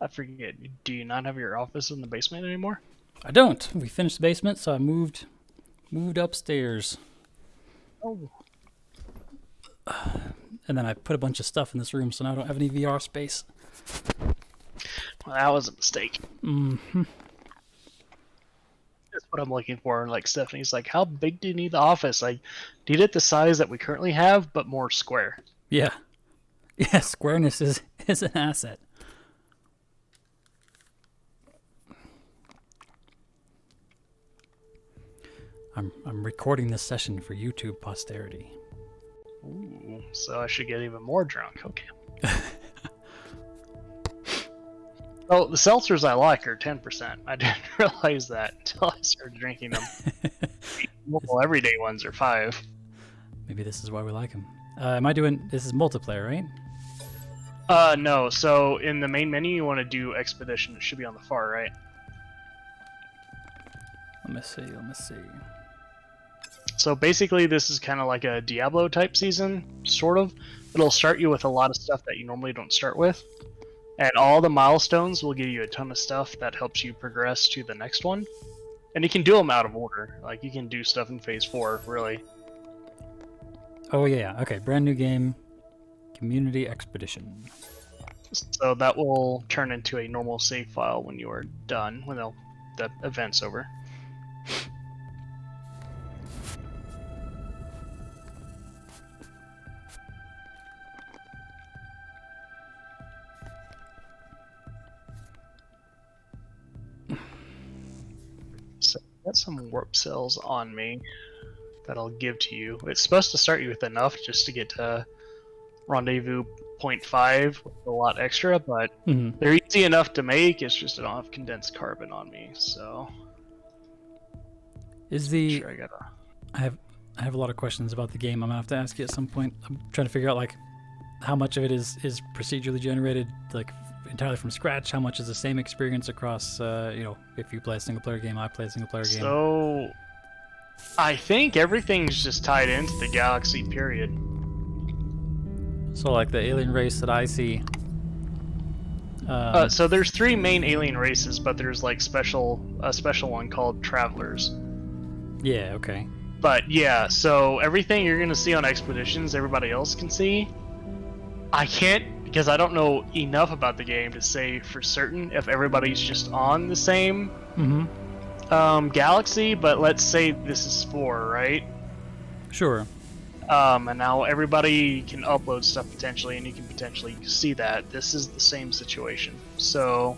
I forget. Do you not have your office in the basement anymore? I don't. We finished the basement, so I moved upstairs. Oh. And then I put a bunch of stuff in this room, so now I don't have any VR space. Well, that was a mistake. Mm-hmm. That's what I'm looking for. Like Stephanie's like, how big do you need the office? Like, need it the size that we currently have, but more square. Yeah. Yeah, squareness is an asset. I'm recording this session for YouTube posterity. Ooh, so I should get even more drunk. Okay. Oh, the seltzers I like are 10%. I didn't realize that until I started drinking them. Well, everyday ones are 5. Maybe this is why we like them. Am I doing... This is multiplayer, right? No. So in the main menu, you want to do expedition. It should be on the far right. Let me see. So basically, this is kind of like a Diablo type season, sort of. It'll start you with a lot of stuff that you normally don't start with. And all the milestones will give you a ton of stuff that helps you progress to the next one. And you can do them out of order. Like, you can do stuff in phase 4, really. Oh, yeah. Okay, brand new game. Community Expedition. So that will turn into a normal save file when you are done, when the event's over. So I've got some warp cells on me that I'll give to you. It's supposed to start you with enough just to get to rendezvous 0.5 with a lot extra, but they're easy enough to make. It's just I don't have condensed carbon on me, so. Is the sure I have a lot of questions about the game. I'm gonna have to ask you at some point. I'm trying to figure out like how much of it is procedurally generated, like entirely from scratch. How much is the same experience across? If you play a single player game, I play a single player game. So I think everything's just tied into the galaxy, period. So like the alien race that I see. So there's 3 main alien races, but there's like a special one called Travelers. Yeah. Okay. But yeah, so everything you're gonna see on expeditions, everybody else can see. I can't, because I don't know enough about the game to say for certain if everybody's just on the same galaxy. But let's say this is 4, right? Sure. And now everybody can upload stuff potentially, and you can potentially see that this is the same situation. So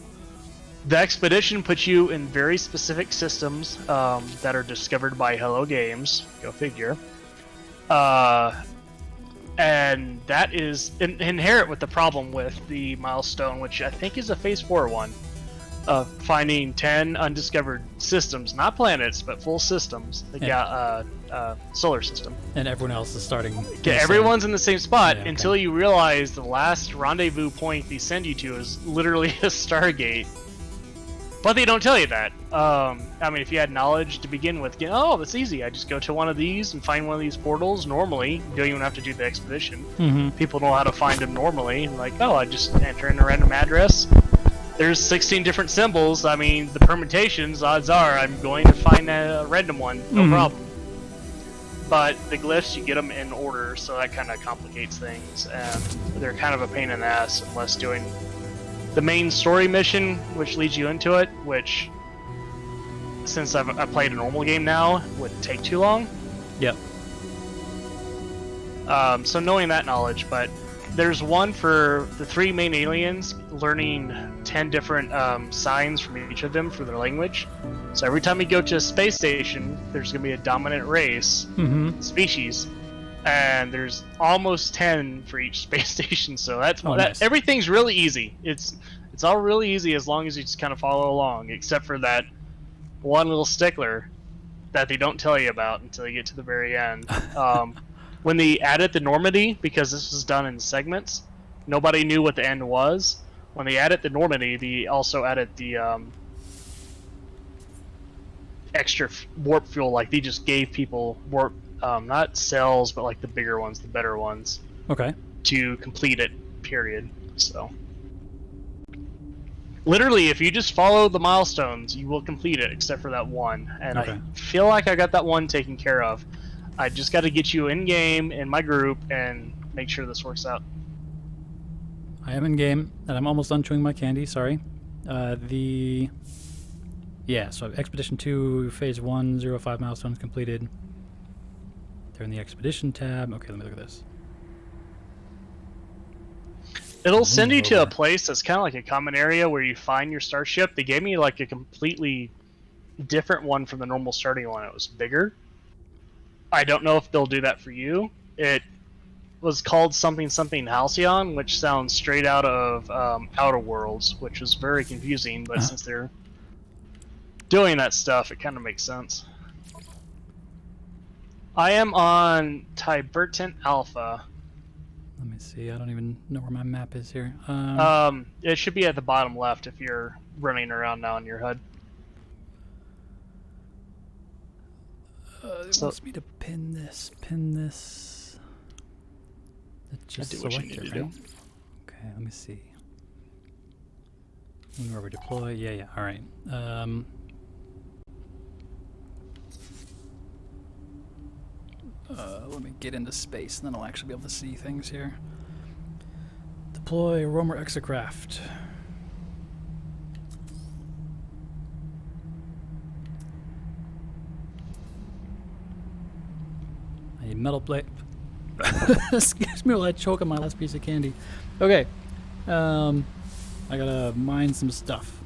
the expedition puts you in very specific systems that are discovered by Hello Games. Go figure. And that is inherent with the problem with the milestone, which I think is a phase 4 one, of finding 10 undiscovered systems, not planets, but full systems. Solar system. And everyone else is starting. Yeah, everyone's in the same spot until you realize the last rendezvous point they send you to is literally a Stargate. But they don't tell you that. I mean, if you had knowledge to begin with, that's easy. I just go to one of these and find one of these portals. Normally, you don't even have to do the expedition. People know how to find them normally. Like, I just enter in a random address. There's 16 different symbols. I mean, the permutations, odds are I'm going to find a random one. No problem. But the glyphs, you get them in order, so that kind of complicates things. And they're kind of a pain in the ass unless doing the main story mission, which leads you into it, which, since I played a normal game now, wouldn't take too long. Yep. So knowing that knowledge, but there's one for the 3 main aliens, learning 10 different signs from each of them for their language. So every time you go to a space station, there's going to be a dominant race, species, and there's almost 10 for each space station. So nice. Everything's really easy. It's all really easy as long as you just kind of follow along, except for that one little stickler that they don't tell you about until you get to the very end. When they added the Normandy, because this was done in segments, nobody knew what the end was. When they added the Normandy, they also added the extra warp fuel. Like, they just gave people warp, not cells, but like the bigger ones, the better ones. Okay. To complete it, period. So. Literally, if you just follow the milestones, you will complete it, except for that one. And Okay. I feel like I got that one taken care of. I just got to get you in game in my group and make sure this works out. I am in game, and I'm almost done chewing my candy. Sorry. So Expedition 2, Phase 1, 05 milestones completed. They're in the Expedition tab. Okay, let me look at this. It'll send you to a place that's kind of like a common area where you find your starship. They gave me like a completely different one from the normal starting one. It was bigger. I don't know if they'll do that for you. It was called something Halcyon, which sounds straight out of Outer Worlds, which was very confusing, but since they're doing that stuff, it kind of makes sense. I am on Tibertan Alpha. Let me see. I don't even know where my map is here. It should be at the bottom left if you're running around now in your HUD. It wants me to pin this. Just do what you select need it, to right? do. Okay, let me see. Where we deploy? Yeah. All right. Let me get into space, and then I'll actually be able to see things here. Deploy rover exocraft. I need metal plate. Excuse me while I choke on my last piece of candy. Okay. I gotta mine some stuff.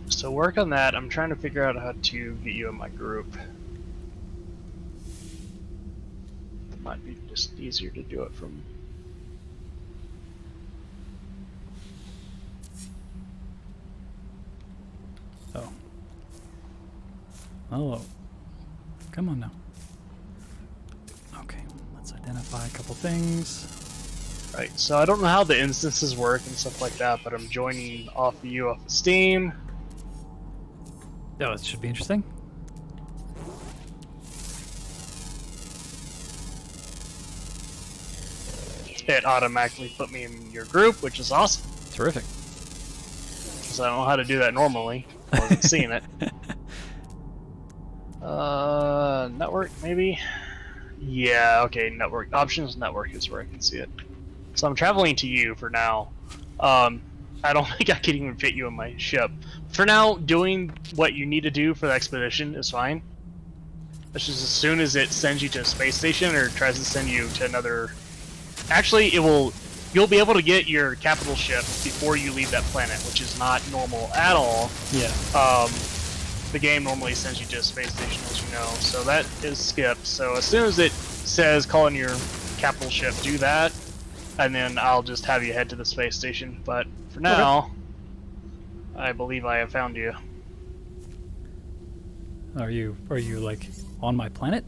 So work on that. I'm trying to figure out how to get you in my group. It might be just easier to do it from... Oh. Come on now. Okay, let's identify a couple things. Right, so I don't know how the instances work and stuff like that, but I'm joining off of you off of Steam. Oh, it should be interesting. It automatically put me in your group, which is awesome. Terrific. Because I don't know how to do that normally. I wasn't seeing it. Network, maybe? Yeah, okay, network. Options network is where I can see it. So I'm traveling to you for now. I don't think I can even fit you in my ship. For now, doing what you need to do for the expedition is fine. It's just as soon as it sends you to a space station or tries to send you to another... Actually, you'll be able to get your capital ship before you leave that planet, which is not normal at all. Yeah. The game normally sends you to a space station, as you know, so that is skipped. So as soon as it says call in your capital ship, do that, and then I'll just have you head to the space station. But for now, I believe I have found you. Are you like on my planet?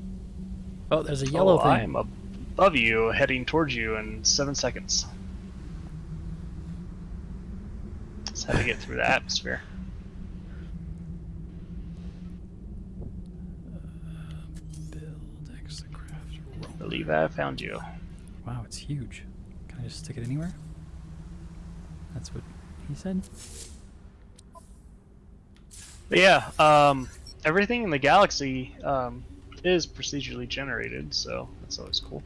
Oh, there's a yellow thing. I'm above you, heading towards you in 7 seconds. Just had to get through the atmosphere. I believe I found you. Wow, it's huge. Can I just stick it anywhere? That's what he said? But yeah, everything in the galaxy is procedurally generated, so that's always cool.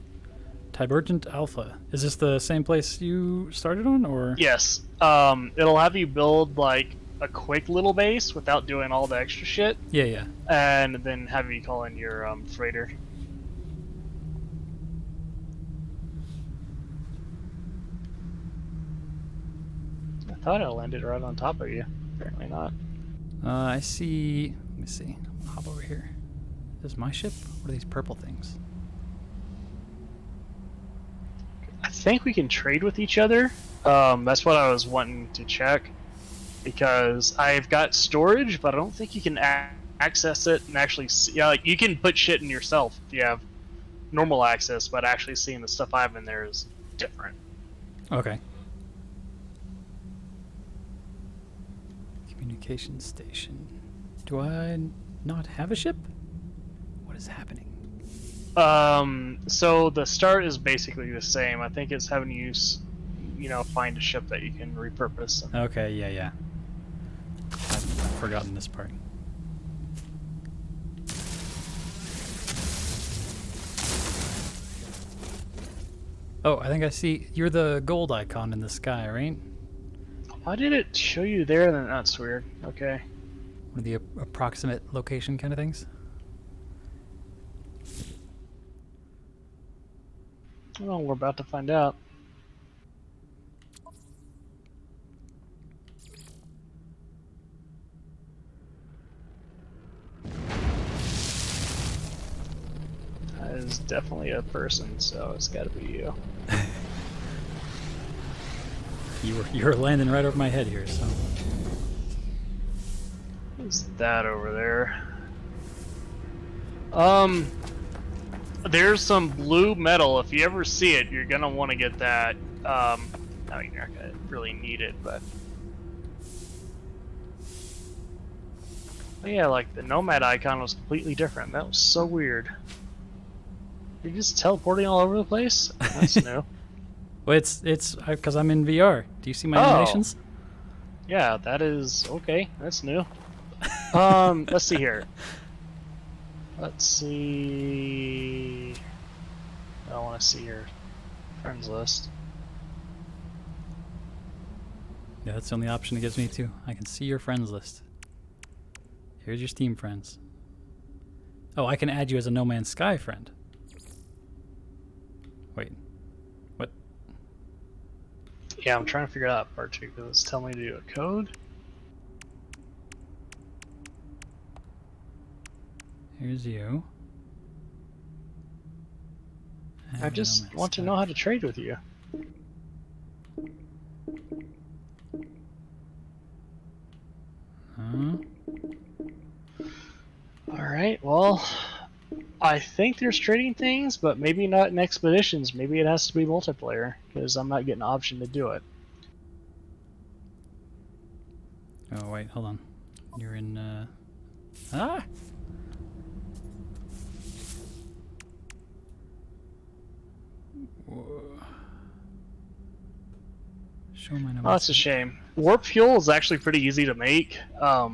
Tibertan Alpha. Is this the same place you started on, or? Yes. It'll have you build like a quick little base without doing all the extra shit. Yeah. And then have you call in your freighter. I thought I landed right on top of you. Apparently not. I see. Let me see. I'll hop over here. Is this my ship? What are these purple things? I think we can trade with each other. That's what I was wanting to check. Because I've got storage, but I don't think you can access it and actually see. Yeah, like you can put shit in yourself if you have normal access, but actually seeing the stuff I have in there is different. Okay. Communication station. Do I not have a ship? What is happening? So the start is basically the same. I think it's having you you know, find a ship that you can repurpose. And Okay, yeah. I've forgotten this part. Oh, I think I see. You're the gold icon in the sky, right? why did it show you there? Then that's weird. Okay. One of the approximate location kind of things. Well, we're about to find out. That is definitely a person, so it's got to be you. You were landing right over my head here, so. What's that over there? There's some blue metal. If you ever see it, you're gonna want to get that. I mean, you're not gonna really need it, but yeah, like the nomad icon was completely different. That was so weird. You're just teleporting all over the place. That's new. Well, it's because I'm in VR. Do you see my animations? Yeah, that is okay. That's new. Let's see here. Let's see. I want to see your friends list. Yeah, that's the only option it gives me too. I can see your friends list. Here's your Steam friends. Oh, I can add you as a No Man's Sky friend. Wait. What? Yeah, I'm trying to figure out that part too, because it's telling me to do a code. Here's you. I just want to know how to trade with you. Huh? Alright, well, I think there's trading things, but maybe not in expeditions. Maybe it has to be multiplayer, because I'm not getting an option to do it. Oh, wait, hold on. You're in, Ah! Whoa. Show my number. Oh, that's a shame. Warp fuel is actually pretty easy to make. I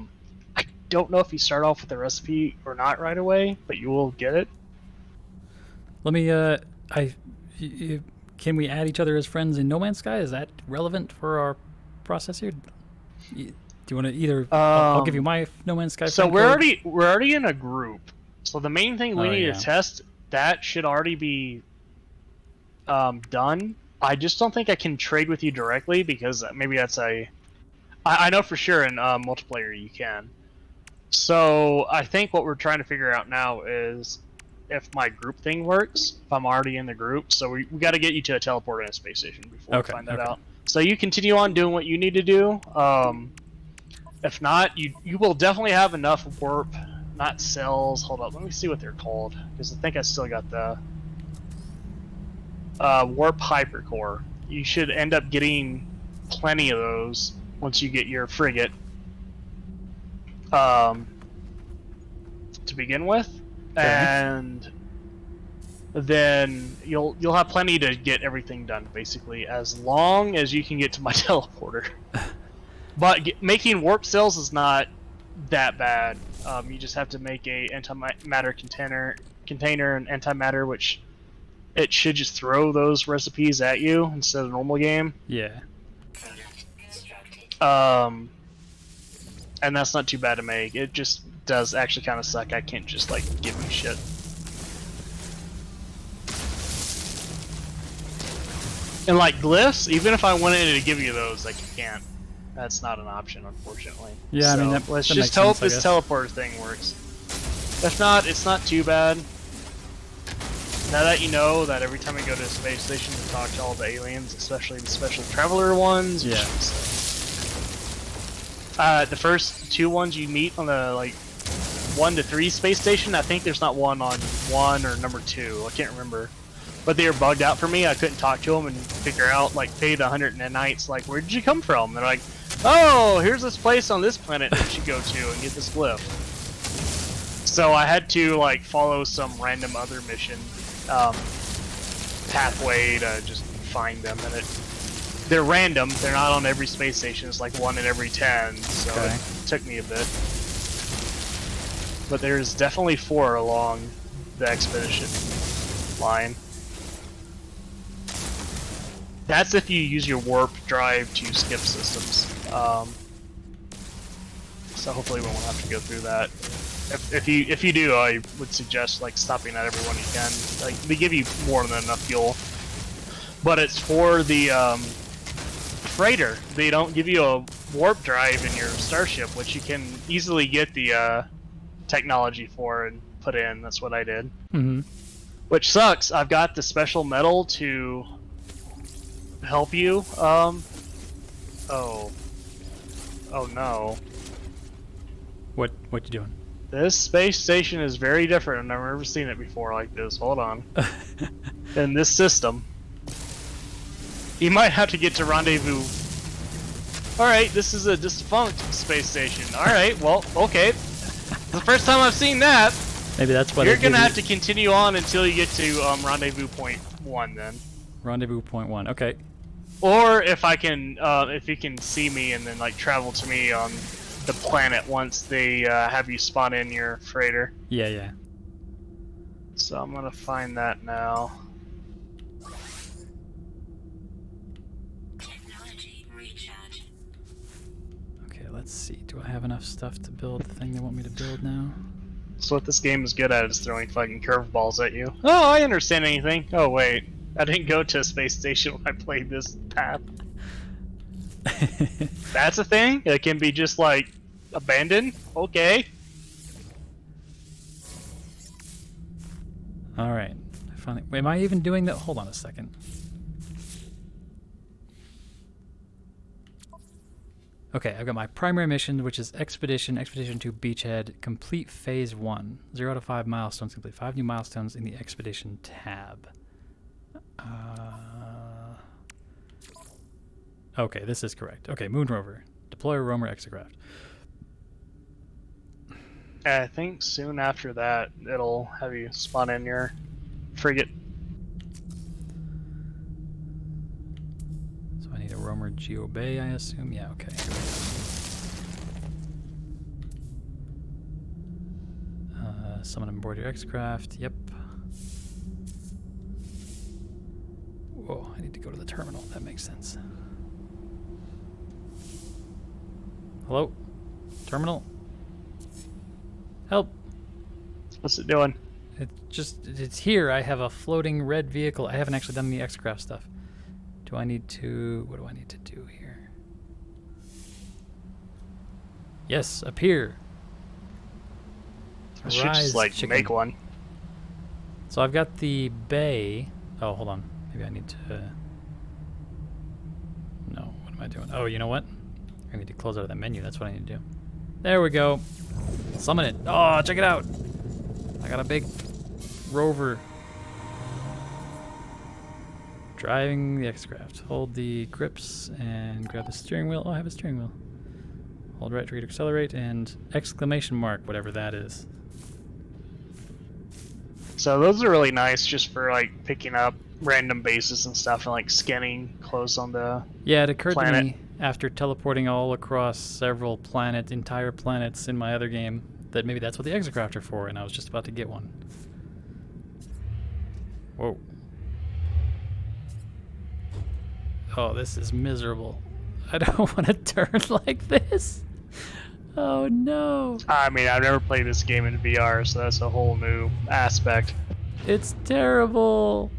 don't know if you start off with the recipe or not right away, but you will get it. Let me, can we add each other as friends in No Man's Sky? Is that relevant for our process here? Do you want to either? I'll give you my No Man's Sky. So friend we're code. already in a group. So the main thing we need to test that should already be done. I just don't think I can trade with you directly because maybe that's I know for sure in multiplayer you can. So I think what we're trying to figure out now is if my group thing works, if I'm already in the group. So we got to get you to a teleport in a space station before we find that out. So you continue on doing what you need to do. If not, you will definitely have enough warp, not cells. Hold up, let me see what they're called because I think I still got the warp hypercore. You should end up getting plenty of those once you get your frigate to begin with, and then you'll have plenty to get everything done basically, as long as you can get to my teleporter. But making warp cells is not that bad. You just have to make a antimatter container and antimatter, which it should just throw those recipes at you instead of normal game. Yeah. And that's not too bad to make. It just does actually kind of suck. I can't just like give you shit. And like glyphs, even if I wanted to give you those, like you can't. That's not an option, unfortunately. Yeah, so I mean, let's that just makes hope sense, this teleporter thing works. If not, it's not too bad. Now that you know that every time we go to a space station to talk to all the aliens, especially the special traveler ones. Yeah. The first two ones you meet on the like 1 to 3 space station, I think there's not one on 1 or number 2. I can't remember. But they were bugged out for me. I couldn't talk to them and figure out, like, paid 100 nanites, like, where did you come from? They're like, oh, here's this place on this planet that you should go to and get this glyph. So I had to, like, follow some random other mission pathway to just find them, and it they're random. They're not on every space station. It's like 1 in every 10. So Okay. it took me a bit. But there's definitely 4 along the expedition line. That's if you use your warp drive to skip systems. So hopefully we won't have to go through that. If you do, I would suggest like stopping at every one you can. Like they give you more than enough fuel, but it's for the freighter. They don't give you a warp drive in your starship, which you can easily get the technology for and put in. That's what I did. Mm-hmm. Which sucks. I've got the special metal to help you. Oh no. What you doing? This space station is very different. I've never seen it before like this. Hold on. In this system, you might have to get to rendezvous. Alright, this is a defunct space station. Alright, well, okay. The first time I've seen that. Maybe that's what you're gonna have to continue on until you get to rendezvous point 1 then. Rendezvous point 1, okay. Or if I can, if you can see me and then like travel to me on the planet once they have you spawn in your freighter. Yeah. So I'm gonna find that now. Technology recharge. Okay, let's see. Do I have enough stuff to build the thing they want me to build now? So what this game is good at is throwing fucking curveballs at you. Oh, I understand anything. Oh wait, I didn't go to a space station when I played this path. That's a thing? It can be just like abandoned? Okay. Alright. Finally, am I even doing that? Hold on a second. Okay, I've got my primary mission, which is Expedition to Beachhead, complete phase 1. 0 to 5 milestones complete. 5 new milestones in the Expedition tab. Okay, this is correct. Okay, Moon Rover. Deploy a roamer exocraft. I think soon after that, it'll have you spawn in your frigate. So I need a roamer Geobay, I assume? Yeah, okay. Summon and board your X-Craft. Yep. Whoa, I need to go to the terminal. That makes sense. Hello? Terminal? Help! What's it doing? It's here. I have a floating red vehicle. I haven't actually done the X-Craft stuff. What do I need to do here? Yes, appear. I should just like chicken. make one. So I've got the bay. Oh, hold on. Maybe I need to... No, what am I doing? Oh, you know what? I need to close out of the menu. That's what I need to do. There we go. Summon it. Oh, check it out. I got a big rover. Driving the X-Craft. Hold the grips and grab the steering wheel. Oh, I have a steering wheel. Hold right trigger to accelerate and exclamation mark, whatever that is. So those are really nice just for like picking up random bases and stuff and like scanning close on the Yeah, it occurred planet. to me after teleporting all across several entire planets in my other game that maybe that's what the exocraft are for, and I was just about to get one. Whoa. Oh, this is miserable. I don't want to turn like this. Oh no. I mean, I've never played this game in VR, so that's a whole new aspect. It's terrible.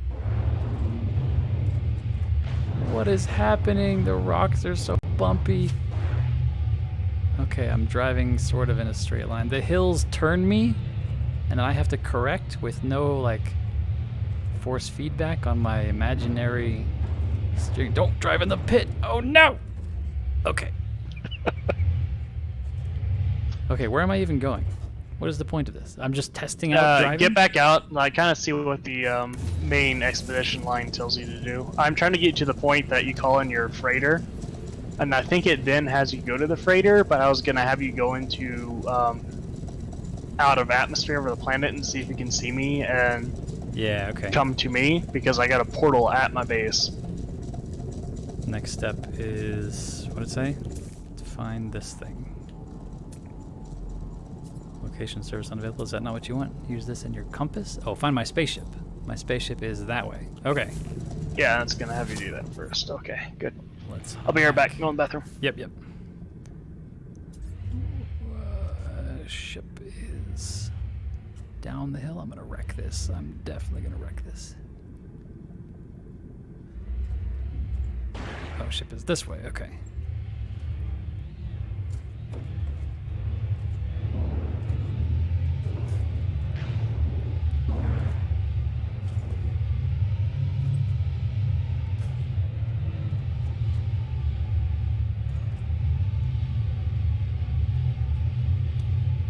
What is happening? The rocks are so bumpy. Okay, I'm driving sort of in a straight line. The hills turn me, and I have to correct with no, like, force feedback on my imaginary steering. Don't drive in the pit. Oh, no! Okay. Okay, where am I even going? What is the point of this? I'm just testing out driving? Get back out and like, kind of see what the main expedition line tells you to do. I'm trying to get to the point that you call in your freighter, and I think it then has you go to the freighter, but I was going to have you go into out of atmosphere over the planet and see if you can see me and Yeah, okay. come to me, because I got a portal at my base. Next step is, what did it say? To find this thing. Location service unavailable. Is that not what you want? Use this in your compass? Oh, find my spaceship. My spaceship is that way. Okay. Yeah, that's gonna have you do that first. Okay, good. I'll be right back. Go in the bathroom. Yep. Ship is down the hill. I'm gonna wreck this. I'm definitely gonna wreck this. Oh, ship is this way. Okay.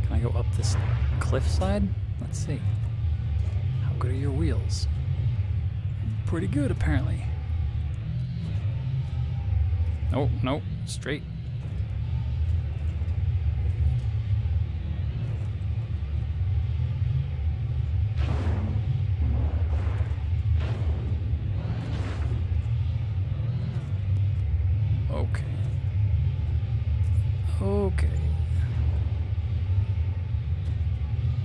Can I go up this cliffside? Let's see. How good are your wheels? Pretty good, apparently. Oh, no, straight. Okay. Okay.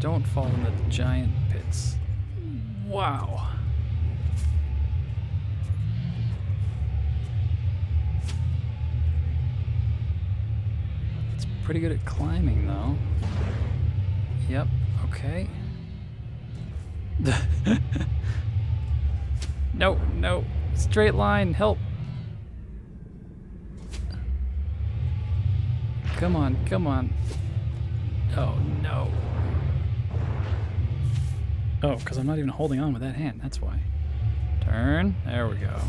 Don't fall in the giant pits. Wow. It's pretty good at climbing, though. Yep, okay. No, no. Straight line, help. Come on, come on. Oh, no. Oh, because I'm not even holding on with that hand, that's why. Turn, there we go.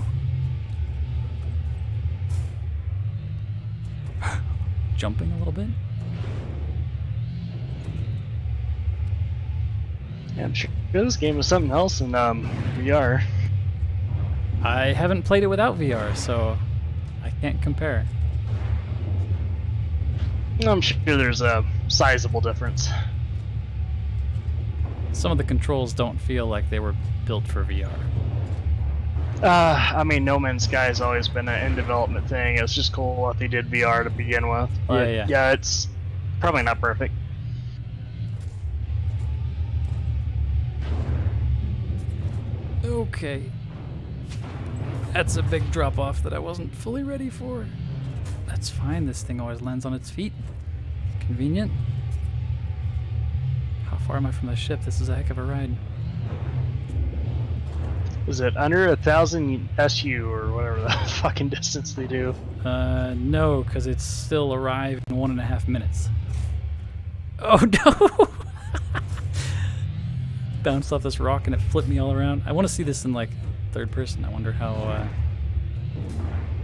Jumping a little bit? Yeah, I'm sure this game is something else in VR. I haven't played it without VR, so I can't compare. I'm sure there's a sizable difference. Some of the controls don't feel like they were built for VR. I mean, No Man's Sky has always been an in-development thing. It's just cool that they did VR to begin with. But yeah, it's probably not perfect. Okay. That's a big drop-off that I wasn't fully ready for. That's fine, this thing always lands on its feet. Convenient. How far am I from the ship? This is a heck of a ride. Is it under 1,000 SU or whatever the fucking distance they do? No, because it's still arrived in 1.5 minutes. Oh no! Bounced off this rock and it flipped me all around. I want to see this in like third person. I wonder how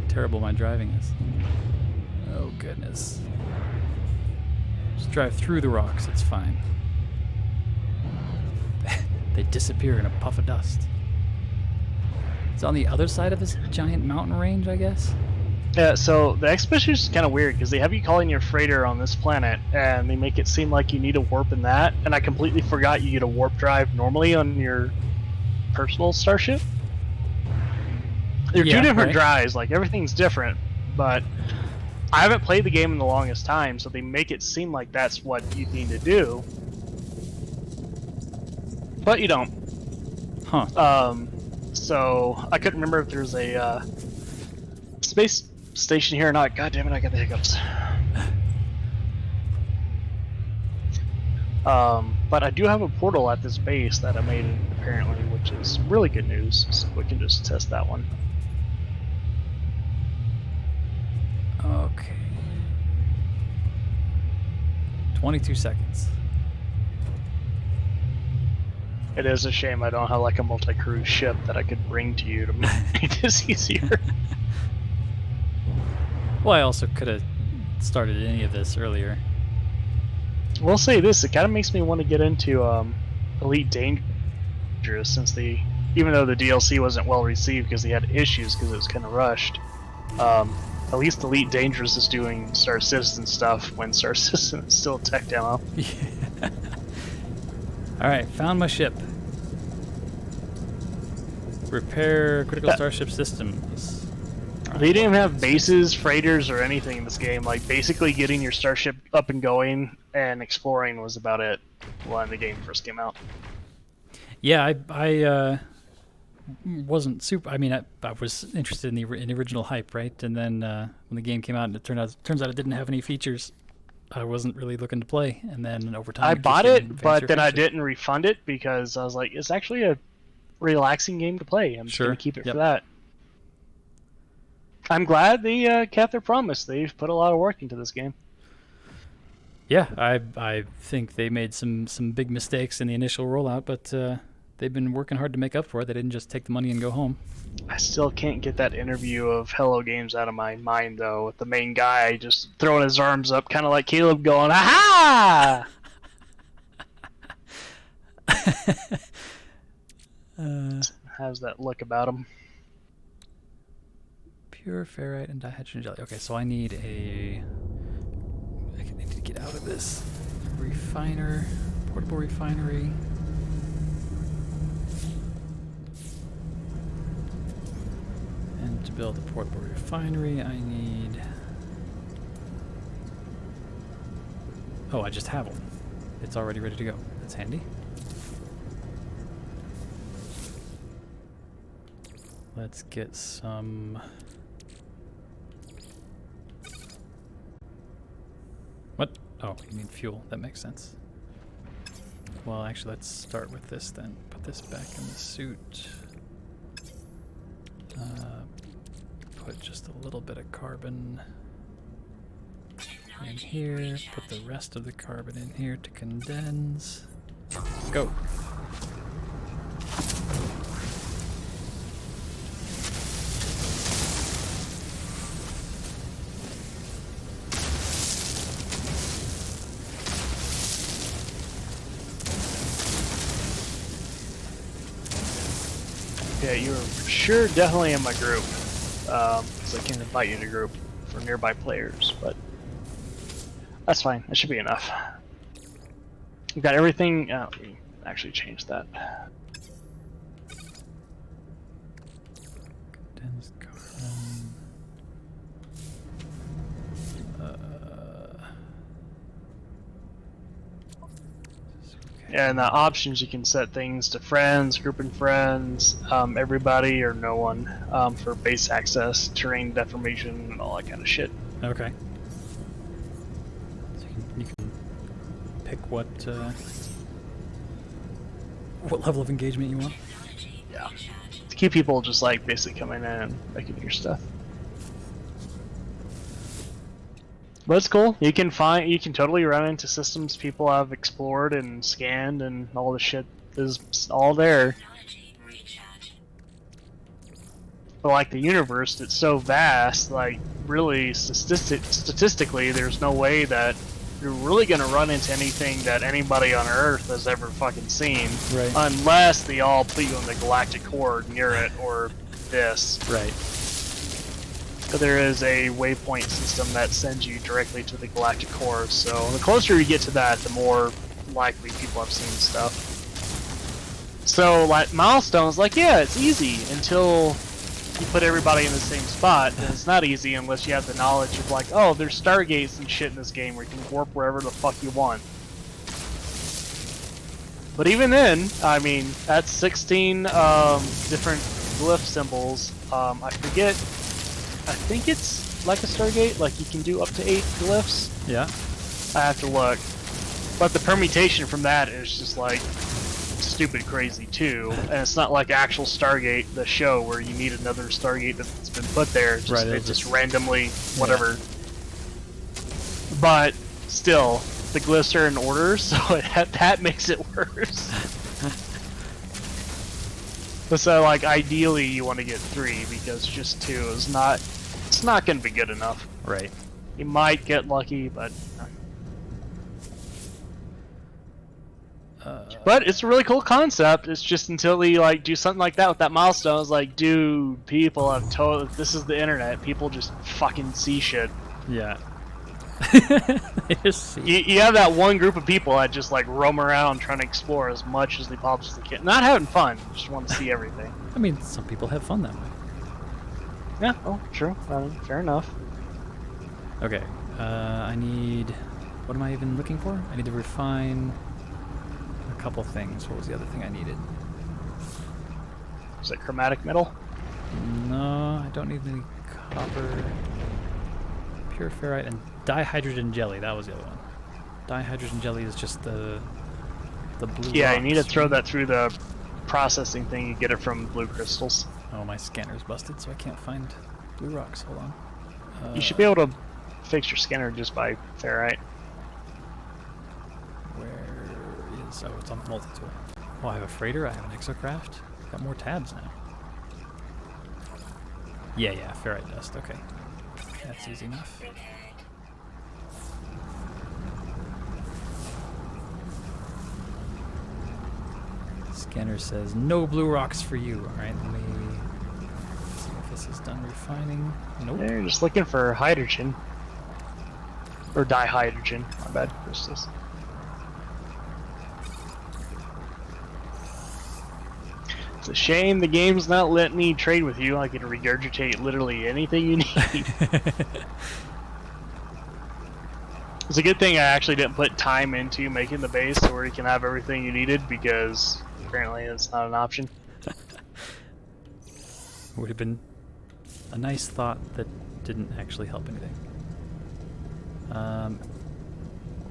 terrible my driving is. Oh goodness. Just drive through the rocks, it's fine. They disappear in a puff of dust. It's on the other side of this giant mountain range, I guess? Yeah, so the expedition is kind of weird because they have you calling your freighter on this planet and they make it seem like you need a warp in that, and I completely forgot you get a warp drive normally on your personal starship. They're two different drives, like everything's different, but I haven't played the game in the longest time, so they make it seem like that's what you need to do. But you don't. Huh. So I couldn't remember if there's a space station here or not. God damn it, I got the hiccups. But I do have a portal at this base that I made apparently, which is really good news. So we can just test that one. Okay. 22 seconds. It is a shame I don't have like a multi-cruise ship that I could bring to you to make this easier. Well, I also could have started any of this earlier. We'll say this, it kind of makes me want to get into Elite Dangerous, since even though the DLC wasn't well received because they had issues because it was kind of rushed, at least Elite Dangerous is doing Star Citizen stuff when Star Citizen is still a tech demo. Yeah. Alright, found my ship. Repair critical starship systems. They didn't even have bases, freighters, or anything in this game. Like, basically getting your starship up and going and exploring was about it when the game first came out. Yeah, I wasn't super. I mean, I was interested in the original hype, right? And then when the game came out, and it turns out it didn't have any features, I wasn't really looking to play. And then over time, I bought it, but then I fancier. didn't refund it because I was like, it's actually a relaxing game to play. I'm just Sure. gonna keep it Yep. for that. I'm glad they kept their promise. They've put a lot of work into this game. Yeah, I think they made some big mistakes in the initial rollout, but they've been working hard to make up for it. They didn't just take the money and go home. I still can't get that interview of Hello Games out of my mind, though, with the main guy just throwing his arms up, kind of like Caleb going, "Aha!" Has that look about him. Pure ferrite and dihydrogen jelly. Okay, so I need I need to get out of this refiner, portable refinery. And to build a portable refinery, I need. Oh, I just have one. It's already ready to go. That's handy. Let's get some. What? Oh, you mean fuel. That makes sense. Well, actually, let's start with this then. Put this back in the suit. Put just a little bit of carbon in here. Put the rest of the carbon in here to condense. Go. Yeah, you're sure definitely in my group, because I can invite you to group for nearby players, but that's fine. That should be enough. We've got everything. Let me actually change that. Condensed carbon. Yeah, and the options, you can set things to friends, group and friends, everybody or no one, for base access, terrain deformation, and all that kind of shit. Okay. So you can pick what level of engagement you want. Yeah. To keep people just like basically coming in and making your stuff. But it's cool. You can totally run into systems people have explored and scanned, and all the shit is all there. But like the universe, it's so vast. Like really, statistically, there's no way that you're really gonna run into anything that anybody on Earth has ever fucking seen, Right. unless they all put you in the galactic core near it or this. Right. But there is a waypoint system that sends you directly to the galactic core, so the closer you get to that, the more likely people have seen stuff. So, like, milestones, like, yeah, it's easy until you put everybody in the same spot, and it's not easy unless you have the knowledge of, like, oh, there's stargates and shit in this game where you can warp wherever the fuck you want. But even then, I mean, that's 16 different glyph symbols. I forget. I think it's like a Stargate, like you can do up to 8 glyphs. Yeah. I have to look. But the permutation from that is just like stupid crazy too. And it's not like actual Stargate, the show, where you need another Stargate that's been put there. Just, Right, it's it'll just randomly, whatever. Yeah. But still, the glyphs are in order, so that makes it worse. So, like, ideally you want to get 3, because just 2 is not, it's not going to be good enough. Right. You might get lucky, but... But it's a really cool concept. It's just until you, like, do something like that with that milestone, it's like, dude, people have this is the internet. People just fucking see shit. Yeah. You have that one group of people that just like roam around trying to explore as much as they possibly can. Not having fun, just want to see everything. I mean, some people have fun that way. Yeah, oh, true. Fair enough. Okay, I need... What am I even looking for? I need to refine a couple things. What was the other thing I needed? Is it chromatic metal? No, I don't need any copper. Pure ferrite and dihydrogen jelly. That was the other one. Dihydrogen jelly is just the blue Yeah, rocks, you need to throw right? that through the processing thing. You get it from blue crystals. Oh, my scanner's busted, so I can't find blue rocks. Hold on. You should be able to fix your scanner just by ferrite. Where is... Oh, it's on the multi-tool. Oh, I have a freighter. I have an exocraft. Got more tabs now. Yeah, ferrite dust. Okay. That's easy enough. Scanner says no blue rocks for you. Alright, let me see if this is done refining. Nope. They're just looking for hydrogen. Or dihydrogen. My bad, crystals. It's a shame the game's not letting me trade with you. I can regurgitate literally anything you need. It's a good thing I actually didn't put time into making the base to where you can have everything you needed, because apparently it's not an option. Would have been a nice thought that didn't actually help anything.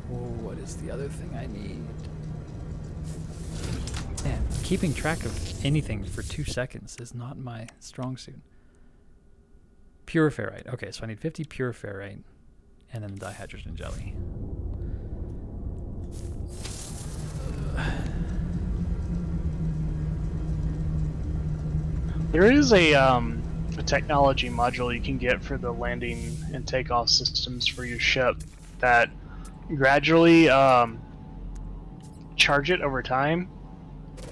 What is the other thing I need? Man, keeping track of anything for 2 seconds is not my strong suit. Pure ferrite. Okay, so I need 50 pure ferrite, and then dihydrogen jelly. There is a technology module you can get for the landing and takeoff systems for your ship that gradually charge it over time,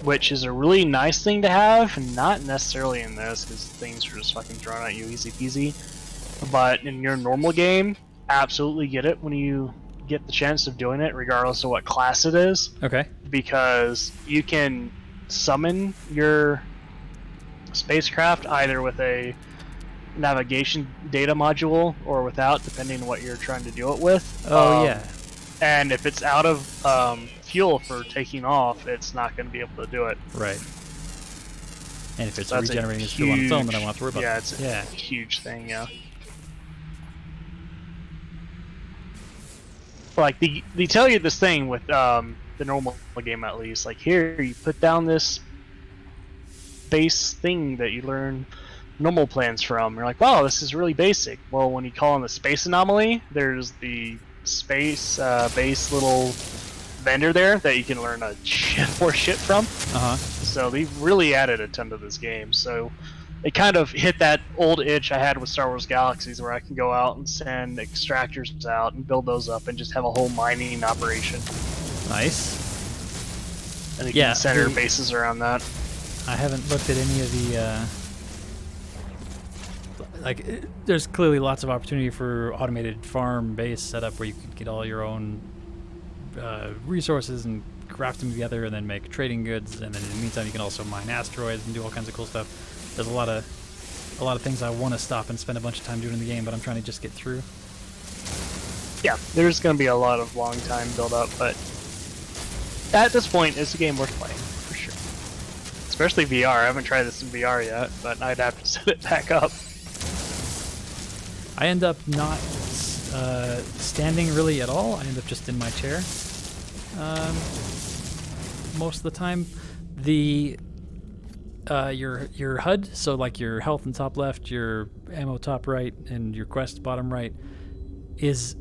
which is a really nice thing to have, not necessarily in this because things are just fucking thrown at you easy peasy, but in your normal game, absolutely get it when you get the chance of doing it, regardless of what class it is. Okay. Because you can summon your spacecraft either with a navigation data module or without, depending on what you're trying to do it with. Oh, yeah. And if it's out of fuel for taking off, it's not going to be able to do it. Right. And if it's So that's regenerating a its fuel on its own, then I huge- won't have to worry about Yeah, it. it's a huge thing, yeah. Like, they tell you this thing with the normal game, at least. Like, here, you put down this base thing that you learn normal plans from. You're like, wow, this is really basic. Well, when you call in the space anomaly, there's the space base little vendor there that you can learn a shit more shit from. Uh-huh. So they've really added a ton to this game. So it kind of hit that old itch I had with Star Wars Galaxies, where I can go out and send extractors out and build those up and just have a whole mining operation. Nice. And you Yeah, can center the- bases around that. I haven't looked at any of the... there's clearly lots of opportunity for automated farm base setup where you can get all your own resources and craft them together and then make trading goods, and then in the meantime you can also mine asteroids and do all kinds of cool stuff. There's a lot of things I want to stop and spend a bunch of time doing in the game, but I'm trying to just get through. Yeah, there's going to be a lot of long time build up, but at this point, it's a game worth playing, for sure. Especially VR. I haven't tried this in VR yet, but I'd have to set it back up. I end up not standing really at all. I end up just in my chair most of the time. The your HUD, so like your health in top left, your ammo top right, and your quest bottom right, is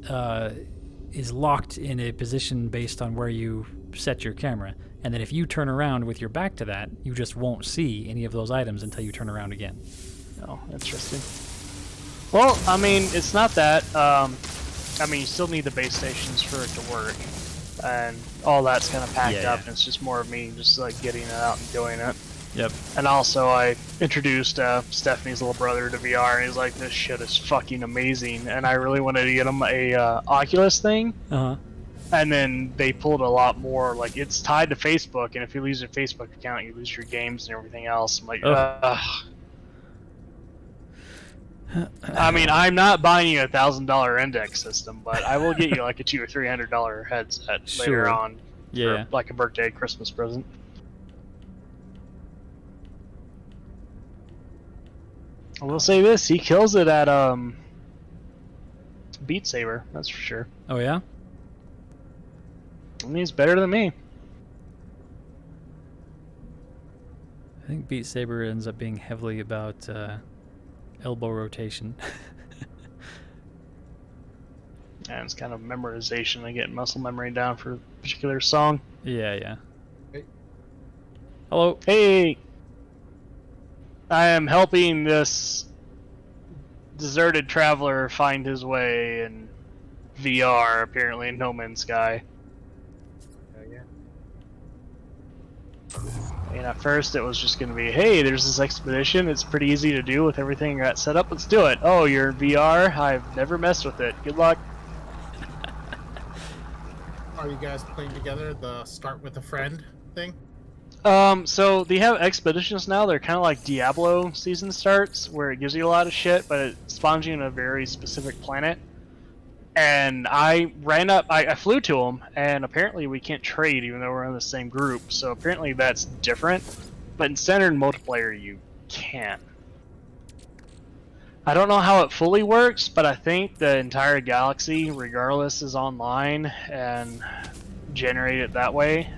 locked in a position based on where you set your camera. And then if you turn around with your back to that, you just won't see any of those items until you turn around again. Oh, interesting. Well, I mean, it's not that. I mean, you still need the base stations for it to work. And all that's kind of packed Yeah, up, yeah. and it's just more of me just like getting it out and doing it. Yep. And also, I introduced Stephanie's little brother to VR, and he's like, "This shit is fucking amazing." And I really wanted to get him a Oculus thing, Uh-huh. and then they pulled a lot more. Like, it's tied to Facebook, and if you lose your Facebook account, you lose your games and everything else. I'm like, Oh. ugh. I mean, I'm not buying you $1,000 index system, but I will get you like a $200 or $300 headset Sure. later on Yeah. for like a birthday, Christmas present. I will say this: he kills it at Beat Saber. That's for sure. Oh yeah. I mean, he's better than me. I think Beat Saber ends up being heavily about elbow rotation. And it's kind of memorization and getting muscle memory down for a particular song. Yeah. Hey. Hello. Hey, I am helping this deserted traveler find his way in VR, apparently in No Man's Sky. Yeah. And at first it was just going to be, hey, there's this expedition, it's pretty easy to do with everything got set up, let's do it. Oh, you're in VR? I've never messed with it. Good luck. Are you guys playing together the start with a friend thing? So they have expeditions now. They're kind of like Diablo season starts, where it gives you a lot of shit, but it spawns you in a very specific planet. And I ran up, I flew to them, and apparently we can't trade even though we're in the same group. So apparently that's different. But in standard multiplayer, you can. I don't know how it fully works, but I think the entire galaxy, regardless, is online and generated that way.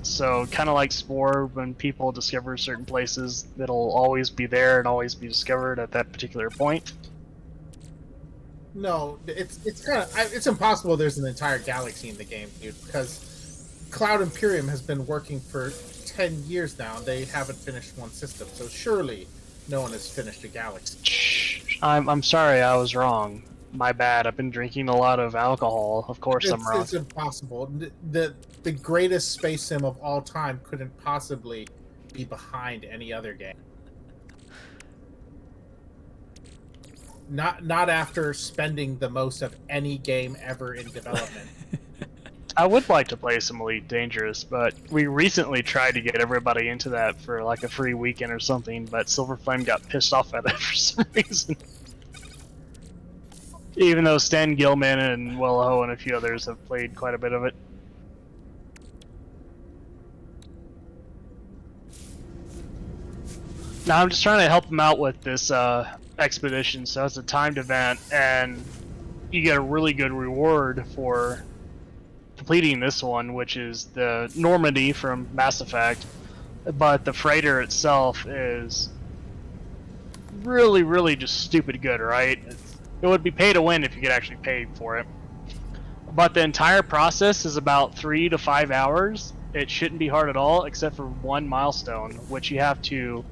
So kind of like Spore, when people discover certain places, it'll always be there and always be discovered at that particular point. No, it's kind of it's impossible. There's an entire galaxy in the game, dude, because Cloud Imperium has been working for 10 years now. They haven't finished one system, so surely no one has finished a galaxy. I'm sorry, I was wrong. My bad. I've been drinking a lot of alcohol. Of course, I'm wrong. It's impossible. The greatest space sim of all time couldn't possibly be behind any other game. Not after spending the most of any game ever in development. I would like to play some Elite Dangerous, but we recently tried to get everybody into that for like a free weekend or something, but Silver Flame got pissed off at it for some reason. Even though Stan Gilman and Willow and a few others have played quite a bit of it. Now I'm just trying to help them out with this expedition, so it's a timed event, and you get a really good reward for completing this one, which is the Normandy from Mass Effect, but the freighter itself is really just stupid good, right? It would be pay to win if you could actually pay for it. But the entire process is about 3 to 5 hours. It shouldn't be hard at all, except for one milestone, which you have to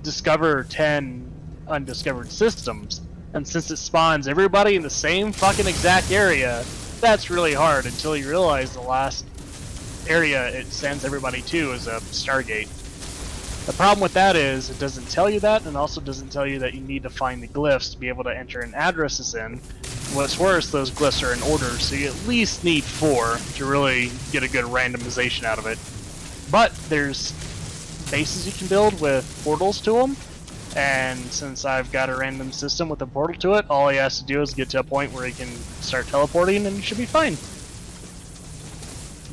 discover 10 undiscovered systems. And since it spawns everybody in the same fucking exact area, that's really hard until you realize the last area it sends everybody to is a Stargate. The problem with that is it doesn't tell you that, and also doesn't tell you that you need to find the glyphs to be able to enter in addresses in. What's worse, those glyphs are in order, so you at least need 4 to really get a good randomization out of it. But there's bases you can build with portals to them, and since I've got a random system with a portal to it, all he has to do is get to a point where he can start teleporting and it should be fine.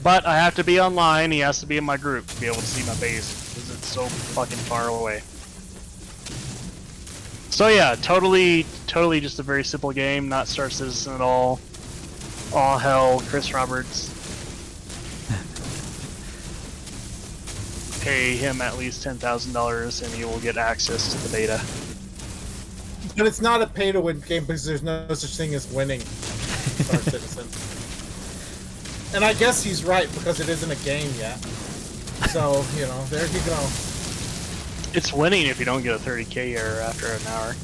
But I have to be online, he has to be in my group to be able to see my base, because it's so fucking far away. So yeah, totally just a very simple game, not Star Citizen at all. All hell, Chris Roberts. Pay him at least $10,000 and he will get access to the beta. But it's not a pay-to-win game because there's no such thing as winning Star Citizen. And I guess he's right because it isn't a game yet. So, you know, there you go. It's winning if you don't get a 30k error after an hour.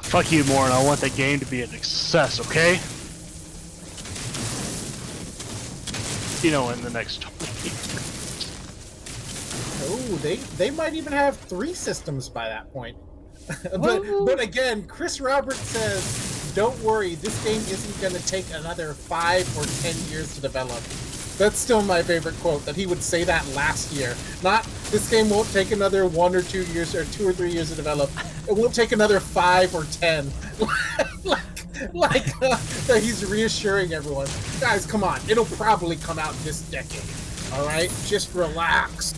Fuck you, Morin. I want that game to be a success, okay? You know, in the next 20 years. Oh, they might even have 3 systems by that point. but again, Chris Roberts says, don't worry, this game isn't going to take another 5 or 10 years to develop. That's still my favorite quote, that he would say that last year. Not, this game won't take another 1 or 2 years, or 2 or 3 years to develop. It won't take another 5 or 10. That he's reassuring everyone. Guys, come on. It'll probably come out this decade. Alright? Just relax.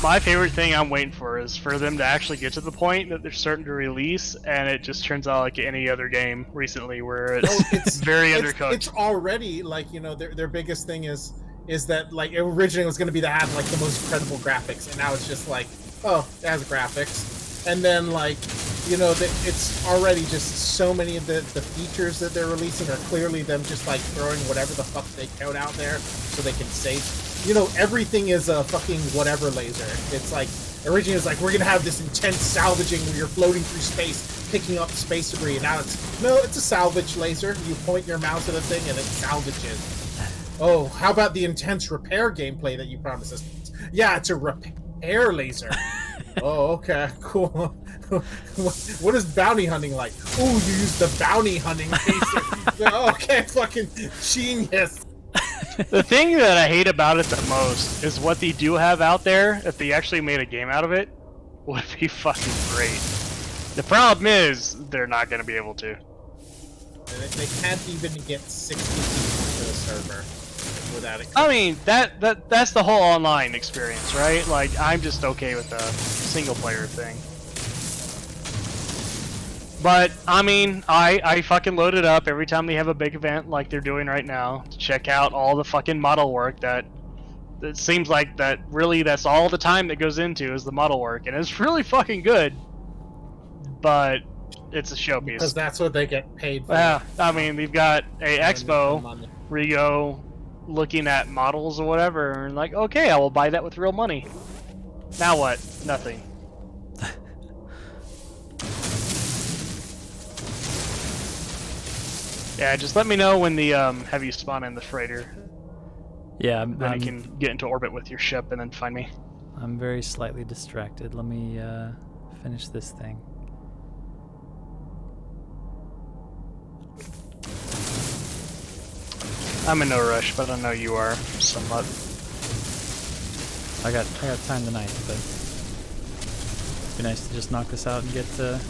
My favorite thing I'm waiting for is for them to actually get to the point that they're starting to release, and it just turns out like any other game recently where it's very undercooked. It's already like, you know, their biggest thing is that like it originally was going to be to have like the most incredible graphics, and now it's just like, oh, it has graphics, and then like, you know, it's already just so many of the features that they're releasing are clearly them just like throwing whatever the fuck they count out there so they can save. You know, everything is a fucking whatever laser. It's like, originally it was like, we're gonna have this intense salvaging where you're floating through space, picking up space debris, and now it's a salvage laser. You point your mouse at a thing and it salvages. Oh, how about the intense repair gameplay that you promised us? Yeah, it's a repair laser. Oh, okay, cool. What is bounty hunting like? Ooh, you use the bounty hunting laser. Okay, fucking genius. The thing that I hate about it the most is what they do have out there. If they actually made a game out of it, would be fucking great. The problem is they're not going to be able to. They can't even get 60 people to the server without it. I mean, that's the whole online experience, right? Like, I'm just okay with the single player thing. But, I mean, I fucking load it up every time they have a big event like they're doing right now to check out all the fucking model work that it seems like that really that's all the time that goes into is the model work, and it's really fucking good. But it's a showpiece. Because that's what they get paid for. Yeah, I mean, they've got a expo where you go looking at models or whatever, and like, okay, I will buy that with real money. Now what? Nothing. Yeah, just let me know when the have you spawn in the freighter. Yeah, then you can get into orbit with your ship and then find me. I'm very slightly distracted. Let me finish this thing. I'm in no rush, but I know you are somewhat. I got time tonight, but it'd be nice to just knock this out and get the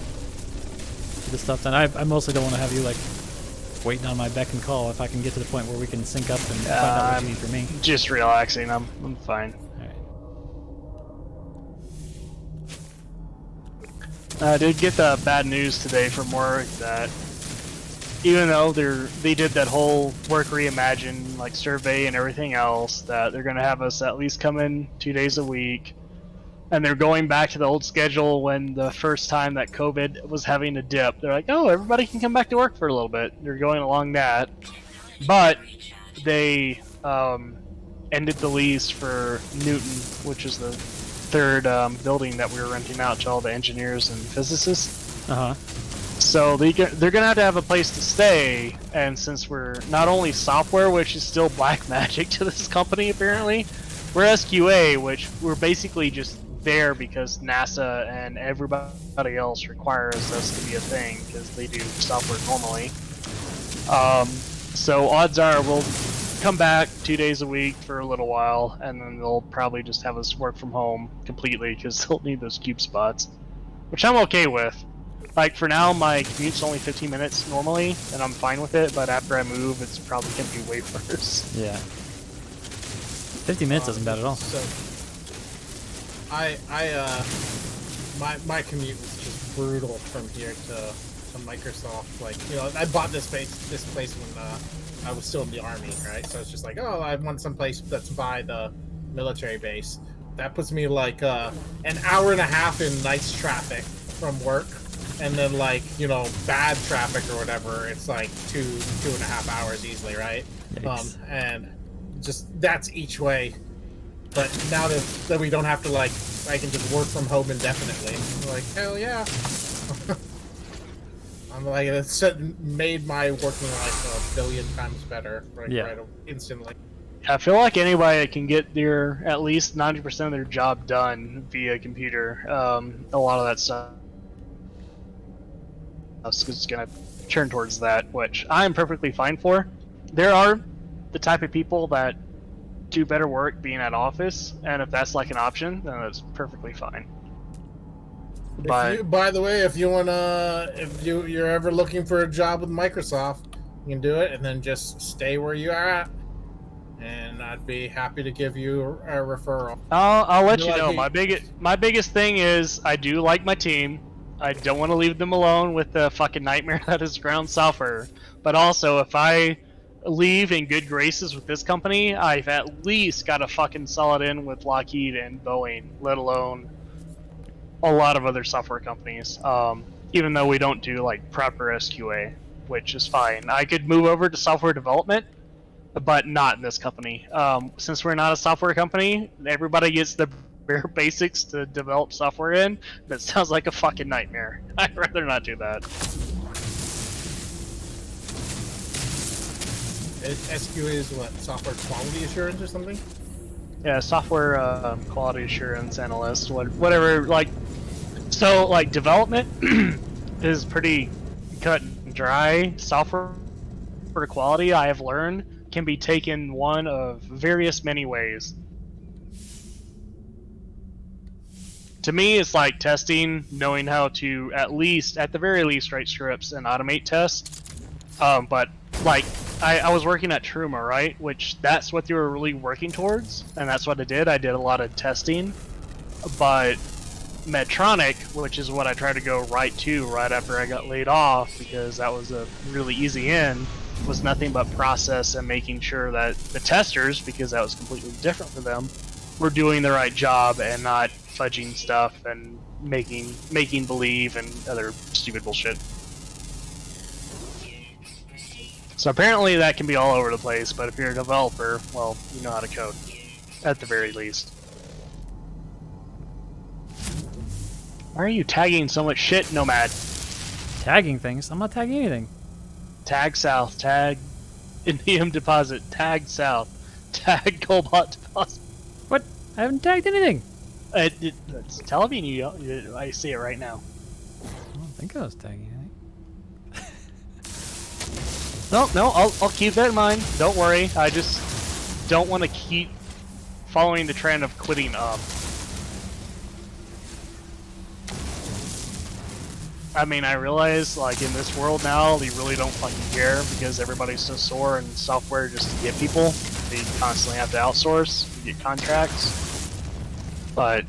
stuff done. I mostly don't want to have you like waiting on my beck and call. If I can get to the point where we can sync up and find out what you need from me. Just relaxing. I'm fine. I did get the bad news today from work that even though they did that whole work reimagine like survey and everything else, that they're gonna have us at least come in 2 days a week, and they're going back to the old schedule when the first time that COVID was having a dip. They're like, oh, everybody can come back to work for a little bit. They're going along that, but they ended the lease for Newton, which is the third building that we were renting out to all the engineers and physicists. So they're gonna have a place to stay, and since we're not only software, which is still black magic to this company apparently, we're SQA, which we're basically just there because NASA and everybody else requires us to be a thing because they do software normally. So odds are we'll come back 2 days a week for a little while, and then they'll probably just have us work from home completely because they'll need those cube spots, which I'm okay with. Like, for now, my commute's only 15 minutes normally, and I'm fine with it, but after I move, it's probably going to be way worse. Yeah. 50 minutes isn't bad at all. So, my commute was just brutal from here to Microsoft. Like, you know, I bought this place when I was still in the Army, right? So it's just like, oh, I want some place that's by the military base. That puts me like an hour and a half in nice traffic from work. And then, like, you know, bad traffic or whatever, it's like 2.5 hours easily, right? And just that's each way. But now that we don't have to, like, I can just work from home indefinitely. I'm like, hell yeah. I'm like, it's made my working life a billion times better, right instantly. I feel like anybody that can get their at least 90% of their job done via computer, a lot of that stuff is going to turn towards that, which I'm perfectly fine for. There are the type of people that do better work being at office, and if that's like an option, then that's perfectly fine. But By the way, if you're ever looking for a job with Microsoft, you can do it and then just stay where you are at, and I'd be happy to give you a referral. I'll let you Like know. My biggest thing is I do like my team. I don't want to leave them alone with the fucking nightmare that is ground software. But also, if I leave in good graces with this company, I've at least got a fucking solid in with Lockheed and Boeing, let alone a lot of other software companies. Even though we don't do like proper SQA, which is fine. I could move over to software development, but not in this company. Since we're not a software company, everybody gets the bare basics to develop software in. That sounds like a fucking nightmare. I'd rather not do that. SQA is what? Software quality assurance or something? Yeah, software quality assurance analyst, whatever. Like, so like development is pretty cut and dry. Software quality, I have learned, can be taken one of various many ways. To me, it's like testing, knowing how to at the very least, write scripts and automate tests. But like, I was working at Truma, right? Which that's what they were really working towards, and that's what I did. I did a lot of testing, but Medtronic, which is what I tried to go right after I got laid off, because that was a really easy in, was nothing but process and making sure that the testers, because that was completely different for them, were doing the right job and not fudging stuff and making believe and other stupid bullshit. So apparently that can be all over the place, but if you're a developer, well, you know how to code, at the very least. Why are you tagging so much shit, Nomad? Tagging things? I'm not tagging anything. Tag south, tag indium deposit, tag south, tag cobalt deposit. What? I haven't tagged anything. It's telling you, I see it right now. I don't think I was tagging anything. No, I'll keep that in mind. Don't worry. I just don't want to keep following the trend of quitting up. I mean, I realize, like, in this world now, they really don't fucking care because everybody's so sore in software just to get people. They constantly have to outsource, get contracts. But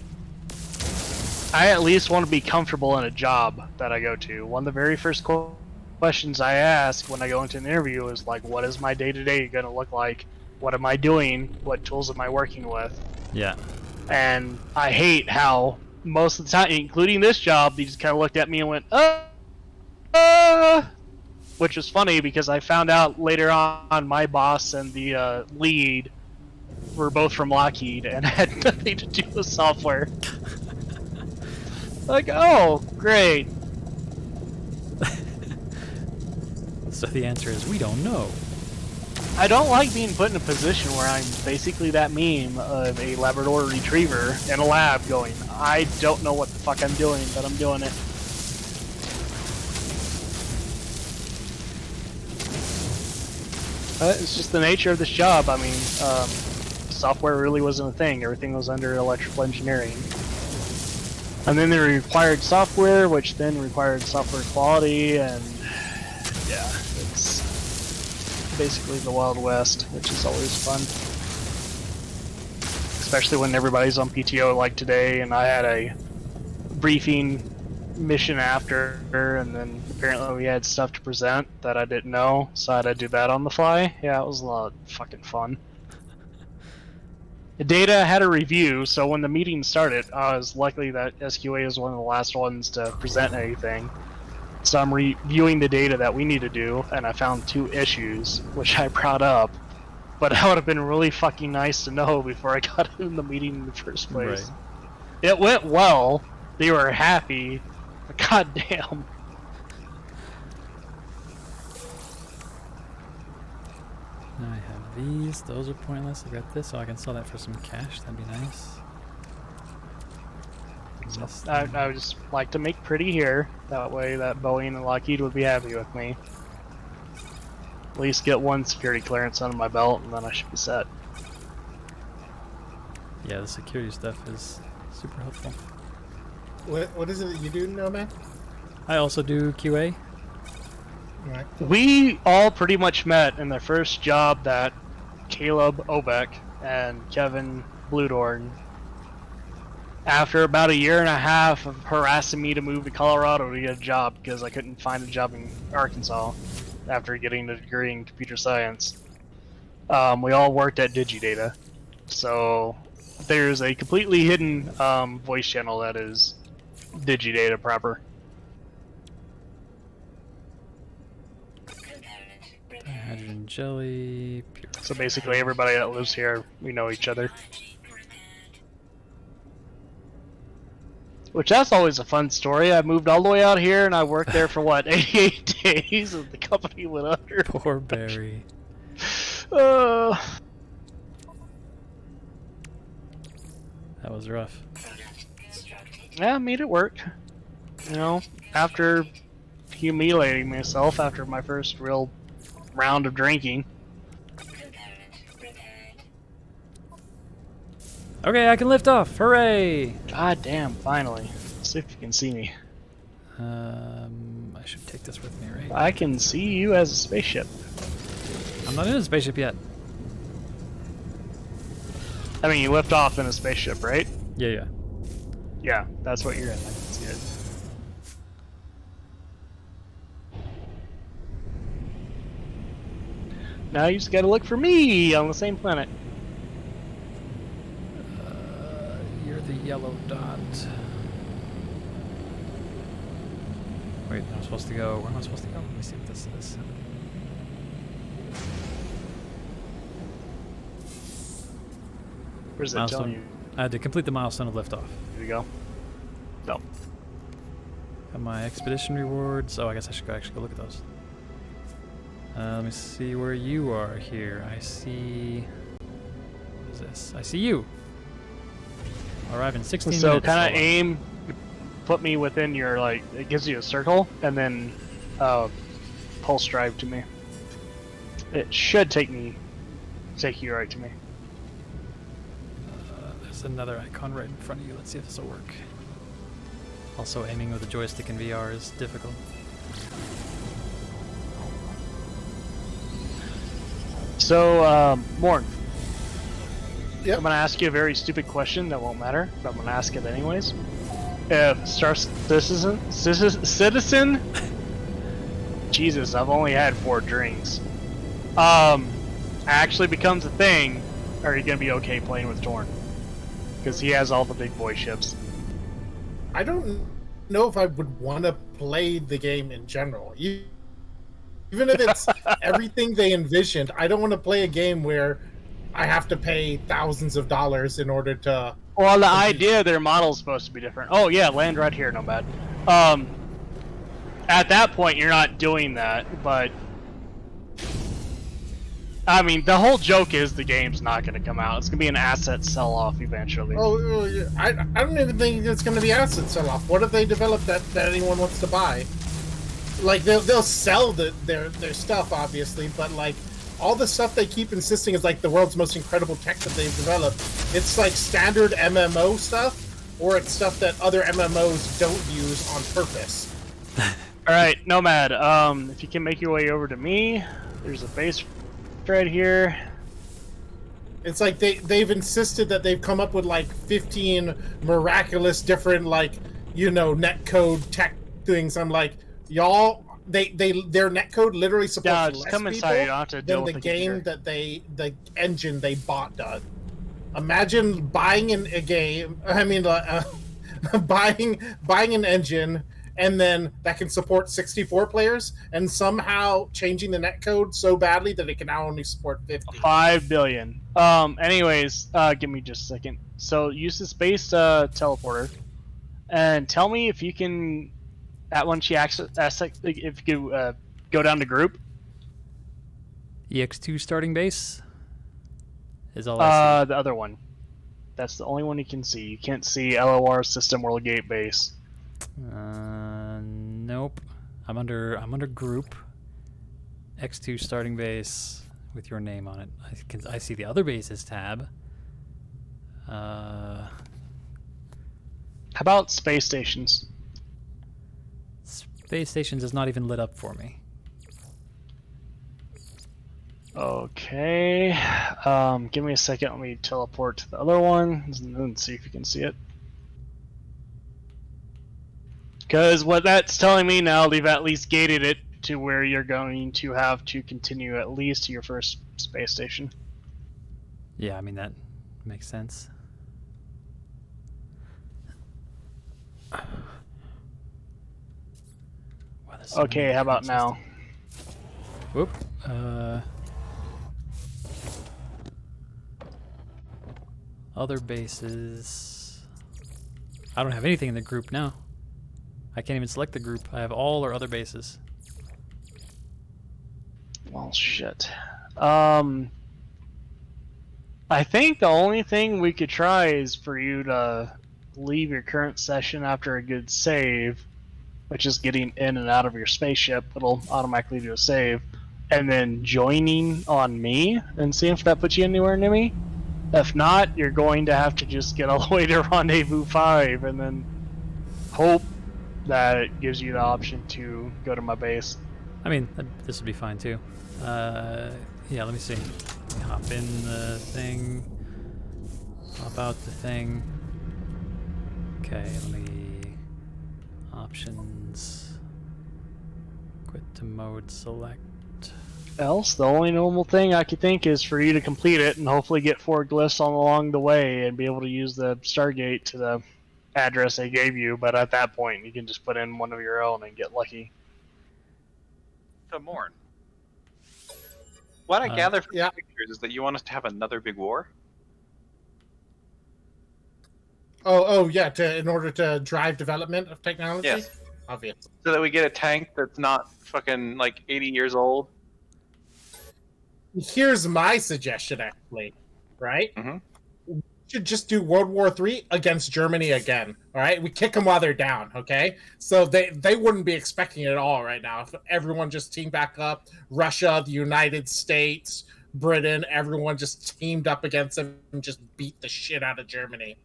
I at least want to be comfortable in a job that I go to. One of the very first questions I ask when I go into an interview is, like, what is my day-to-day going to look like? What am I doing? What tools am I working with? Yeah. And I hate how most of the time, including this job, they just kind of looked at me and went, which is funny because I found out later on my boss and the lead were both from Lockheed and had nothing to do with software. Like, oh, great. So the answer is we don't know. I don't like being put in a position where I'm basically that meme of a Labrador Retriever in a lab going, I don't know what the fuck I'm doing, but I'm doing it. It's just the nature of this job. I mean, software really wasn't a thing. Everything was under electrical engineering. And then they required software, which then required software quality, and yeah, it's basically the Wild West, which is always fun. Especially when everybody's on PTO like today, and I had a briefing mission after, and then apparently we had stuff to present that I didn't know, so I had to do that on the fly. Yeah, it was a lot of fucking fun. The data had a review, so when the meeting started, I was lucky that SQA was one of the last ones to present anything. So I'm reviewing the data that we need to do, and I found 2 issues, which I brought up. But that would have been really fucking nice to know before I got in the meeting in the first place. Right. It went well. They were happy. But goddamn. Now I have these. Those are pointless. I got this, so I can sell that for some cash. That'd be nice. So I would just like to make pretty here. That way that Boeing and Lockheed would be happy with me. At least get one security clearance under my belt, and then I should be set. Yeah, the security stuff is super helpful. What is it that you do, Nomad? I also do QA. Right. We all pretty much met in the first job that Caleb Obeck and Kevin Bludorn, after about a year and a half of harassing me to move to Colorado to get a job because I couldn't find a job in Arkansas after getting a degree in computer science. We all worked at Digidata. So there's a completely hidden voice channel that is Digidata proper. Hydrogen jelly. Pure. So basically everybody that lives here, we know each other. Which that's always a fun story. I moved all the way out here and I worked there for what, 88 days and the company went under. Poor Barry. Uh, That was rough. yeah, I made it work. You know, after humiliating myself after my first real round of drinking. Okay, I can lift off. Hooray! God damn, finally. Let's see if you can see me. I should take this with me, right? I can see you as a spaceship. I'm not in a spaceship yet. I mean, you lift off in a spaceship, right? Yeah, yeah. Yeah, that's what you're in. I can see it. Now you just gotta look for me on the same planet. You're the yellow dot. Wait, I'm supposed to go. Where am I supposed to go? Let me see what this is. Where's that telling you? I had to complete the milestone of liftoff. Here we go. No. Got my expedition rewards. Oh, I guess I should go actually go look at those. Let me see where you are here. I see. What is this? I see you. Arrive in 16 So minutes. kind of aim, put me within your, like, it gives you a circle, and then pulse drive to me. It should take you right to me. There's another icon right in front of you. Let's see if this will work. Also, aiming with a joystick in VR is difficult. So, Morn. Yep. I'm gonna ask you a very stupid question that won't matter, but I'm gonna ask it anyways. If Star Citizen, Jesus, I've only had 4 drinks. Actually becomes a thing, are you gonna be okay playing with Torn? Because he has all the big boy ships. I don't know if I would want to play the game in general. Even if it's everything they envisioned, I don't want to play a game where I have to pay thousands of dollars in order to... Well, the idea of their model is supposed to be different. Oh yeah, land right here, no bad. At that point, you're not doing that, but... I mean, the whole joke is the game's not going to come out. It's going to be an asset sell-off eventually. Oh, yeah. I don't even think it's going to be asset sell-off. What if they develop that anyone wants to buy? Like, they'll sell their stuff, obviously, but, like, all the stuff they keep insisting is, like, the world's most incredible tech that they've developed. It's, like, standard MMO stuff, or it's stuff that other MMOs don't use on purpose. Alright, Nomad, if you can make your way over to me, there's a base right here. It's like they've insisted that they've come up with, like, 15 miraculous different, like, you know, netcode tech things. I'm like, y'all, their netcode literally supports less come people inside, you don't have to deal than with the the game computer. that the engine they bought does. Imagine buying a game. I mean, buying an engine, and then that can support 64 players, and somehow changing the netcode so badly that it can now only support 50. 5 billion. Anyways, give me just a second. So use the space teleporter, and tell me if you can, once you access, if you go down to group. EX2 starting base is all I see. The other one. That's the only one you can see. You can't see LOR System World Gate Base. Nope. I'm under group. X2 starting base with your name on it. I see the other bases tab. How about space stations? Space stations is not even lit up for me. Okay. Give me a second. Let me teleport to the other one and see if you can see it. Because what that's telling me now, they've at least gated it to where you're going to have to continue at least to your first space station. Yeah, I mean, that makes sense. Wow, there's so Okay, many how about different now? systems. Whoop. Other bases. I don't have anything in the group now. I can't even select the group. I have all or other bases. Well, shit. I think the only thing we could try is for you to leave your current session after a good save, which is getting in and out of your spaceship. It'll automatically do a save, and then joining on me and see if that puts you anywhere near me. If not, you're going to have to just get all the way to Rendezvous 5 and then hope that it gives you the option to go to my base. I mean, this would be fine too. Yeah, let me see. Hop in the thing. Hop out the thing. Okay, let me... Options. Quit to mode select. Else, the only normal thing I could think is for you to complete it and hopefully get 4 glyphs on along the way and be able to use the Stargate to the address they gave you, but at that point you can just put in one of your own and get lucky. So Morn, what I gather from the pictures is that you want us to have another big war? Oh yeah, in order to drive development of technology? Yes. Obviously. So that we get a tank that's not fucking like 80 years old? Here's my suggestion, actually, right? Mm-hmm. We should just do World War III against Germany again, all right? We kick them while they're down, okay? So they wouldn't be expecting it at all right now. If everyone just teamed back up, Russia, the United States, Britain, everyone just teamed up against them and just beat the shit out of Germany.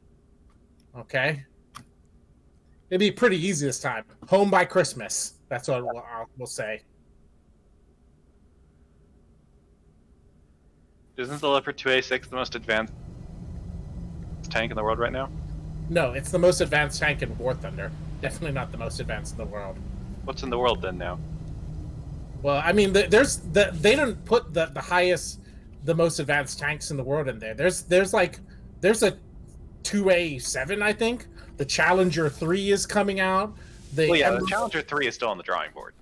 Okay? It'd be pretty easy this time. Home by Christmas. That's what we'll say. Isn't the Leopard 2A6 the most advanced tank in the world right now? No, it's the most advanced tank in War Thunder. Definitely not the most advanced in the world. What's in the world then now? Well, I mean, they didn't put the highest, the most advanced tanks in the world in there. There's a 2A7, I think. The Challenger 3 is coming out. The Challenger 3 is still on the drawing board.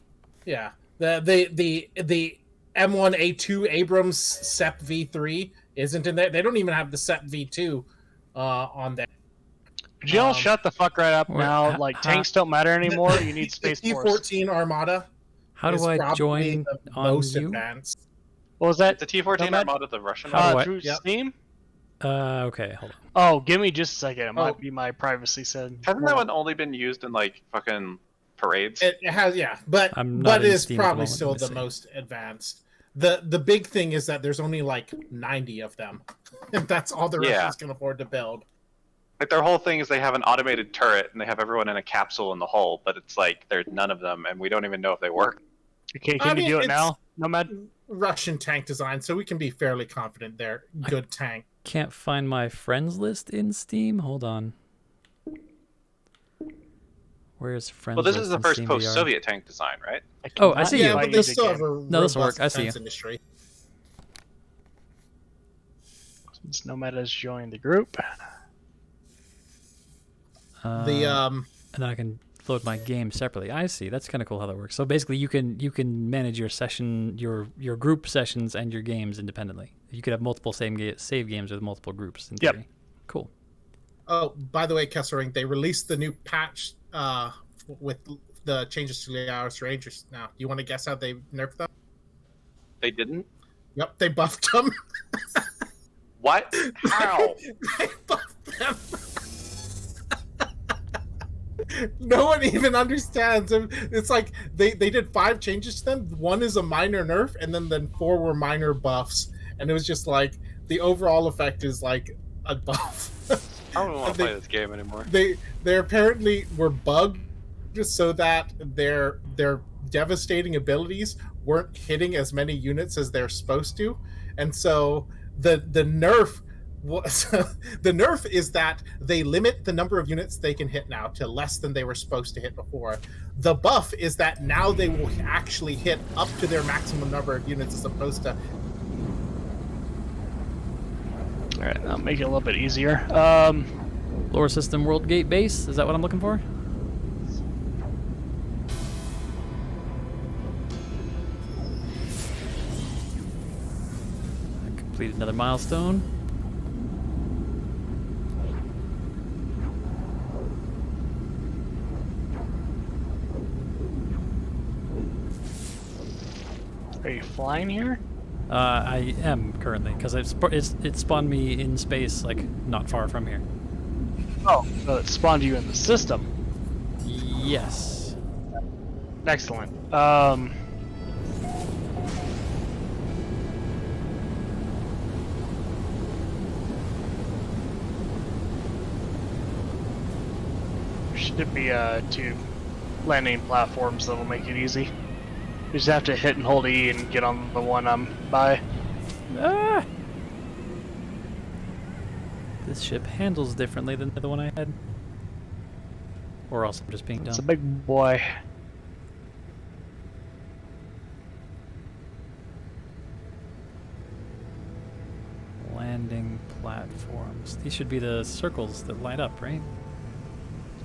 Yeah, the M1A2 Abrams SEP V3 isn't in there. They don't even have the SEP V2 on there. Could you all shut the fuck right up now? Like, tanks don't matter anymore. You need Space the Force. T-14 Armada. How do I join on most you? advanced. What was that? The T-14 Armada, the Russian How do one? I- Through Yep. Steam? Okay, hold on. Oh, give me just a second. It might Oh. be my privacy setting. Hasn't that one only been used in like fucking parades? It has, yeah, but I'm not in it's Steam at the probably moment, still let me the see. most advanced. The big thing is that there's only like 90 of them, and that's all the Russians can afford to build. Like their whole thing is they have an automated turret and they have everyone in a capsule in the hull, but it's like there's none of them and we don't even know if they work. Okay, I can mean, you do it it's- now, Nomad? Russian tank design, so we can be fairly confident they're good tank. Can't find my friends list in Steam. Hold on. Where's friends? Well, this list is the in first Steam post-Soviet tank design, right? Oh, I see you. Yeah, but they still have a No, this'll robust work. I see defense you. industry. Since Nomad has joined the group. And then I can load my game separately. I see. That's kind of cool how that works. So basically, you can manage your session, your group sessions, and your games independently. You could have multiple save games with multiple groups. In theory. Cool. Oh, by the way, Kessering, they released the new patch with the changes to the Hours Rangers now. Do you want to guess how they nerfed them? They didn't? Yep, they buffed them. What? How? They buffed them. No one even understands. It's like they did 5 changes to them. 1 is a minor nerf, and then 4 were minor buffs. And it was just like the overall effect is like a buff. I don't want to play this game anymore. They apparently were bugged just so that their devastating abilities weren't hitting as many units as they're supposed to, and so the nerf the nerf is that they limit the number of units they can hit now to less than they were supposed to hit before. The buff is that now they will actually hit up to their maximum number of units as opposed to. All right, I'll make it a little bit easier. Lore system world gate base. Is that what I'm looking for? I completed another milestone. Are you flying here? I am currently, because it spawned me in space, like, not far from here. Oh, so it spawned you in the system. Yes. Excellent. Should be 2 landing platforms that'll make it easy. You just have to hit and hold E and get on the one I'm by. Ah! This ship handles differently than the one I had. Or else I'm just being dumb. It's a big boy. Landing platforms. These should be the circles that light up, right?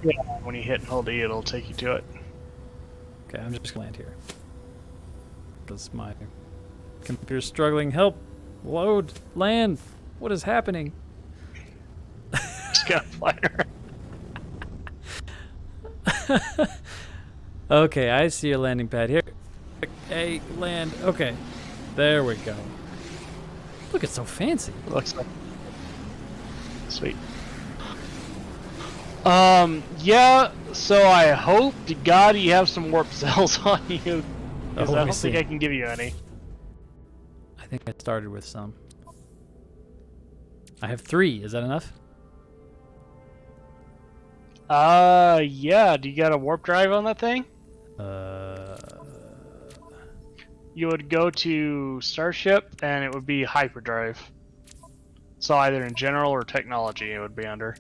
Yeah. When you hit and hold E, it'll take you to it. Okay, I'm just gonna land here. Because my computer's struggling. Help! Load! Land! What is happening? Just gotta fly around. Okay, I see a landing pad here. Hey, land. Okay. There we go. Look, it's so fancy. Looks like. Sweet. Yeah, so I hope to God you have some warp cells on you. Because I don't think I can give you any. I think I started with some. I have 3. Is that enough? Yeah. Do you got a warp drive on that thing? You would go to Starship, and it would be hyperdrive. So either in general or technology it would be under.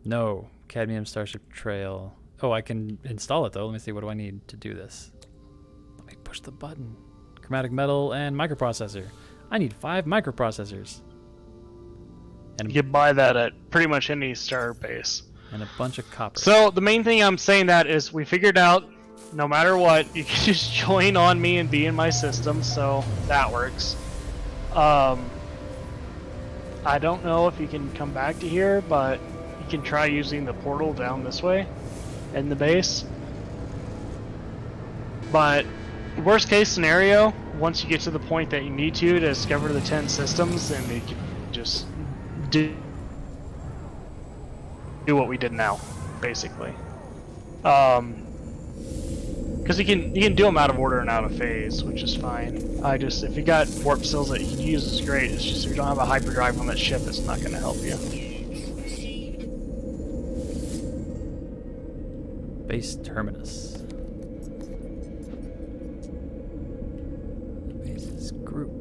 No. Cadmium Starship Trail. Oh, I can install it though. Let me see. What do I need to do this? Let me push the button. Chromatic metal and microprocessor. I need 5 microprocessors. And You can buy that at pretty much any star base. a bunch of copper. So the main thing I'm saying that is we figured out no matter what, you can just join on me and be in my system, so that works. I don't know if you can come back to here, but you can try using the portal down this way in the base. But worst case scenario, once you get to the point that you need to discover the 10 systems, then you can just do what we did now, basically. Because you can do them out of order and out of phase, which is fine. If you got warp cells that you can use, it's great. It's just if you don't have a hyperdrive on that ship, it's not going to help you. Base terminus. Bases group.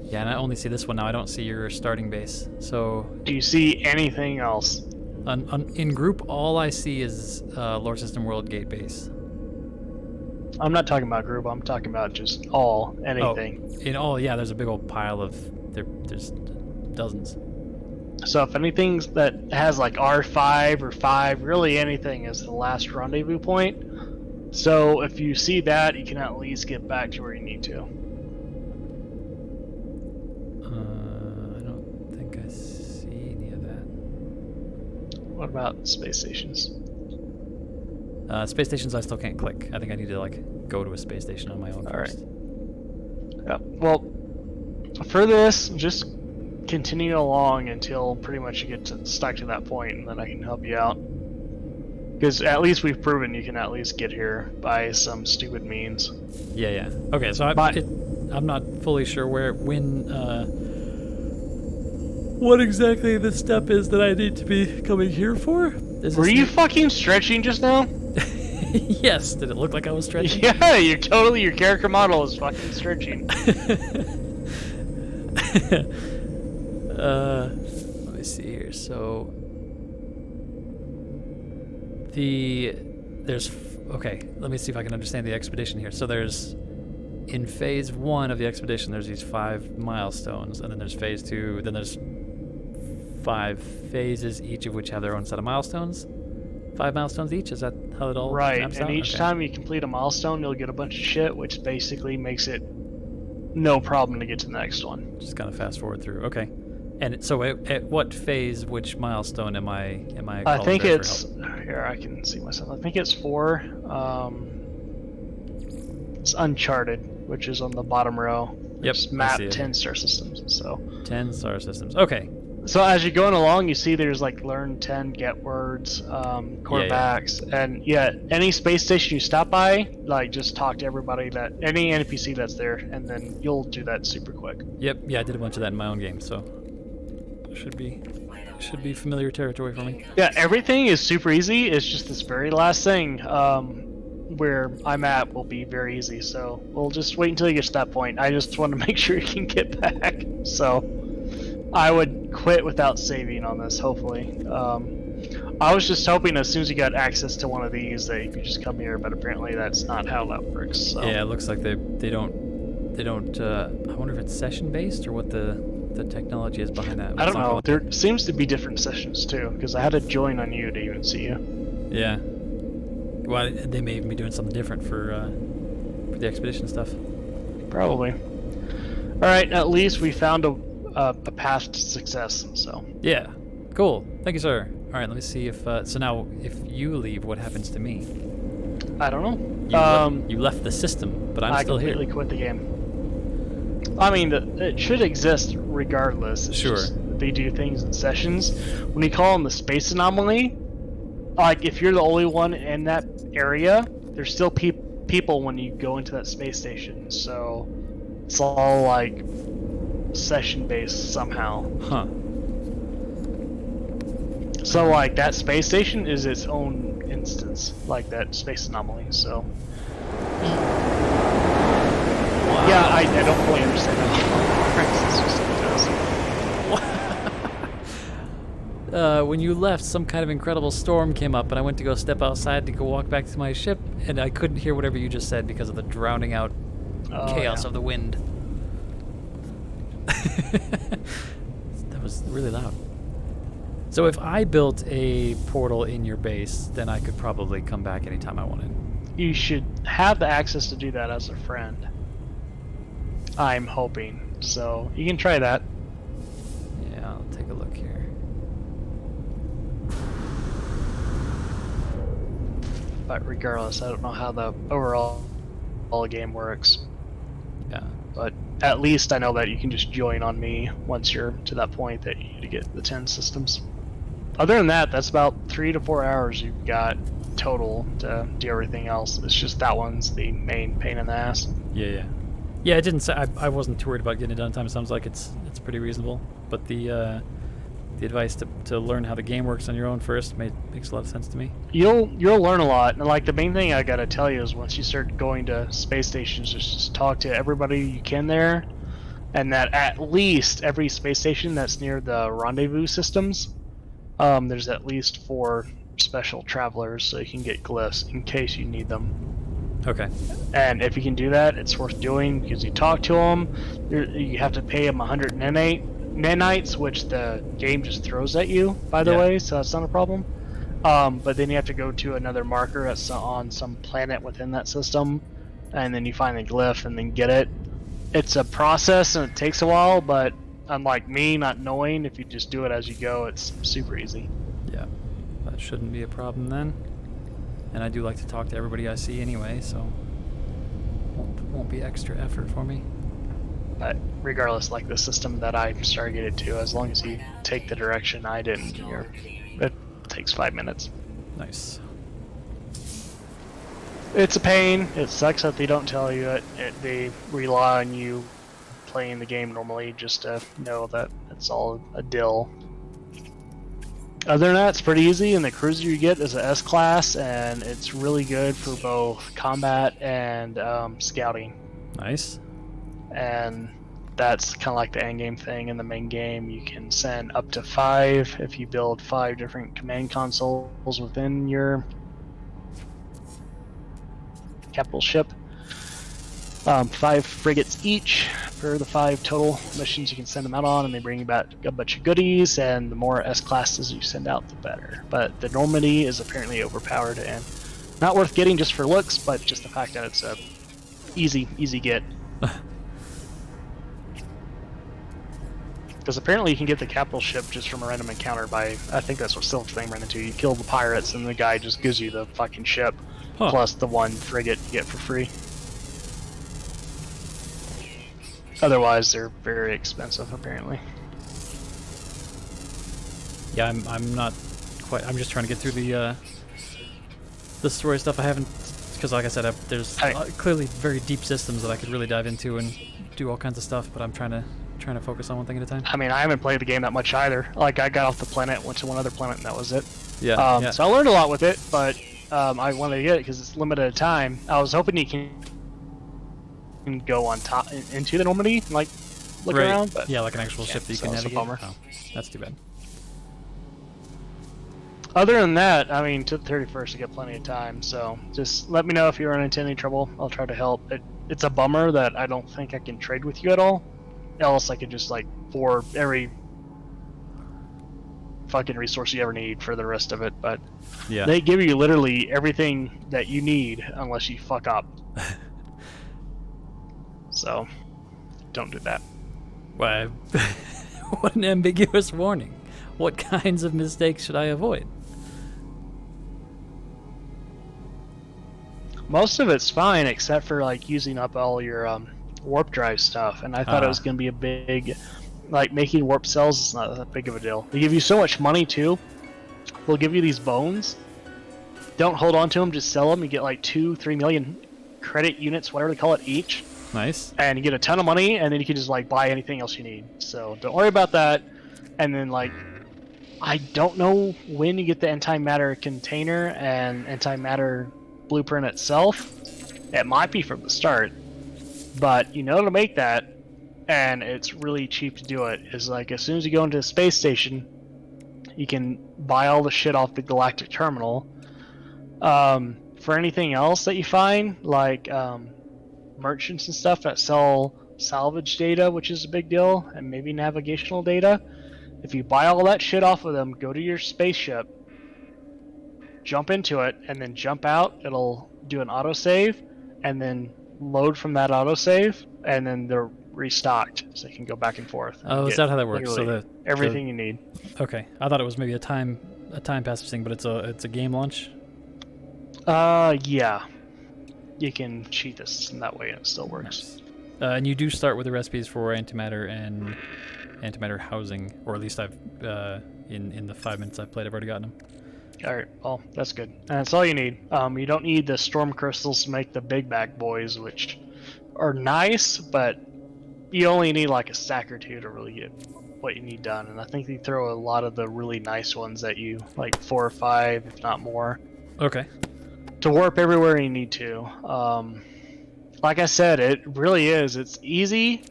Yeah, and I only see this one now. I don't see your starting base. So Do you see anything else? in group, all I see is Lore System World Gate base. I'm not talking about group. I'm talking about just anything. Oh, in all, yeah. There's a big old pile of there's dozens. So if anything that has like R5 or 5, really anything is the last rendezvous point. So if you see that, you can at least get back to where you need to. I don't think I see any of that. What about space stations? Space stations I still can't click. I think I need to like go to a space station on my own first. Yeah. Well, for this, just continue along until pretty much you get stuck to that point, and then I can help you out. Because at least we've proven you can at least get here by some stupid means. Yeah, yeah. Okay, so I'm not fully sure what exactly the step is that I need to be coming here for. Were you fucking stretching just now? Yes. Did it look like I was stretching? Yeah, your character model is fucking stretching. Let me see here. So okay, let me see if I can understand the expedition here. So there's, in phase 1 of the expedition, there's these 5 milestones, and then there's phase 2, then there's 5 phases, each of which have their own set of milestones. 5 milestones each? Is that how it all right, maps and out? each time you complete a milestone, you'll get a bunch of shit, which basically makes it no problem to get to the next one. Just kind of fast forward through. Okay. And so at what phase, which milestone am I I think there for it's help? here. I can see myself. I think it's 4. It's Uncharted, which is on the bottom row. Yep, It's I map see it. 10 star systems. So 10 star systems. Okay. So as you're going along, you see there's like learn 10 get words, core backs, and any space station you stop by, like just talk to everybody any NPC that's there, and then you'll do that super quick. Yep. Yeah, I did a bunch of that in my own game, so should be familiar territory for me. Yeah, everything is super easy. It's just this very last thing where I'm at will be very easy. So we'll just wait until you get to that point. I just want to make sure you can get back. So I would quit without saving on this, hopefully. I was just hoping as soon as you got access to one of these that you could just come here, but apparently that's not how that works. So. Yeah, it looks like they don't. I wonder if it's session based or what the technology is behind that. I don't know. There seems to be different sessions too, because I had to join on you to even see you. Yeah. Well, they may even be doing something different for the expedition stuff. Probably. All right. At least we found a path to success. So. Yeah. Cool. Thank you, sir. All right. Let me see if so now if you leave, what happens to me? I don't know. You left the system, but I'm still here. I completely quit the game. I mean, it should exist regardless. It's Sure. just they do things in sessions. When you call them the space anomaly, like if you're the only one in that area, there's still people when you go into that space station. So it's all like session based somehow. Huh. So like that space station is its own instance, like that space anomaly. So. Yeah, I don't fully understand how this system does. When you left, some kind of incredible storm came up, and I went to go step outside to go walk back to my ship, and I couldn't hear whatever you just said because of the drowning out chaos of the wind. That was really loud. So if I built a portal in your base, then I could probably come back anytime I wanted. You should have the access to do that as a friend. I'm hoping. So you can try that. Yeah, I'll take a look here. But regardless, I don't know how the overall game works. Yeah. But at least I know that you can just join on me once you're to that point that you need to get the 10 systems. Other than that, that's about 3 to 4 hours you've got total to do everything else. It's just that one's the main pain in the ass. Yeah. Yeah, it didn't say. I wasn't too worried about getting it done in time. It sounds like it's pretty reasonable. But the advice to learn how the game works on your own first makes a lot of sense to me. You'll learn a lot, and like the main thing I gotta tell you is once you start going to space stations, just talk to everybody you can there, and that at least every space station that's near the rendezvous systems, there's at least 4 special travelers so you can get glyphs in case you need them. Okay. And if you can do that, it's worth doing because you talk to them. You have to pay them 100 nanites, which the game just throws at you, by the way, so that's not a problem. But then you have to go to another marker on some planet within that system, and then you find the glyph and then get it. It's a process and it takes a while, but unlike me not knowing, if you just do it as you go, it's super easy. Yeah, that shouldn't be a problem then. And I do like to talk to everybody I see anyway, so won't be extra effort for me. But regardless, like the system that I stargated to, as long as you take the direction I didn't, it takes 5 minutes. Nice. It's a pain. It sucks that they don't tell you it. They rely on you playing the game normally just to know that it's all a dill. Other than that, it's pretty easy, and the cruiser you get is a S class, and it's really good for both combat and scouting. Nice. And that's kind of like the end game thing. In the main game, you can send up to 5 if you build 5 different command consoles within your capital ship. 5 frigates each for the 5 total missions you can send them out on, and they bring you back a bunch of goodies, and the more S classes you send out, the better. But the Normandy is apparently overpowered and not worth getting just for looks, but just the fact that it's a easy get. Because apparently you can get the capital ship just from a random encounter by, I think that's what Silver Flame ran into. You kill the pirates and the guy just gives you the fucking ship, plus the 1 frigate you get for free. Otherwise, they're very expensive, apparently. Yeah, I'm not quite. I'm just trying to get through the story stuff. I haven't, because like I said, there's clearly very deep systems that I could really dive into and do all kinds of stuff. But I'm trying to focus on one thing at a time. I mean, I haven't played the game that much either. Like, I got off the planet, went to one other planet, and that was it. Yeah. So I learned a lot with it, but I wanted to get it because it's limited time. I was hoping you can go on top into the Normandy, like look around. But yeah, like an actual ship that you can navigate. Bummer. Oh, that's too bad. Other than that, I mean, to the 31st, you get plenty of time. So just let me know if you run into any trouble. I'll try to help. It's a bummer that I don't think I can trade with you at all. Else, I could just like pour every fucking resource you ever need for the rest of it. But yeah, they give you literally everything that you need unless you fuck up. So, don't do that. Why? What an ambiguous warning. What kinds of mistakes should I avoid? Most of it's fine, except for like using up all your warp drive stuff. And I thought it was going to be a big, like making warp cells is not that big of a deal. They give you so much money too. They'll give you these bones. Don't hold on to them, just sell them. You get like 2-3 million credit units, whatever they call it, each. Nice. And you get a ton of money, and then you can just like buy anything else you need. So don't worry about that. And then like, I don't know when you get the antimatter container and antimatter blueprint itself. It might be from the start, but you know to make that, and it's really cheap to do it. Is like as soon as you go into the space station, you can buy all the shit off the galactic terminal. For anything else that you find, like merchants and stuff that sell salvage data, which is a big deal, and maybe navigational data. If you buy all that shit off of them, go to your spaceship, jump into it, and then jump out, it'll do an autosave, and then load from that autosave, and then they're restocked, so you can go back and forth. And is that how that works? So everything you need. Okay, I thought it was maybe a time passage thing, but it's a game launch. Yeah. You can cheat this in that way, and it still works. Nice. And you do start with the recipes for antimatter and antimatter housing, or at least I've in the 5 minutes I've played, I've already gotten them. All right, well that's good, and that's all you need. You don't need the storm crystals to make the big back boys, which are nice, but you only need like a stack or 2 to really get what you need done. And I think they throw a lot of the really nice ones at you, like 4 or 5, if not more. Okay. To warp everywhere you need to. Like I said, it really is. It's easy.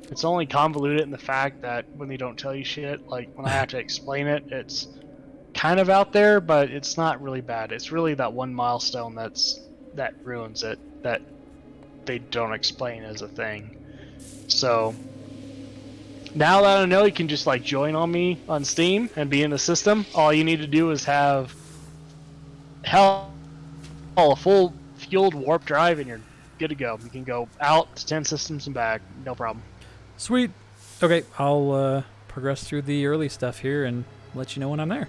It's only convoluted in the fact that when they don't tell you shit, like when I have to explain it, it's kind of out there, but it's not really bad. It's really that one milestone that ruins it, that they don't explain as a thing. So now that I know you can just like join on me on Steam and be in the system, all you need to do is have a full fueled warp drive and you're good to go. You can go out to 10 systems and back, no problem. Sweet. Okay, I'll progress through the early stuff here and let you know when I'm there.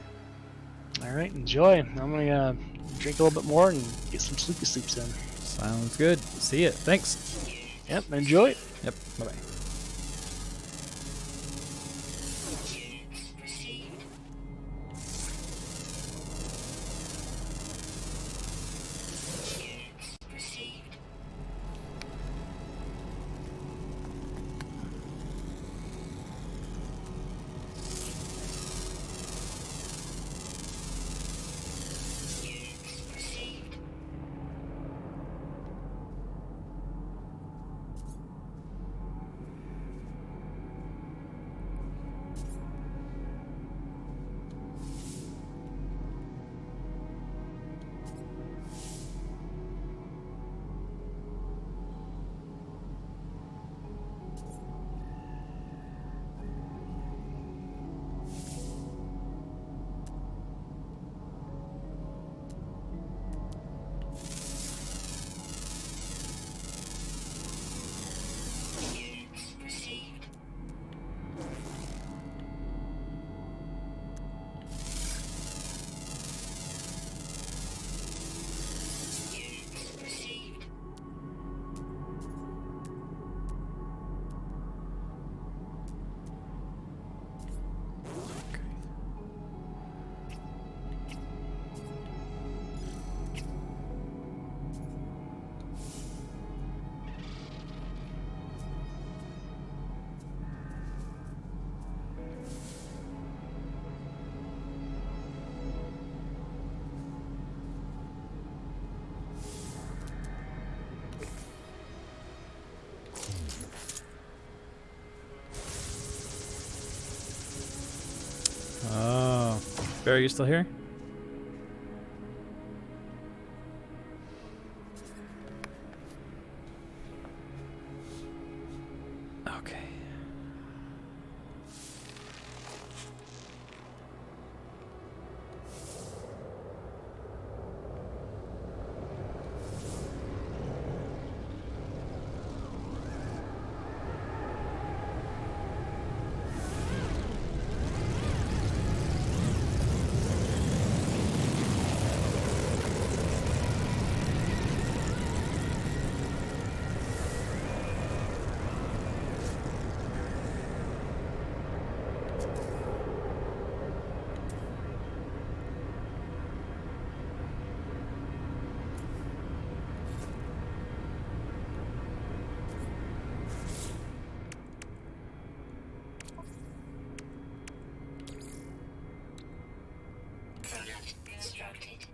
All right, enjoy. I'm gonna drink a little bit more and get some sleepy sleeps in. Sounds good. See ya. Thanks. Yep, enjoy. Yep. Bye-bye. Barry, you still here? Okay. Product constructed.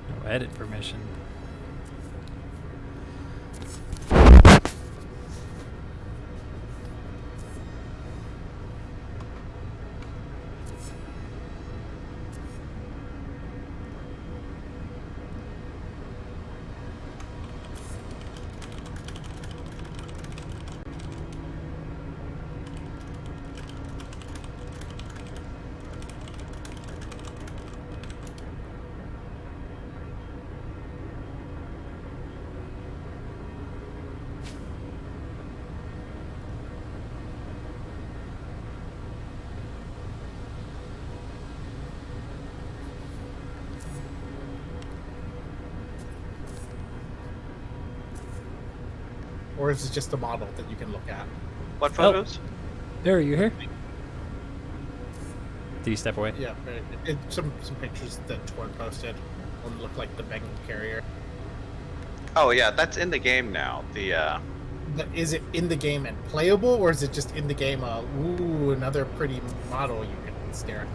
No edit permission. Or is it just a model that you can look at? What photos? Barry, you here? Did you step away? Yeah, some pictures that Torn posted. One looked like the Bengal carrier. Oh yeah, that's in the game now. The But is it in the game and playable, or is it just in the game? Ooh, another pretty model you can stare at.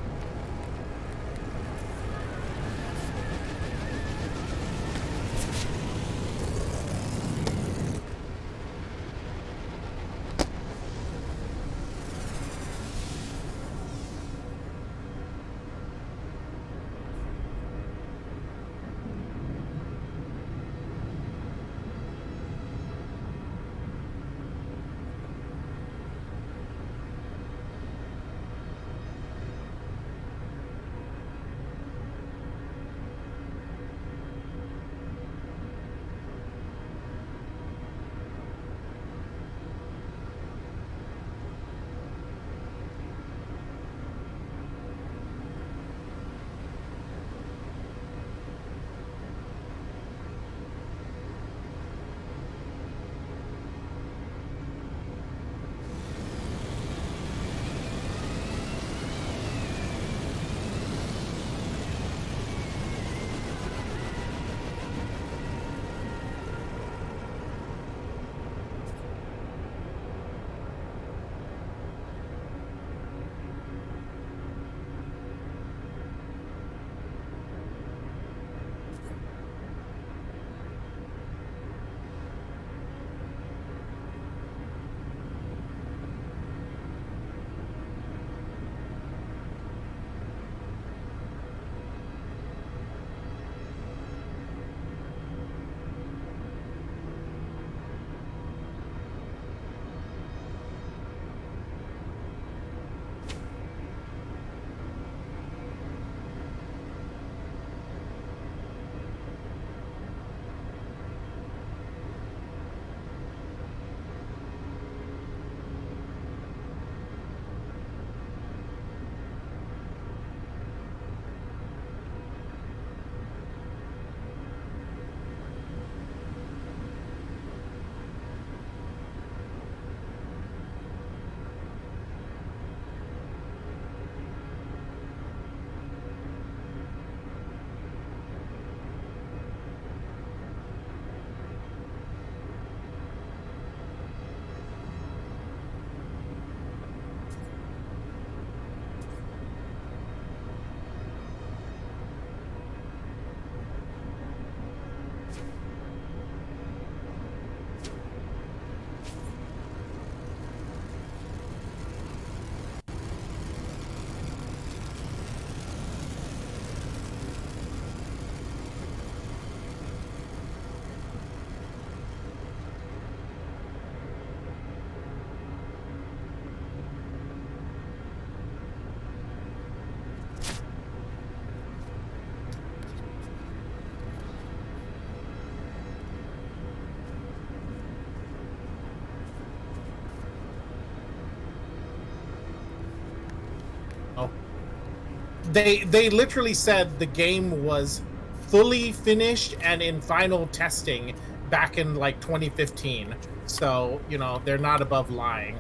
They literally said the game was fully finished and in final testing back in like 2015. So, you know, they're not above lying.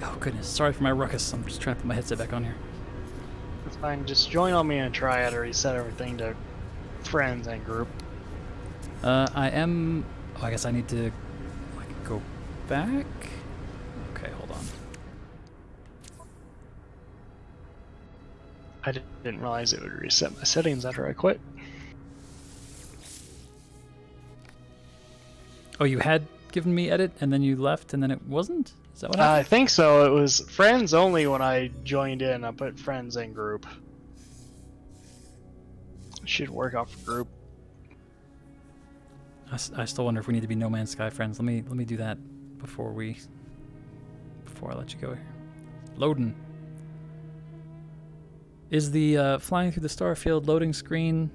Oh goodness, sorry for my ruckus. I'm just trying to put my headset back on here. It's fine. Just join on me and try it, or reset everything to friends and group. I am. Oh, I guess I need to like go back. Okay, hold on. I didn't realize it would reset my settings after I quit. Oh, you had given me edit and then you left and then it wasn't? Is that what I happened? think so. It was friends only when I joined in. I put friends and group. It should work off group. I still wonder if we need to be No Man's Sky friends. Let me do that before I let you go here. Loading. Is the flying through the starfield loading screen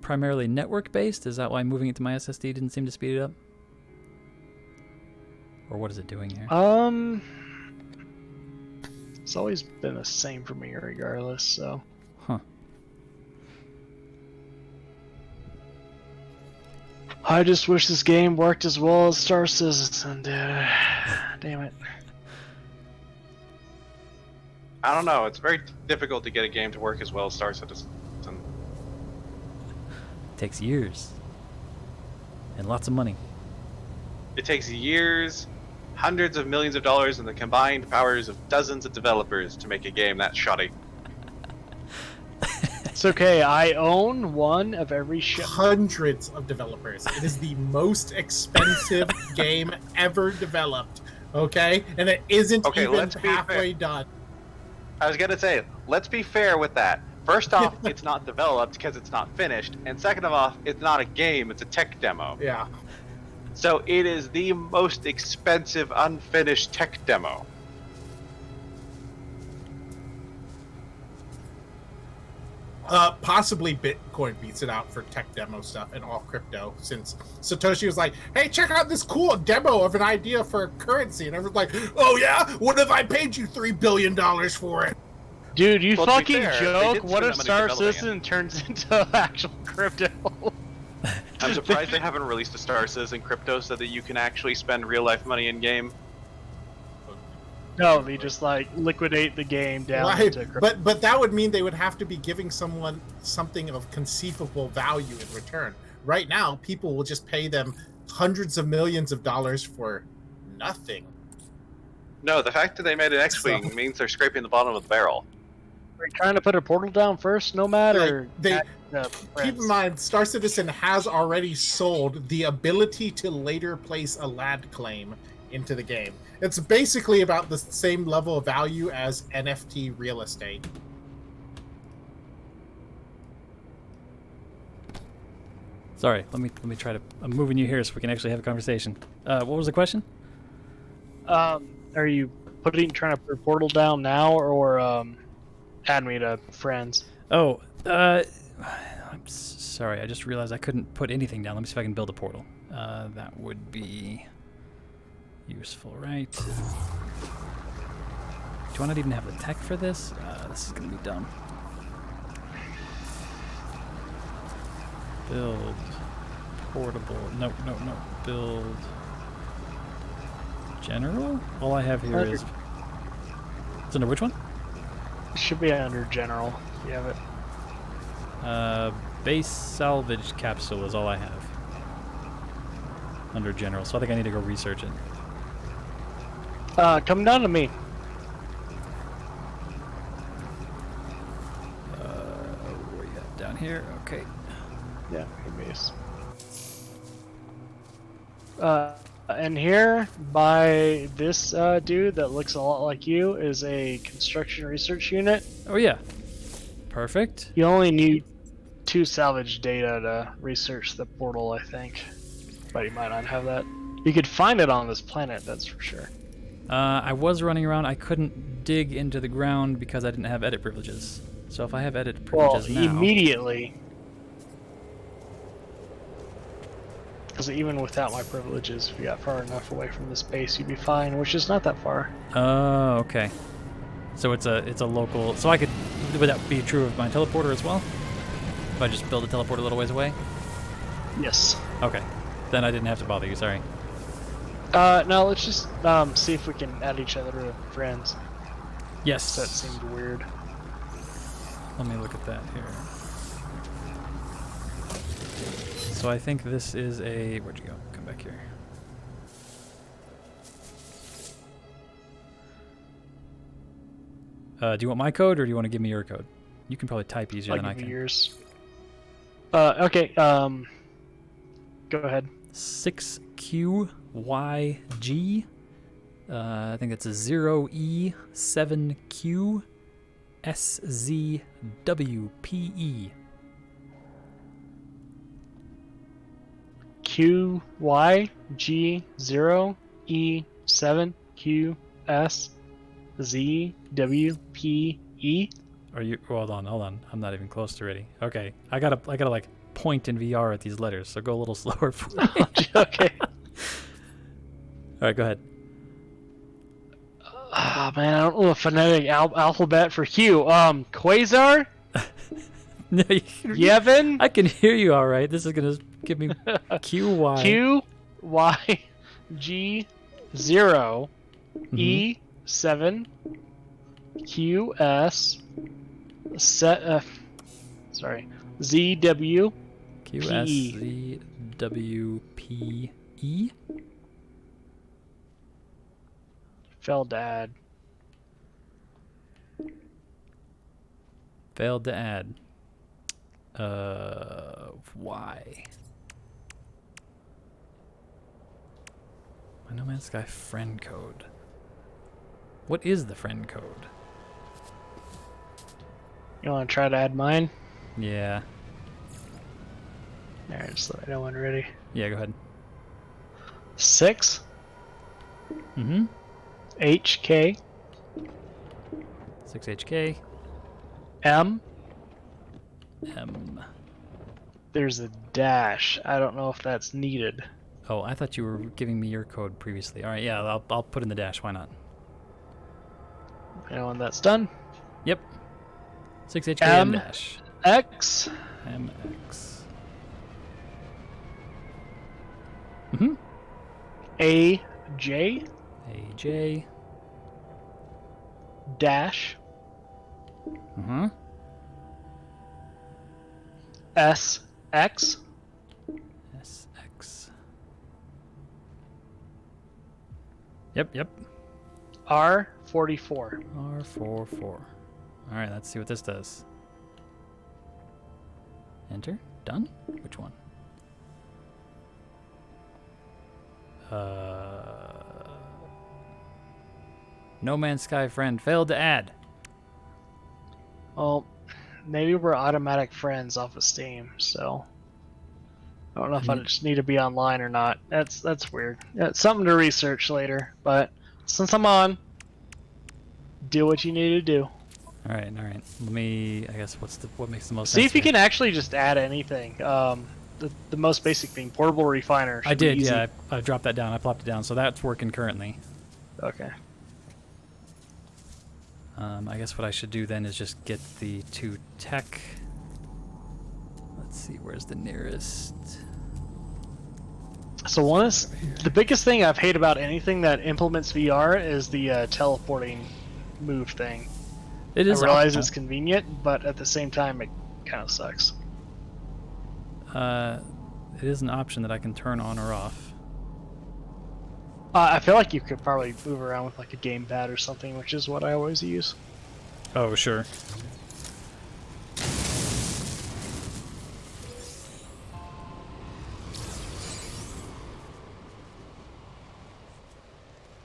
primarily network based? Is that why moving it to my SSD didn't seem to speed it up? Or what is it doing here? It's always been the same for me regardless, so. Huh. I just wish this game worked as well as Star Citizen did. Damn it. I don't know. It's very difficult to get a game to work as well as Star Citizen. Takes years. And lots of money. It takes years, hundreds of millions of dollars, and the combined powers of dozens of developers to make a game that shoddy. It's okay, I own one of every ship. Hundreds of developers. It is the most expensive game ever developed. Okay? And it isn't Okay, even let's be halfway fair. done. I was gonna say, let's be fair with that. First off, it's not developed because it's not finished, and second of all, it's not a game, it's a tech demo. Yeah. So it is the most expensive unfinished tech demo. Possibly Bitcoin beats it out for tech demo stuff and all crypto, since Satoshi was like, hey, check out this cool demo of an idea for a currency. And everyone's like, oh yeah? What if I paid you $3 billion for it? Dude, you Well, to be fucking fair, they joke? did What spend if that money Star developing Citizen turns into actual crypto? I'm surprised they haven't released a Star Citizen crypto so that you can actually spend real life money in game. No, they just like liquidate the game down Right, into crypto. but that would mean they would have to be giving someone something of conceivable value in return. Right now, people will just pay them hundreds of millions of dollars for nothing. No, the fact that they made an X-Wing means they're scraping the bottom of the barrel. We're trying to put a portal down first, Nomad, or Keep in mind, Star Citizen has already sold the ability to later place a land claim into the game. It's basically about the same level of value as NFT real estate. Sorry, let me try to. I'm moving you here so we can actually have a conversation. What was the question? Are you trying to put a portal down now, or add me to friends? Oh, I'm sorry. I just realized I couldn't put anything down. Let me see if I can build a portal. That would be useful, right? Do I not even have the tech for this? This is gonna be dumb. Build portable. No. Build general. All I have here is. It's under which one? It should be under general. If you have it. Base salvage capsule is all I have under general. So I think I need to go research it. Come down to me. Where you at? Down here. Okay. Yeah, your base. And here, by this dude that looks a lot like you, is a construction research unit. Oh yeah. Perfect. You only need 2 salvage data to research the portal, I think. But you might not have that. You could find it on this planet, that's for sure. I was running around. I couldn't dig into the ground because I didn't have edit privileges. So if I have edit privileges now... immediately, because even without my privileges, if you got far enough away from this base, you'd be fine, which is not that far. Oh, okay. So it's a local. So I could. Would that be true of my teleporter as well? If I just build a teleporter a little ways away? Yes. Okay. Then I didn't have to bother you. Sorry. No, let's just see if we can add each other to friends. Yes. That seemed weird. Let me look at that here. So I think this is a. Where'd you go? Come back here. Do you want my code or do you want to give me your code? You can probably type easier than I can. Yours. Okay. Go ahead. 6QYG. I think that's a 0E7QSZWPE. QYG0E7QSZWPE. Are you? Hold on. I'm not even close to ready. Okay, I gotta like point in VR at these letters, so go a little slower for me. Okay. All right, go ahead. Oh man, I don't know the phonetic alphabet for Q. Quasar? No, Yevon? I can hear you all right. This is gonna give me QY. QYG0 E7 QS sorry ZW QSZWPE. Failed to add. Failed to add. Why? My No Man's Sky friend code. What is the friend code? You want to try to add mine? Yeah. Alright, just let me know when ready. Yeah, go ahead. 6 Mm-hmm. HK 6HK. M. M. There's a dash. I don't know if that's needed. Oh, I thought you were giving me your code previously. All right, yeah, I'll put in the dash. Why not? And when that's done, Yep. 6HK M. dash. X MX. Mm-hmm. AJ AJ. dash Mm-hmm. SX SX. Yep. R44. R44. All right, let's see what this does. Enter. Done? Which one? No Man's Sky friend failed to add. Well, maybe we're automatic friends off of Steam, so I don't know if I just need to be online or not. That's weird. It's something to research later, but since I'm on, do what you need to do. All right. Let me. I guess what makes the most See sense if you here? can actually just add anything. The most basic thing, portable refiner. I should be did. easy. Yeah, I dropped that down. I plopped it down, so that's working currently. Okay. I guess what I should do then is just get the 2 tech. Let's see, where's the nearest? So the biggest thing I've hated about anything that implements VR is the teleporting move thing. It is. I realize optional. it's convenient, but at the same time, it kind of sucks. It is an option that I can turn on or off. I feel like you could probably move around with like a gamepad or something, which is what I always use. Oh, sure.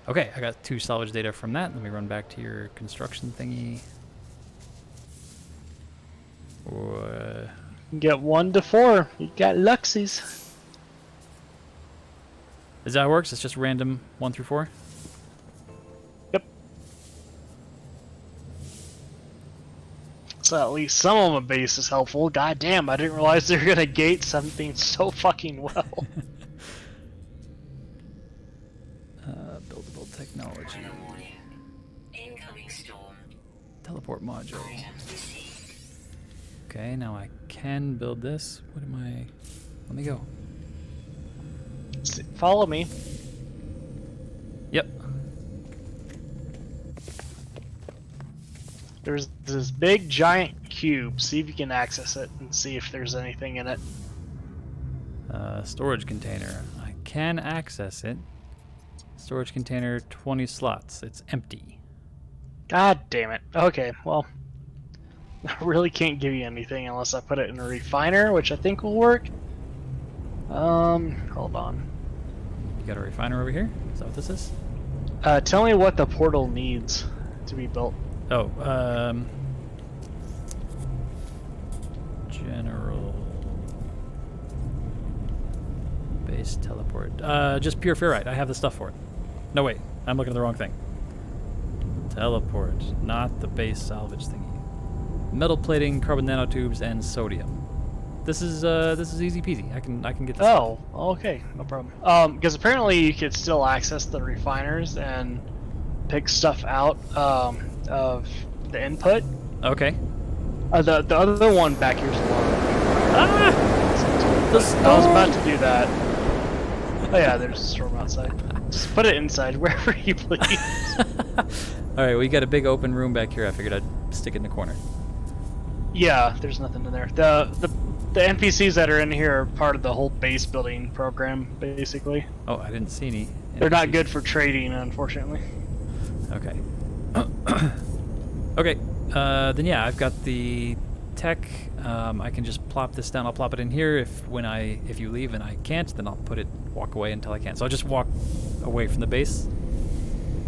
Okay, I got 2 salvage data from that. Let me run back to your construction thingy. You can get 1 to 4. You got Luxies. Is that how it works? It's just random 1 through 4? Yep. So at least some of my base is helpful. God damn, I didn't realize they were gonna gate something so fucking well. Technology. Warning. Incoming storm. Teleport module. Item received. Okay, now I can build this. What am I... Let me go. Follow me. Yep. There's this big giant cube. See if you can access it and see if there's anything in it. Storage container. I can access it. Storage container, 20 slots. It's empty. God damn it. Okay, well, I really can't give you anything unless I put it in a refiner, which I think will work. Hold on. You got a refiner over here? Is that what this is? Tell me what the portal needs to be built. Oh, general base teleport. Just pure ferrite. I have the stuff for it. No, wait. I'm looking at the wrong thing. Teleport, not the base salvage thingy. Metal plating, carbon nanotubes, and sodium. This is easy peasy. I can get this. Oh, okay, no problem. Because apparently you could still access the refiners and pick stuff out of the input. Okay. The other one back here's the one. Ah! The storm! I was about to do that. Oh yeah, there's a storm outside. Just put it inside, wherever you please. All right, we got a big open room back here. I figured I'd stick it in the corner. Yeah, there's nothing in there. The NPCs that are in here are part of the whole base building program, basically. Oh, I didn't see any. They're not NPCs. good for trading, unfortunately. Okay. Okay. Then yeah, I've got the tech. I can just plop this down. I'll plop it in here. If you leave and I can't, then I'll walk away until I can. So I'll just walk away from the base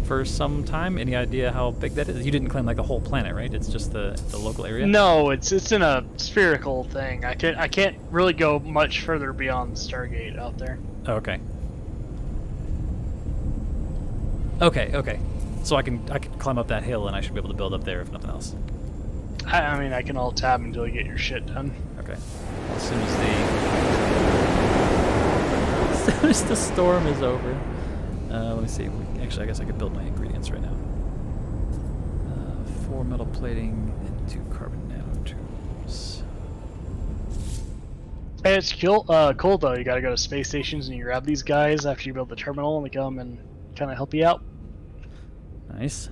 for some time. Any idea how big that is? You didn't claim like the whole planet, right? It's just the local area. No, it's in a spherical thing. I can't really go much further beyond Stargate out there. Okay. Okay. So I can climb up that hill and I should be able to build up there if nothing else. I mean, I can alt tab until you get your shit done. Okay. As soon as the storm is over. Let me see. Actually, I guess I could build my ingredients right now. 4 metal plating and 2 carbon nanotubes. Hey, it's cool though. You gotta go to space stations and you grab these guys after you build the terminal, and they come and kind of help you out. Nice.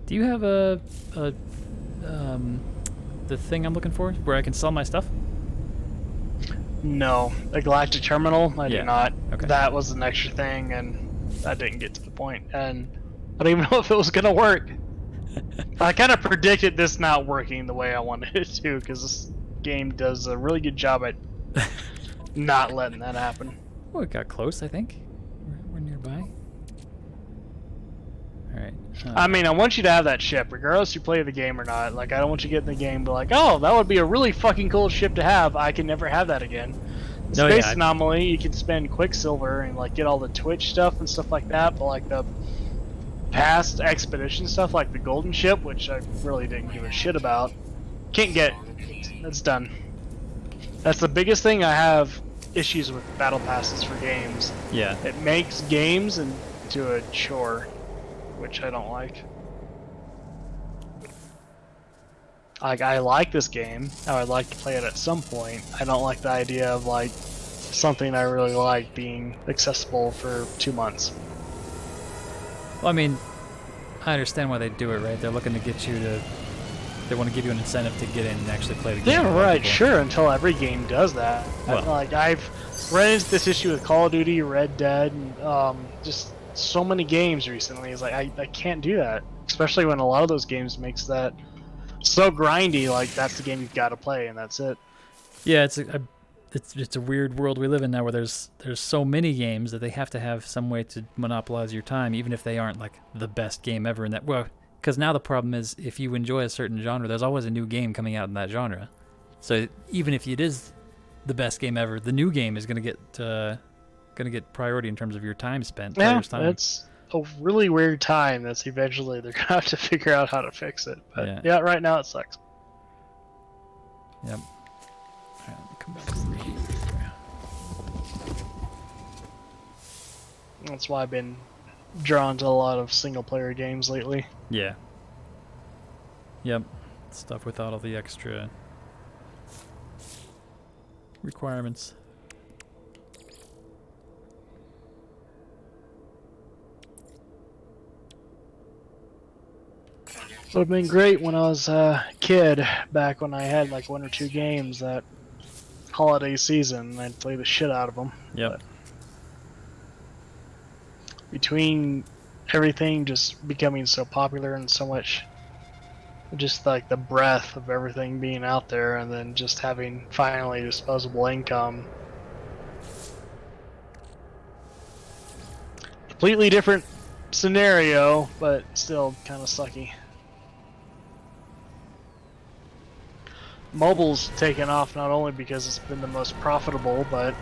Do you have the thing I'm looking for where I can sell my stuff? No, a galactic terminal. I do not. Okay. That was an extra thing, and that didn't get to the point. And I don't even know if it was gonna work. I kind of predicted this not working the way I wanted it to, because this game does a really good job at not letting that happen. Oh, it got close, I think. We're nearby. Alright. I mean, I want you to have that ship, regardless if you play the game or not. Like, I don't want you to get in the game and be like, oh, that would be a really fucking cool ship to have. I can never have that again. No, Space yeah, Anomaly, you can spend Quicksilver and, like, get all the Twitch stuff and stuff like that, but, like, the past expedition stuff, like the Golden Ship, which I really didn't give a shit about, can't get. That's done. That's the biggest thing I have issues with Battle Passes for games. Yeah. It makes games into a chore, which I don't like. Like, I like this game. I would like to play it at some point. I don't like the idea of, like, something I really like being accessible for 2 months. Well, I mean, I understand why they do it, right? They're looking to get you to... They want to give you an incentive to get in and actually play the game. Yeah, with other right, people. sure, until every game does that. Well. Like, I've run into this issue with Call of Duty, Red Dead, and just so many games recently. It's like, I can't do that. Especially when a lot of those games makes that so grindy, like, that's the game you've got to play, and that's it. Yeah, it's a weird world we live in now where there's so many games that they have to have some way to monopolize your time, even if they aren't, like, the best game ever in that... Well, because now the problem is, if you enjoy a certain genre, there's always a new game coming out in that genre. So even if it is the best game ever, the new game is going to get priority in terms of your time spent. Yeah, players' time. it's a really weird time that's eventually they're going to have to figure out how to fix it. But yeah, right now it sucks. Yep. All right, let me come back to the... That's why I've been drawn to a lot of single-player games lately. Yeah. Yep. Stuff without all the extra requirements. It would have been great when I was a kid, back when I had like 1 or 2 games that holiday season, and I'd play the shit out of them. Yep. But between everything just becoming so popular and so much, just like the breadth of everything being out there, and then just having finally disposable income. Completely different scenario, but still kind of sucky. Mobile's taken off not only because it's been the most profitable, but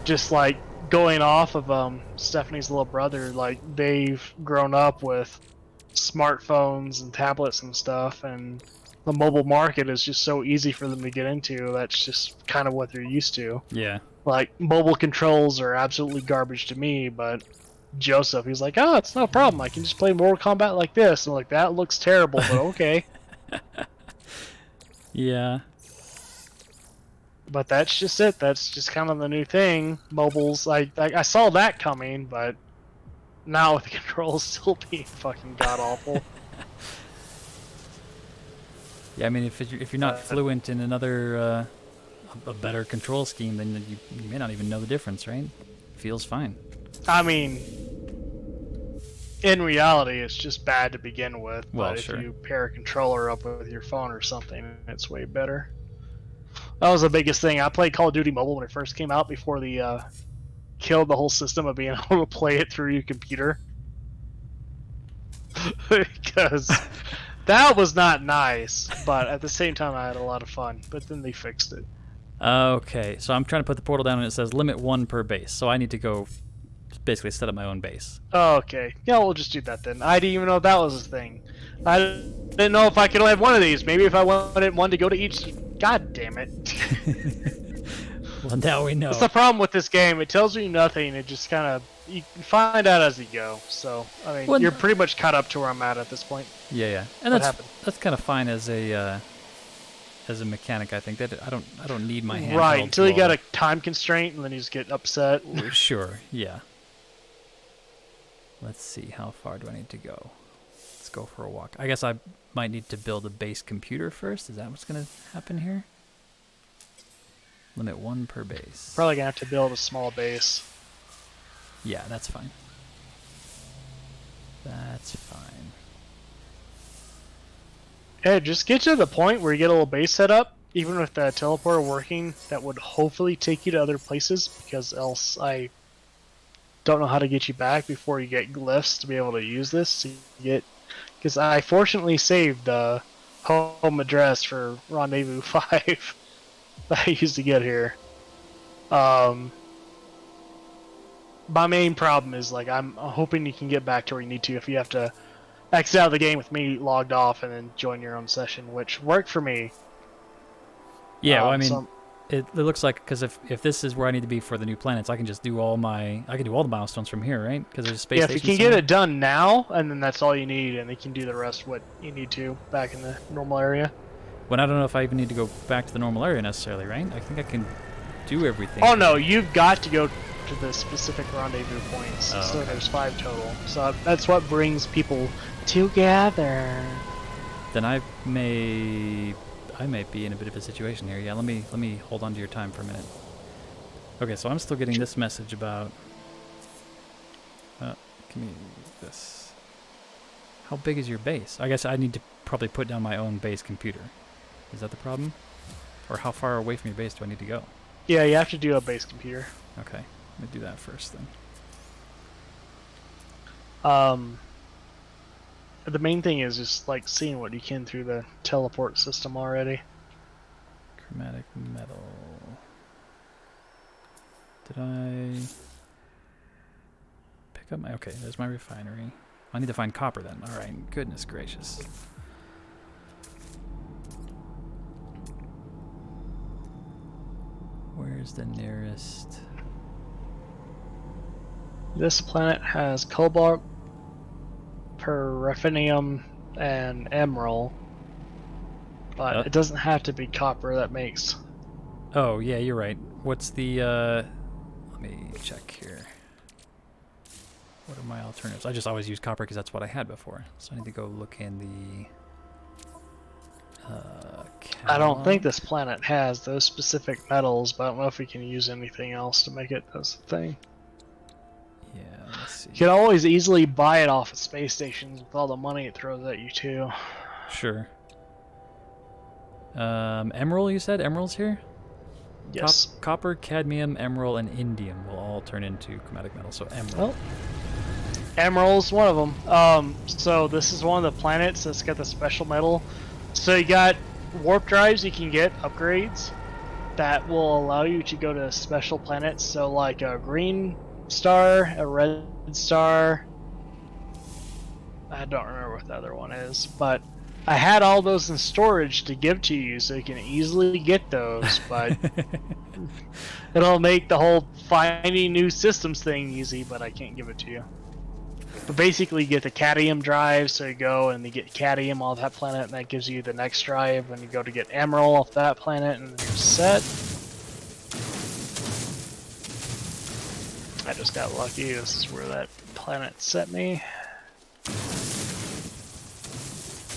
just like going off of Stephanie's little brother, like they've grown up with smartphones and tablets and stuff, and the mobile market is just so easy for them to get into. That's just kind of what they're used to. Yeah. Like, mobile controls are absolutely garbage to me, but Joseph, he's like, oh, it's no problem, I can just play Mortal Kombat like this. And I'm like, that looks terrible, but okay. Yeah. But that's just it. That's just kind of the new thing. Mobiles, I saw that coming, but now with the controls still being fucking god awful. Yeah, I mean, if you're not fluent in another a better control scheme, then you may not even know the difference, right? Feels fine. I mean, in reality, it's just bad to begin with. Well, But sure. if you pair a controller up with your phone or something, it's way better. That was the biggest thing. I played Call of Duty Mobile when it first came out, before the killed the whole system of being able to play it through your computer. Because that was not nice, but at the same time I had a lot of fun. But then they fixed it. Okay, so I'm trying to put the portal down and it says limit 1 per base. So I need to go basically set up my own base. Okay, yeah, we'll just do that then. I didn't even know that was a thing. I didn't know if I could only have one of these. Maybe if I wanted one to go to each. God damn it. Well, now we know. That's the problem with this game. It tells you nothing. It just kind of, you find out as you go. So, I mean, Well, you're pretty much caught up to where I'm at this point. Yeah, and What that's happened? that's kind of fine as a mechanic. I think that I don't need my hand. Right, until you got a time constraint, and then you just get upset. Sure, yeah. Let's see, how far do I need to go? Let's go for a walk. I guess I might need to build a base computer first. Is that what's going to happen here? Limit 1 per base. Probably gonna have to build a small base. Yeah, that's fine. That's fine. Yeah, just get to the point where you get a little base set up, even with the teleporter working, that would hopefully take you to other places, because else I don't know how to get you back before you get glyphs to be able to use this. To get, because I fortunately saved the home address for Rendezvous 5 that I used to get here. My main problem is, like, I'm hoping you can get back to where you need to if you have to exit out of the game with me logged off and then join your own session, which worked for me. Yeah, well, I mean, so it looks like, because if this is where I need to be for the new planets, I can just do all the milestones from here, right? Because there's a space yeah, if you station can somewhere. get it done now, and then that's all you need, and they can do the rest what you need to back in the normal area. Well, I don't know if I even need to go back to the normal area necessarily, right? I think I can do everything. Oh no, you've got to go to the specific rendezvous points. Oh, So okay. there's 5 total. So that's what brings people together. Then I may be in a bit of a situation here. Yeah, let me hold on to your time for a minute. Okay, so I'm still getting this message about. Give me this. How big is your base? I guess I need to probably put down my own base computer. Is that the problem? Or how far away from your base do I need to go? Yeah, you have to do a base computer. Okay, let me do that first then. The main thing is just like seeing what you can through the teleport system already. Chromatic metal. Did I pick up my... Okay, there's my refinery. I need to find copper then. Alright, goodness gracious. Where's the nearest... This planet has cobalt, paraffinium, and emerald, but it doesn't have to be copper. That makes. Oh yeah, you're right. What's the? Let me check here. What are my alternatives? I just always use copper because that's what I had before. So I need to go look in the. I don't think this planet has those specific metals, but I don't know if we can use anything else to make it this thing. Yeah, let's see. You can always easily buy it off of space stations with all the money it throws at you too. Sure. Emerald, you said? Emerald's here? Yes. Copper, cadmium, emerald, and indium will all turn into chromatic metal. So emerald. Well, emerald's one of them. So this is one of the planets that's got the special metal. So you got warp drives you can get, upgrades, that will allow you to go to special planets. So like a green star, a red star. I don't remember what the other one is, but I had all those in storage to give to you so you can easily get those, but it'll make the whole finding new systems thing easy, but I can't give it to you. But basically you get the cadmium drive, so you go and you get cadmium off that planet, and that gives you the next drive when you go to get emerald off that planet, and you're set. I just got lucky. This is where that planet set me.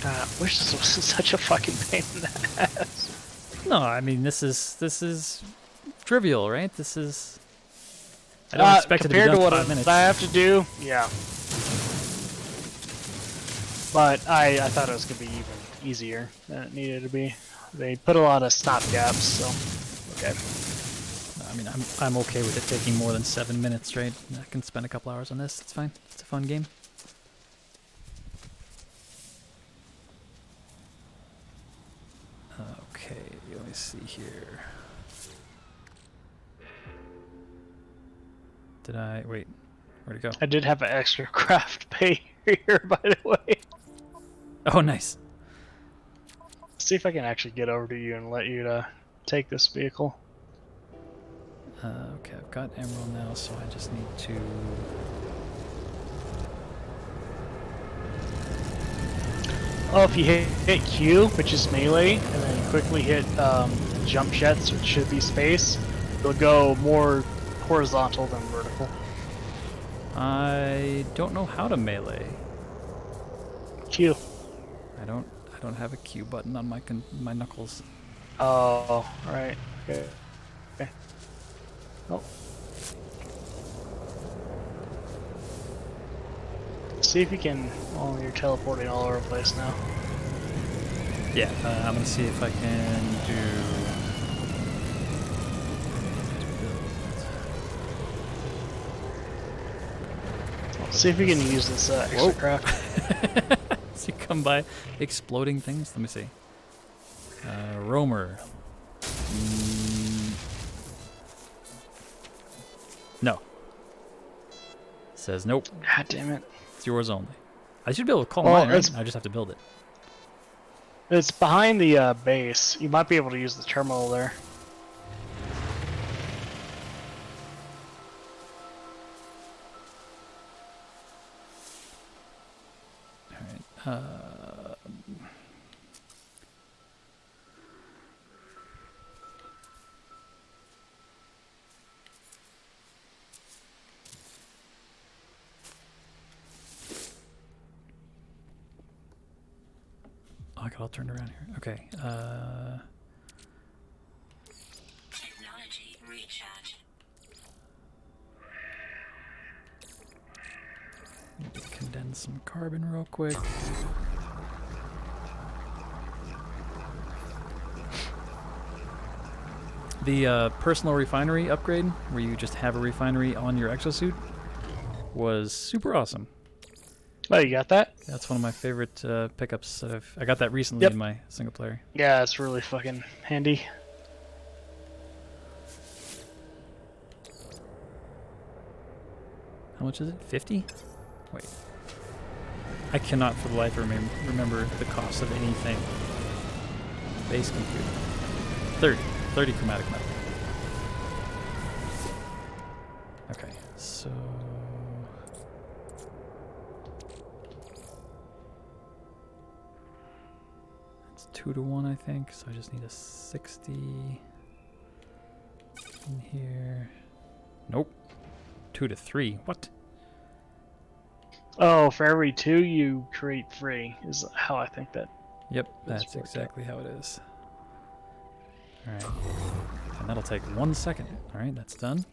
God, I wish this wasn't such a fucking pain in the ass. No, I mean this is trivial, right? This is. I don't expect it to be done in 5 minutes. I have to do, yeah. But I thought it was gonna be even easier than it needed to be. They put a lot of stop gaps, so okay. I mean, I'm okay with it taking more than 7 minutes, right? I can spend a couple hours on this. It's fine. It's a fun game. Okay, let me see here. Did I wait? Where'd it go? I did have an extra craft pay here, by the way. Oh, nice. See if I can actually get over to you and let you take this vehicle. Okay, I've got emerald now, so I just need to. Oh, if you hit Q, which is melee, and then quickly hit jump jets, which should be space, it'll go more horizontal than vertical. I don't know how to melee. Q. I don't have a Q button on my knuckles. Oh, right. Okay. Okay. Oh. See if you can. Oh, you're teleporting all over the place now. Yeah, I'm gonna see if I can do. See if you can use this extra craft. So you come by exploding things. Let me see. Roamer. No. Says nope. God damn it. It's yours only. I should be able to call Well, mine, right? it's- I just have to build it. It's behind the base. You might be able to use the terminal there. Alright. I got all turned around here. Okay. Technology recharge. Need to condense some carbon real quick. The personal refinery upgrade, where you just have a refinery on your exosuit, was super awesome. Oh, you got that? That's one of my favorite pickups. I got that recently in my single player. Yeah, it's really fucking handy. How much is it? 50? Wait. I cannot for the life of me remember the cost of anything. Base computer. 30. 30 chromatic metal. Okay, so 2-to-1, I think. So I just need a 60 in here. Nope. 2-to-3. What? Oh, for every 2 you create 3 is how I think that. Yep, That's that's worked exactly how it is. Alright. And that'll take 1 second. Alright, that's done.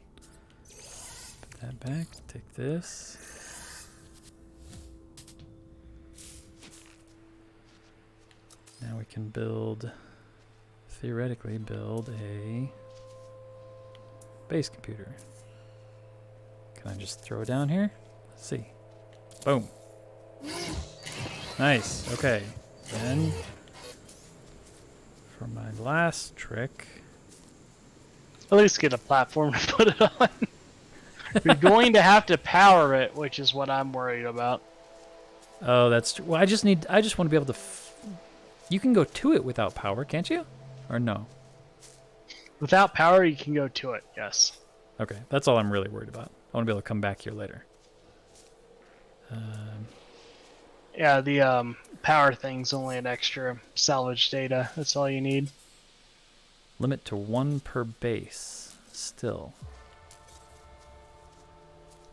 Put that back. Take this. Now we can build, theoretically build a base computer. Can I just throw it down here? Let's see. Boom. Nice. Okay. Then for my last trick, At least get a platform to put it on. You're going to have to power it, which is what I'm worried about. oh, that's true. Well, I just want to be able to. You can go to it without power, can't you? Or no? Without power, you can go to it. Yes. Okay, that's all I'm really worried about. I want to be able to come back here later. Yeah, the power thing's only an extra salvage data. That's all you need. Limit to 1 per base. Still.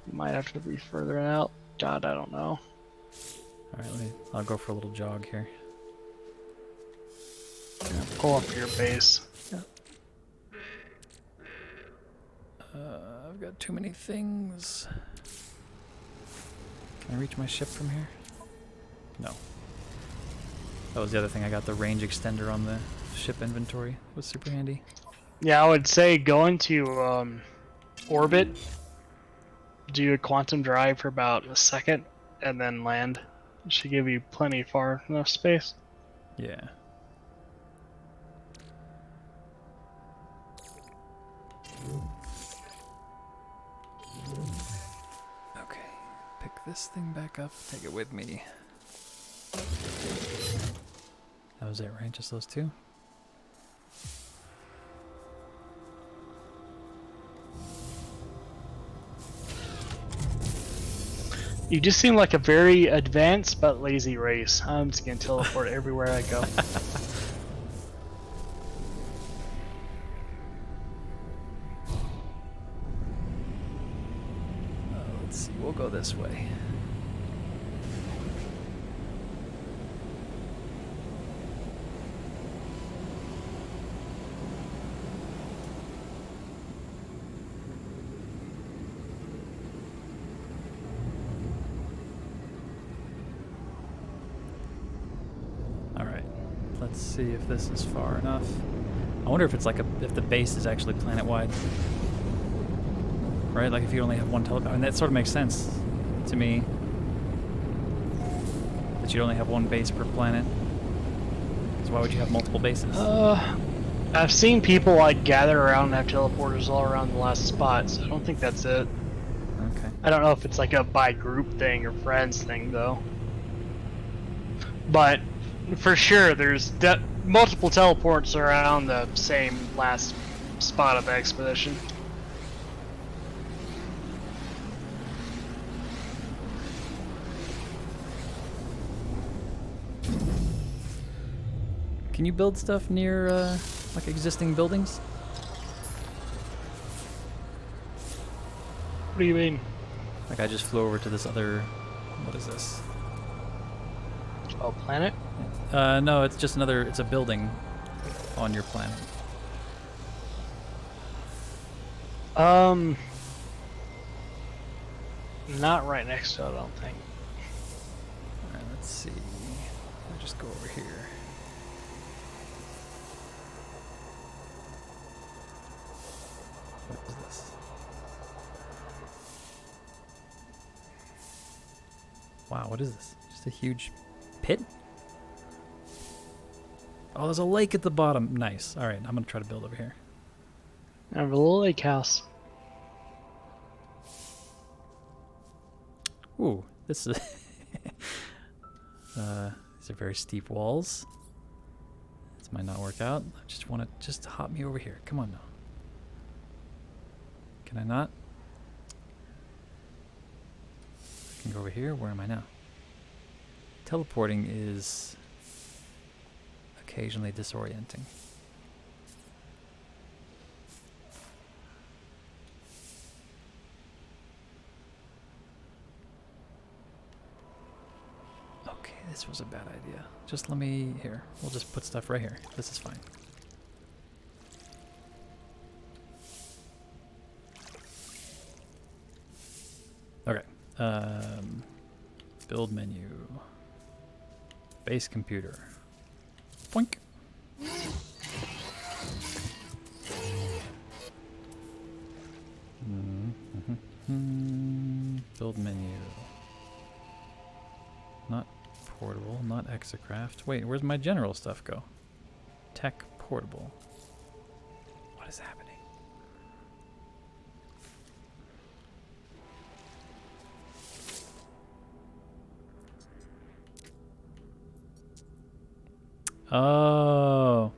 You might have to be further out. God, I don't know. All right, I'll go for a little jog here. Yeah, pull up your base. I've got too many things. Can I reach my ship from here? No. That was the other thing. I got the range extender on the ship inventory. It was super handy. Yeah, I would say go into orbit, do a quantum drive for about a second, and then land. It should give you plenty far enough space. Yeah. Okay. Pick this thing back up. Take it with me. That was it, right? Just those two? You just seem like a very advanced but lazy race. I'm just gonna teleport everywhere I go. Let's see. We'll go this way. Let's see if this is far enough. I wonder if it's like if the base is actually planet-wide. Right? Like if you only have one teleport. I mean, that sort of makes sense to me. That you'd only have one base per planet. So why would you have multiple bases? I've seen people like gather around and have teleporters all around the last spot, so I don't think that's it. Okay. I don't know if it's like a by group thing or friends thing though. But for sure, there's multiple teleports around the same last spot of the expedition. Can you build stuff near like existing buildings? What do you mean? Like I just flew over to this other. What is this? Oh, planet? No, it's just another. It's a building on your planet. Not right next to it, I don't think. All right, let's see. I'll just go over here. What is this? Wow, what is this? Just a huge pit? Oh, there's a lake at the bottom. Nice. All right, I'm gonna try to build over here. I have a little lake house. Ooh, this is. These are very steep walls. This might not work out. I just want to just hop me over here. Come on now. Can I not? I can go over here. Where am I now? Teleporting is occasionally disorienting. Okay, this was a bad idea. Just let me... Here, we'll just put stuff right here. This is fine. Okay. Build menu. Base computer. Boink. Build menu. Not portable, not execraft. Wait, where's my general stuff go? Tech portable. What is happening? Oh,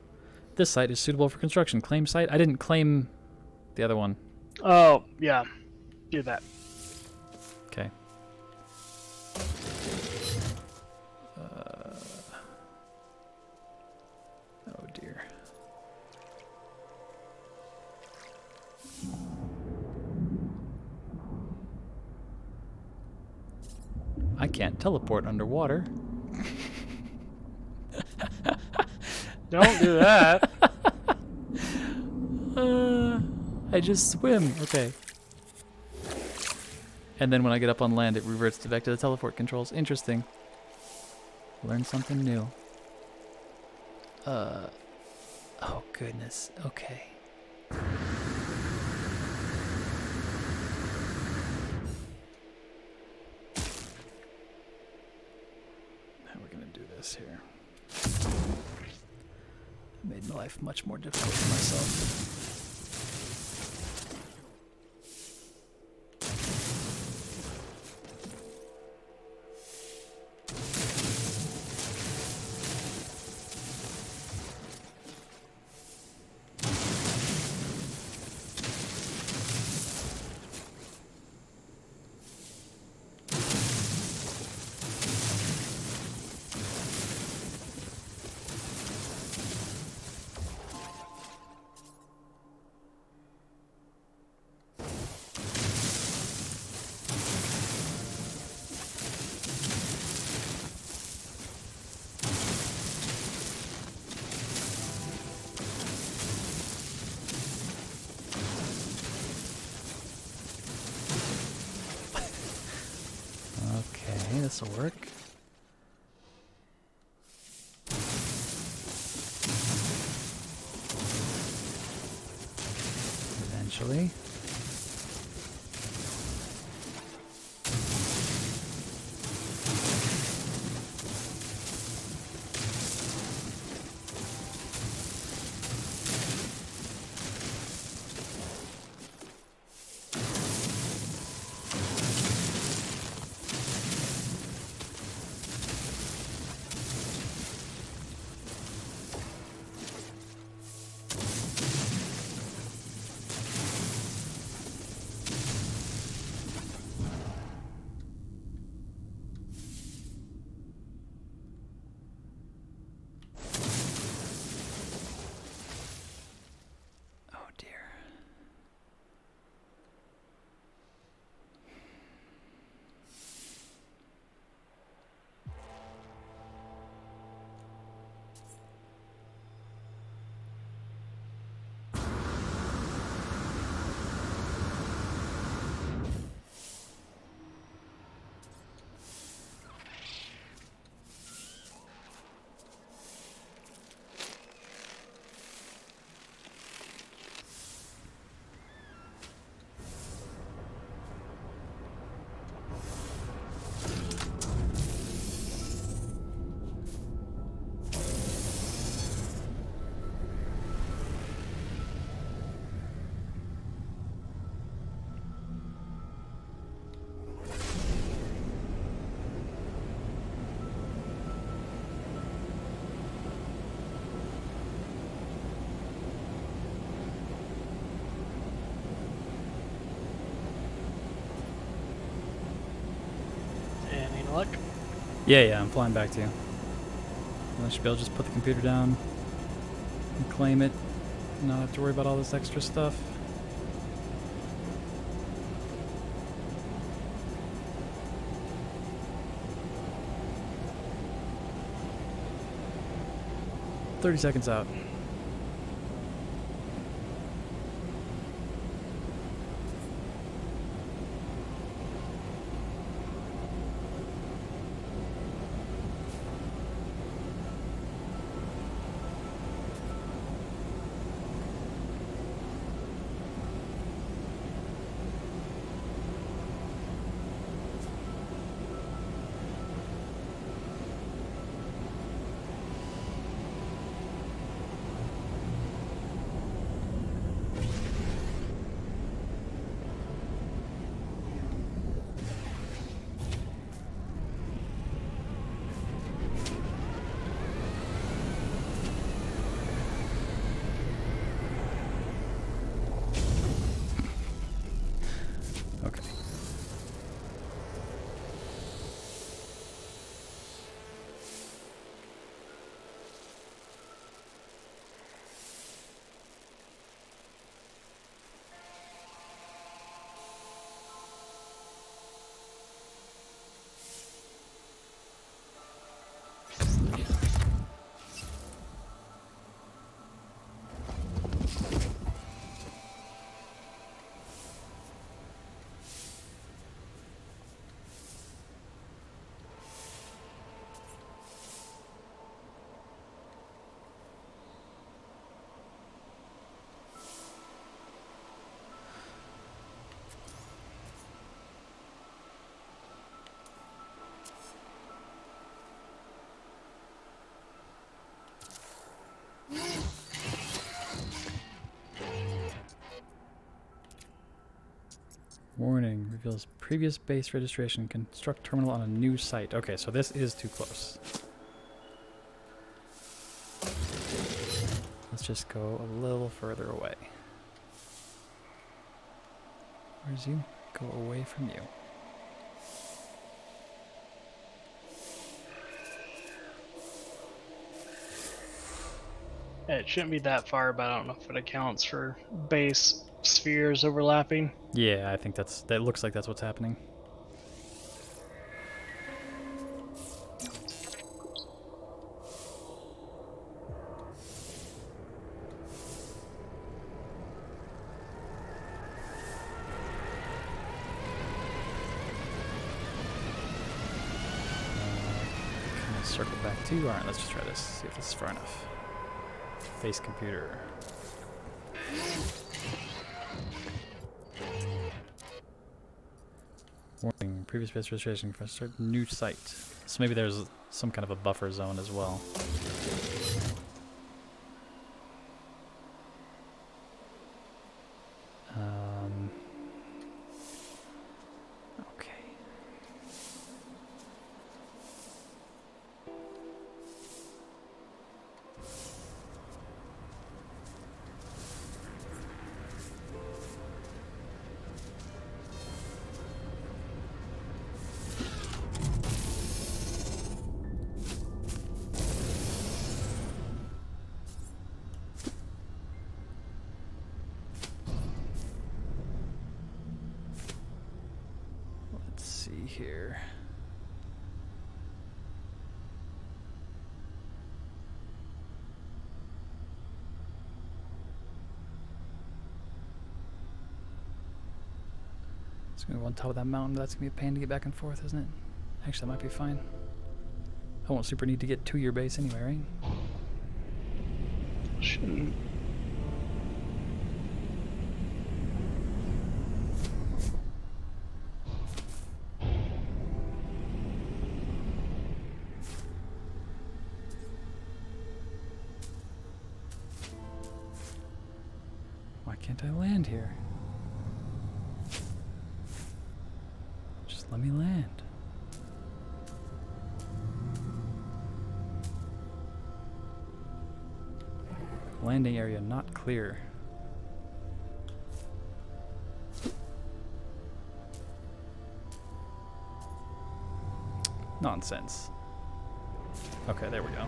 this site is suitable for construction. Claim site? I didn't claim the other one. Oh, yeah. Do that. Okay. Oh dear. I can't teleport underwater. Don't do that. I just swim. Okay. And then when I get up on land, it reverts back to the teleport controls. Interesting. Learn something new. Oh goodness. Okay. Now we're gonna do this here. Made my life much more difficult for myself. Okay, this'll work. Eventually. Oh dear. Any luck? Yeah, I'm flying back to you. I should be able to just put the computer down. claim it, not have to worry about all this extra stuff. "30 seconds out." Okay. Warning, reveals previous base registration. Construct terminal on a new site. Okay, so this is too close. Let's just go a little further away. Where's you? Go away from you. It shouldn't be that far, but I don't know if it accounts for base spheres overlapping. Yeah, I think that looks like that's what's happening. Can I circle back to you? Alright, let's just try this. See if this is far enough. Face computer. Warning, previous base registration for start new site. So maybe there's some kind of a buffer zone as well. Okay. Let's see here. It's gonna go on top of that mountain, but that's gonna be a pain to get back and forth, isn't it? Actually, that might be fine. I won't super need to get to your base anyway, right? Shouldn't. Why can't I land here? Just let me land. Landing area not clear. Nonsense. Okay, there we go.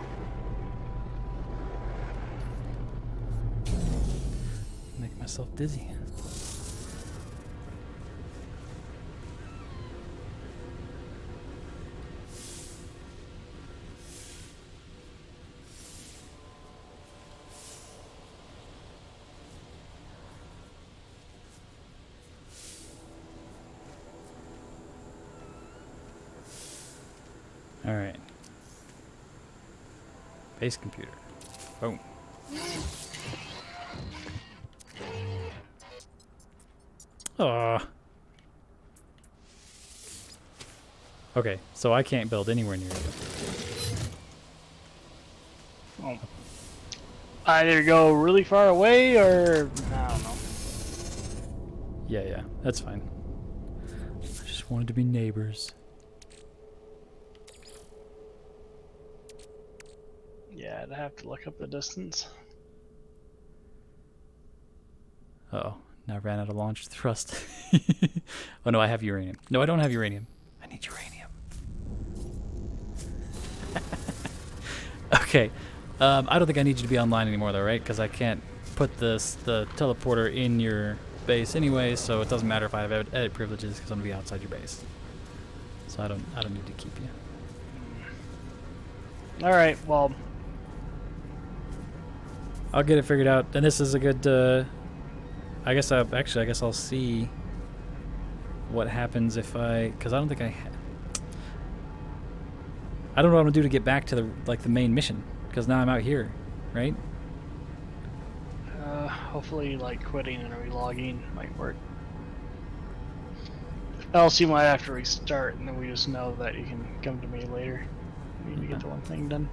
myself dizzy. All right. Base computer. Boom. Aw. Okay, so I can't build anywhere near you. Oh. Either go really far away or I don't know. Yeah, that's fine. I just wanted to be neighbors. Yeah, I'd have to look up the distance. Uh-oh, now I ran out of launch thrust. Oh no, I have uranium. No, I don't have uranium. I need uranium. Okay, I don't think I need you to be online anymore though, right? Because I can't put the teleporter in your base anyway, so it doesn't matter if I have edit privileges because I'm gonna be outside your base. So I don't need to keep you. All right, well, I'll get it figured out. And this is a good. I guess I'll see what happens if because I don't think I don't know what I'm gonna do to get back to the main mission because now I'm out here, right? hopefully like quitting and relogging might work. Else you might have to restart, and then we just know that you can come to me later. We need to get the one thing done.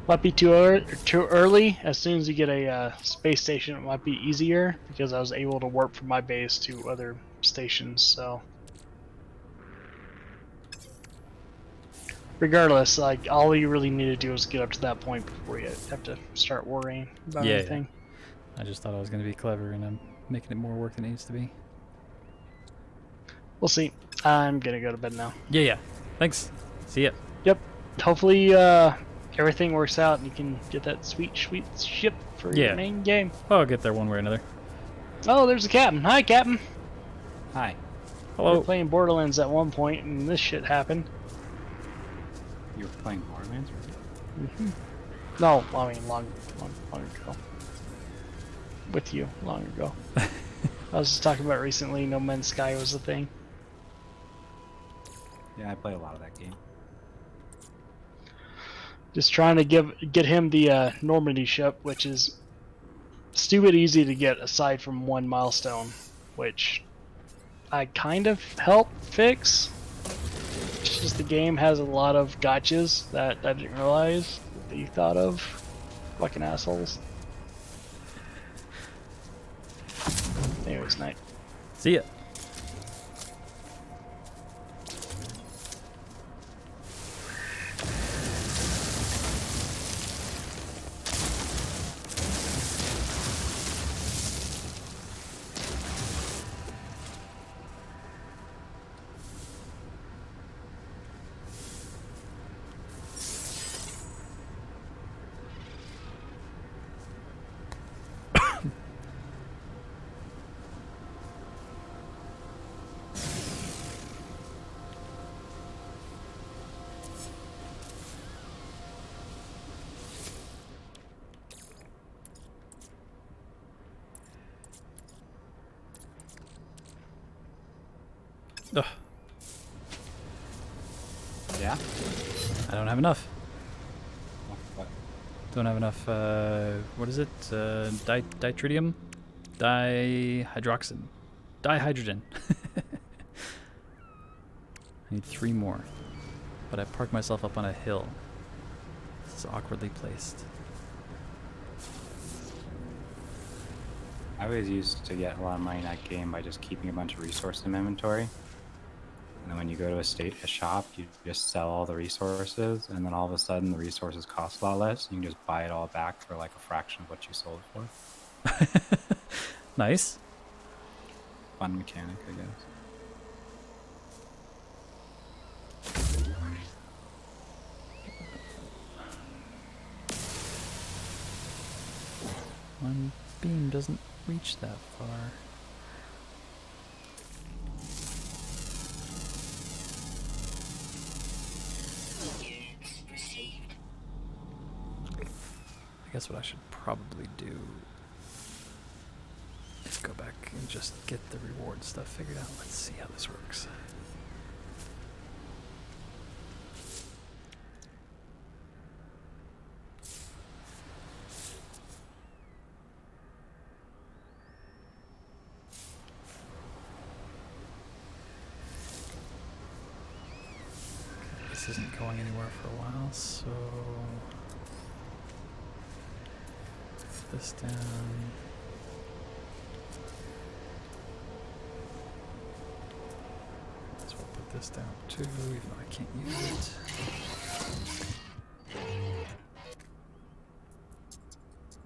Might be too early. As soon as you get a space station, it might be easier because I was able to warp from my base to other stations. So, regardless, like all you really need to do is get up to that point before you have to start worrying about anything. Yeah. I just thought I was going to be clever, and I'm making it more work than it needs to be. We'll see. I'm gonna go to bed now. Yeah. Thanks. See ya. Yep. Hopefully, everything works out and you can get that sweet ship for your main game. I'll get there one way or another. Oh, there's the captain. Hi, Captain. Hi. Hello. We were playing Borderlands at one point, and this shit happened. You were playing Borderlands? Mm-hmm. No, I mean long ago. With you, long ago. I was just talking about recently. No Man's Sky was a thing. Yeah, I play a lot of that game. Just trying to get him the Normandy ship, which is stupid easy to get aside from one milestone, which I kind of helped fix. It's just the game has a lot of gotchas that I didn't realize that you thought of. Fucking assholes. Anyways, night. See ya. Ugh. Yeah? I don't have enough. What? Don't have enough, what is it? Ditritium? Dihydroxin. Dihydrogen. I need 3 more. But I parked myself up on a hill. This is awkwardly placed. I always used to get a lot of money in that game by just keeping a bunch of resources in my inventory. And then when you go to a shop, you just sell all the resources, and then all of a sudden the resources cost a lot less. You can just buy it all back for like a fraction of what you sold it for. Nice. Fun mechanic, I guess. One beam doesn't reach that far. Units received. I guess what I should probably do is go back and just get the reward stuff figured out. Let's see how this works. This isn't going anywhere for a while, so put this down. So we'll put this down too, even though I can't use it.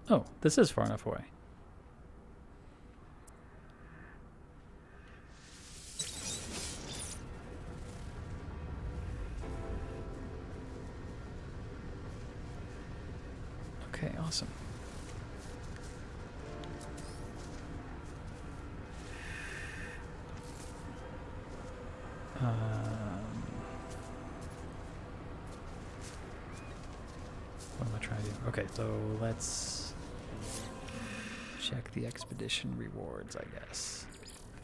Oh, this is far enough away. Okay, awesome. What am I trying to do? Okay, so let's check the expedition rewards, I guess.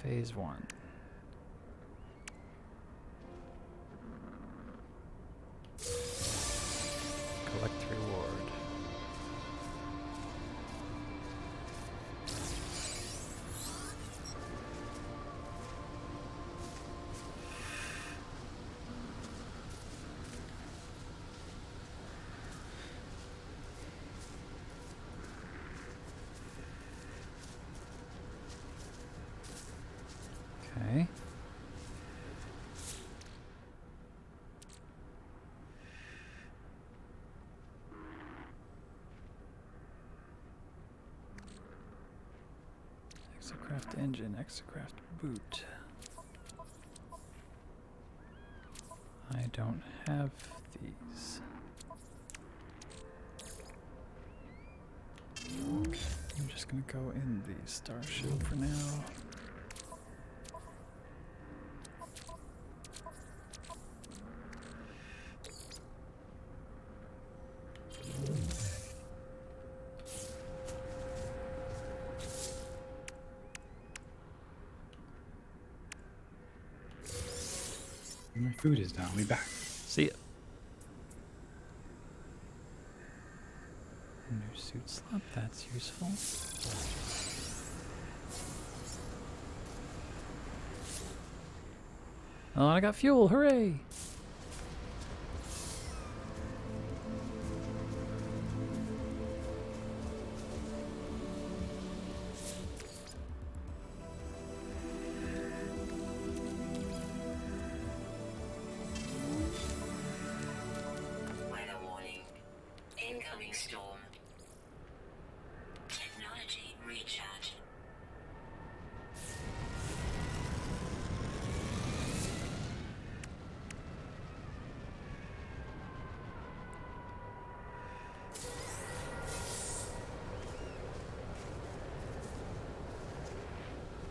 Phase 1. Collect reward. Okay. Exocraft engine, Exocraft boot. I don't have these. I'm just gonna go in the starship for now. My food is down. I'll be back. See ya. New suit slot, that's useful. Oh, I got fuel, hooray! Weather warning. Incoming storm. Technology recharge.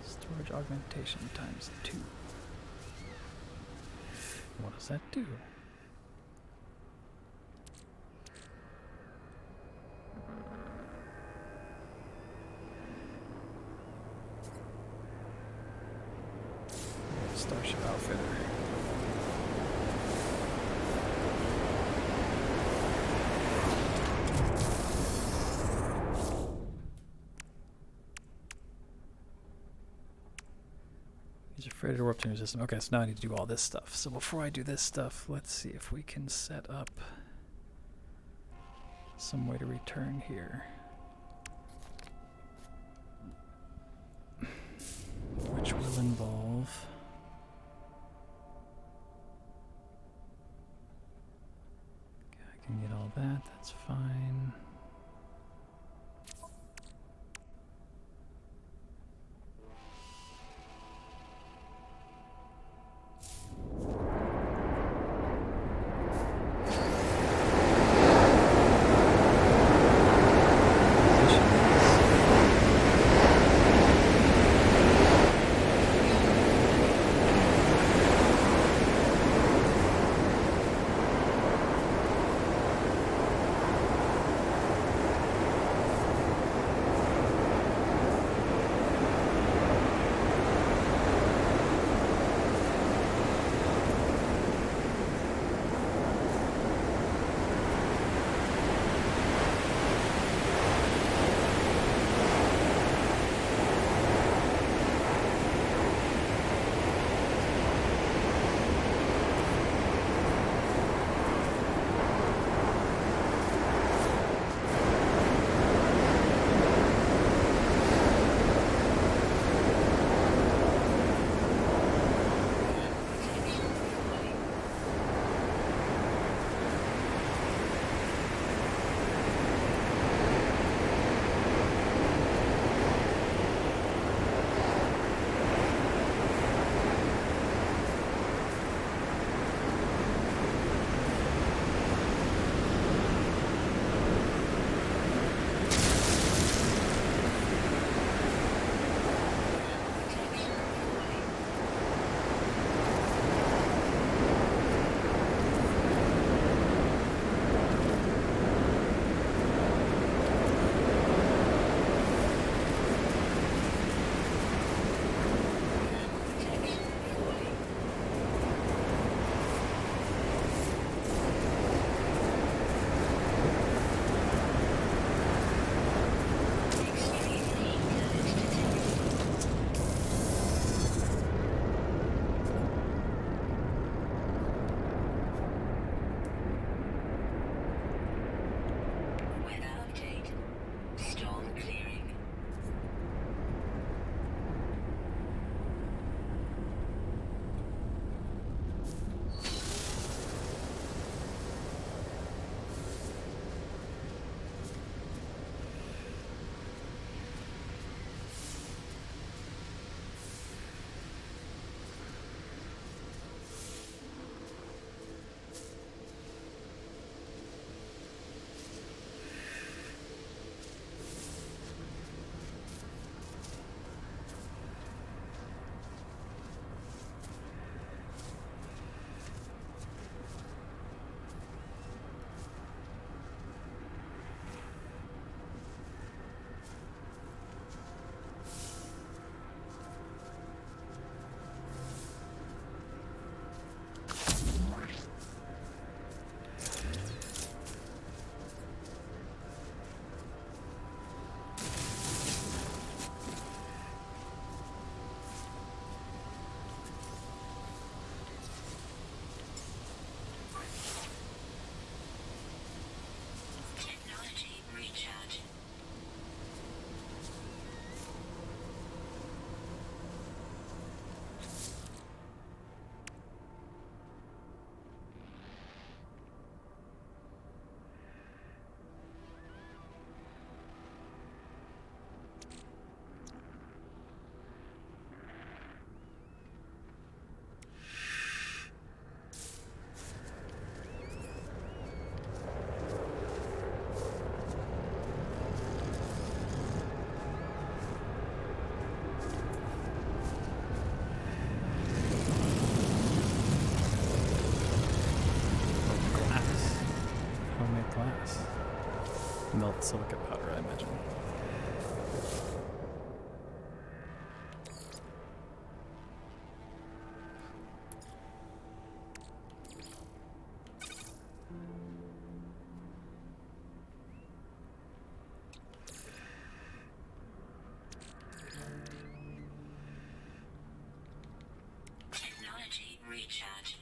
Storage augmentation times 2. What does that do? Starship Outfitter. He's afraid to warp to your system. Okay, so now I need to do all this stuff. So before I do this stuff, let's see if we can set up some way to return here. Which will involve okay, I can get all that, that's fine. silica powder, I imagine. Technology recharge.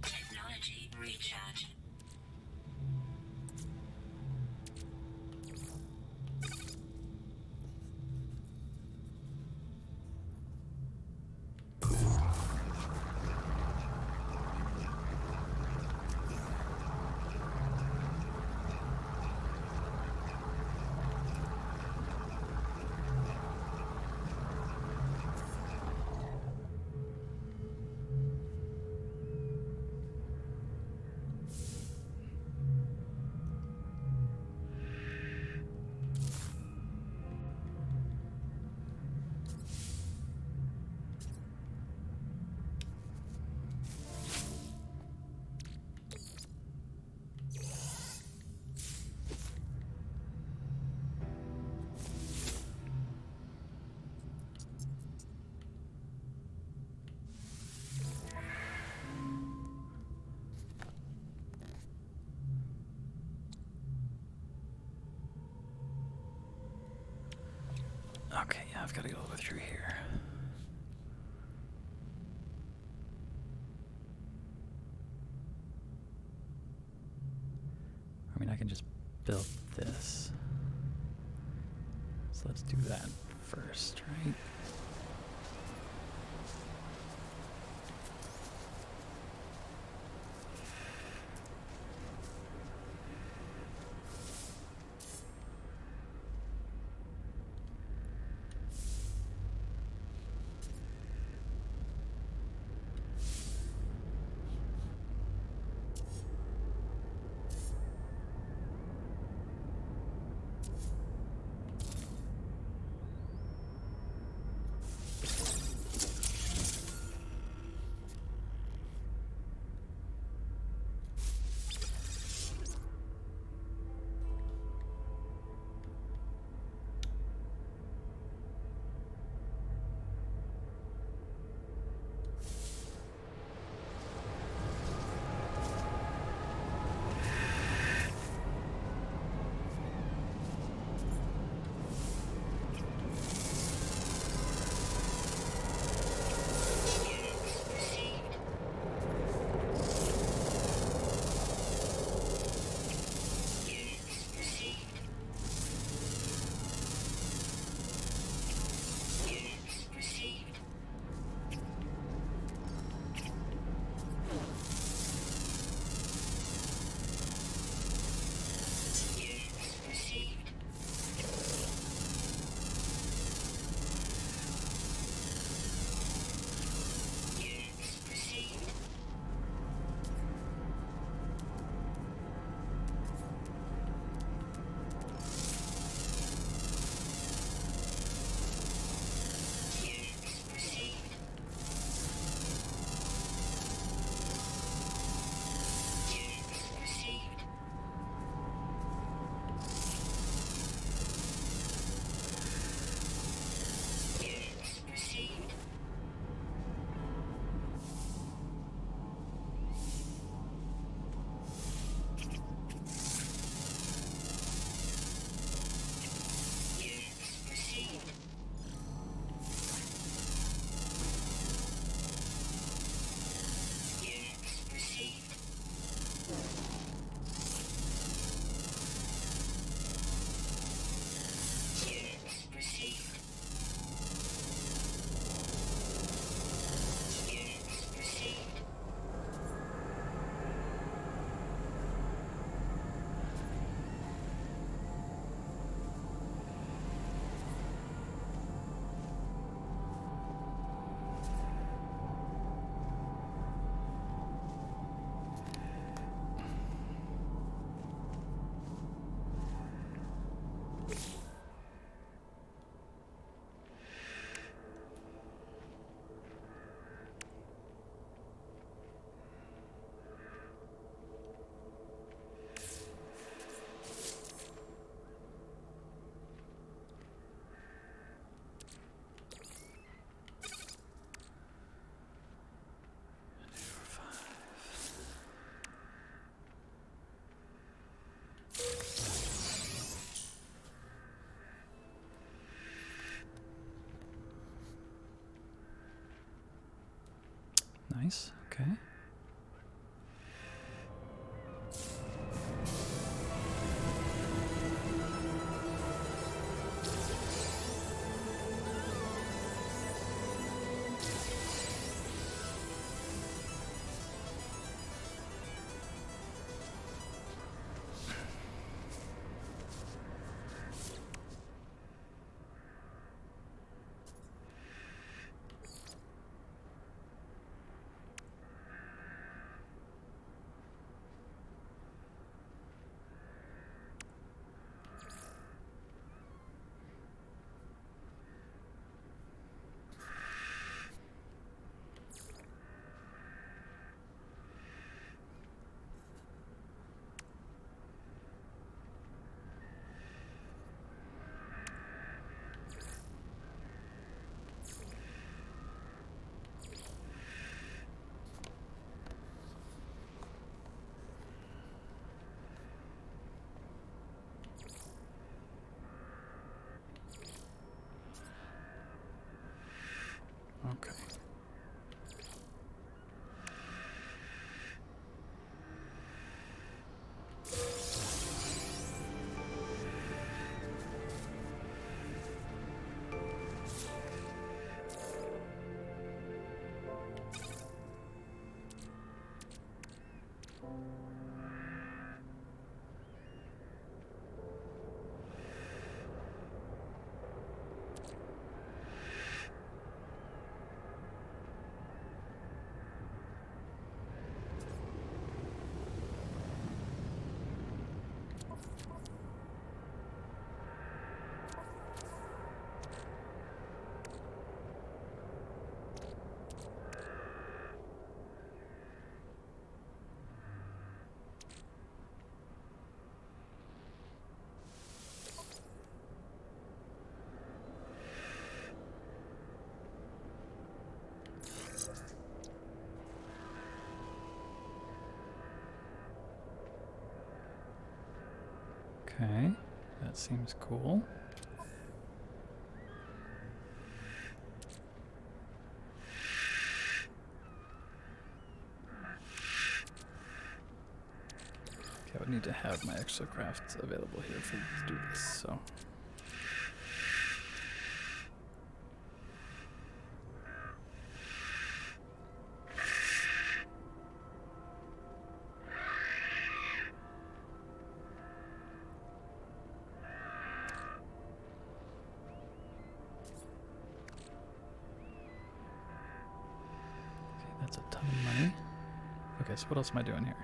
Technology recharge. Okay, yeah, I've got to go through here. I mean, I can just build this. So let's do that first, right? Nice. Okay. Okay. Okay, that seems cool. Okay, I would need to have my extra crafts available here to do this, so. That's a ton of money. Okay, so what else am I doing here?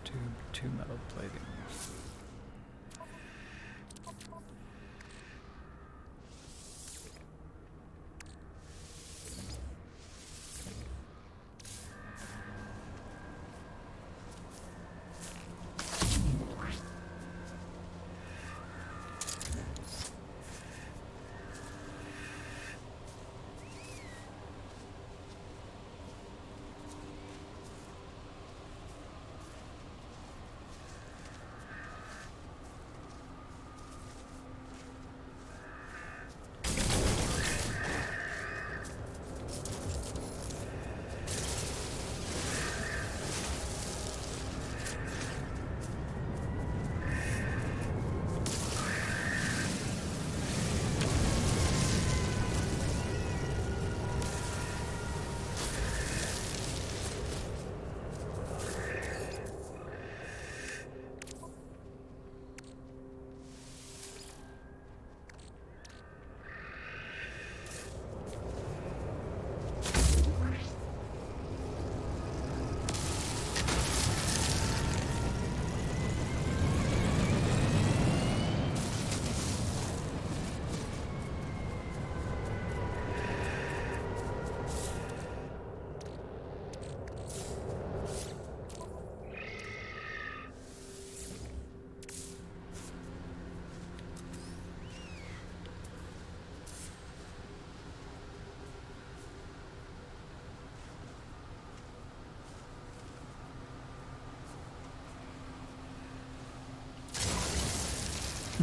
Tube, two metal plating.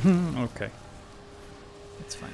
Okay. That's fine.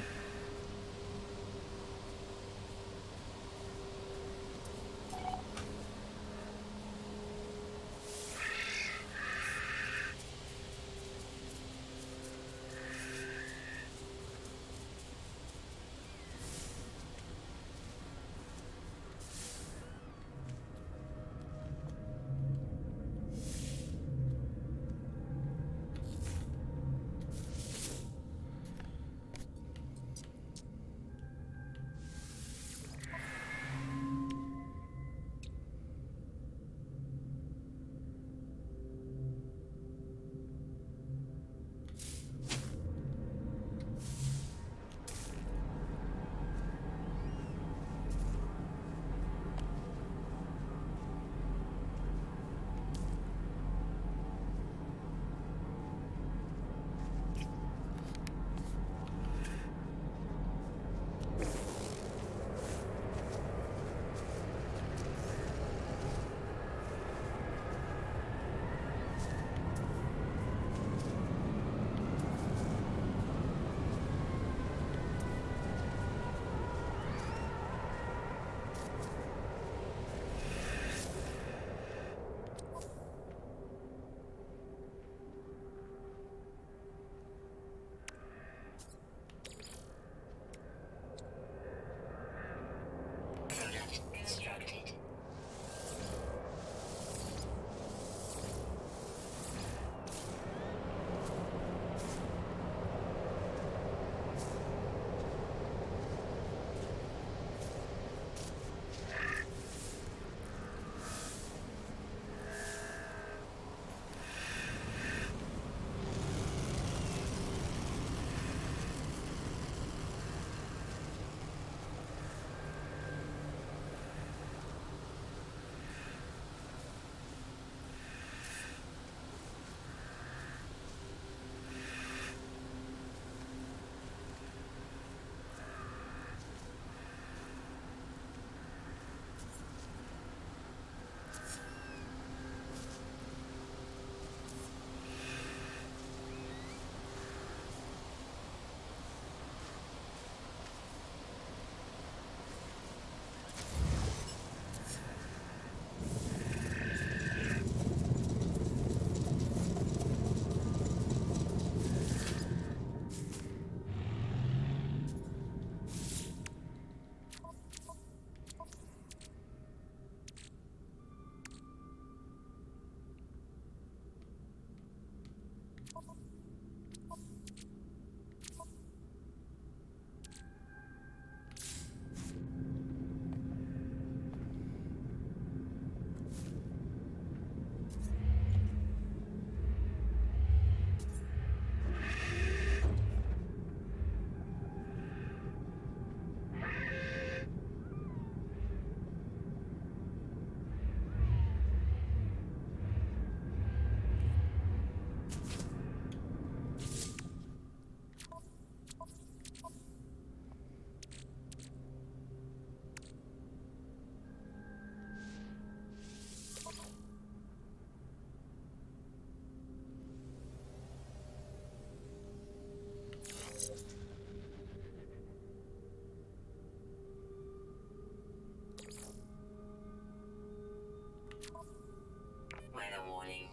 warning.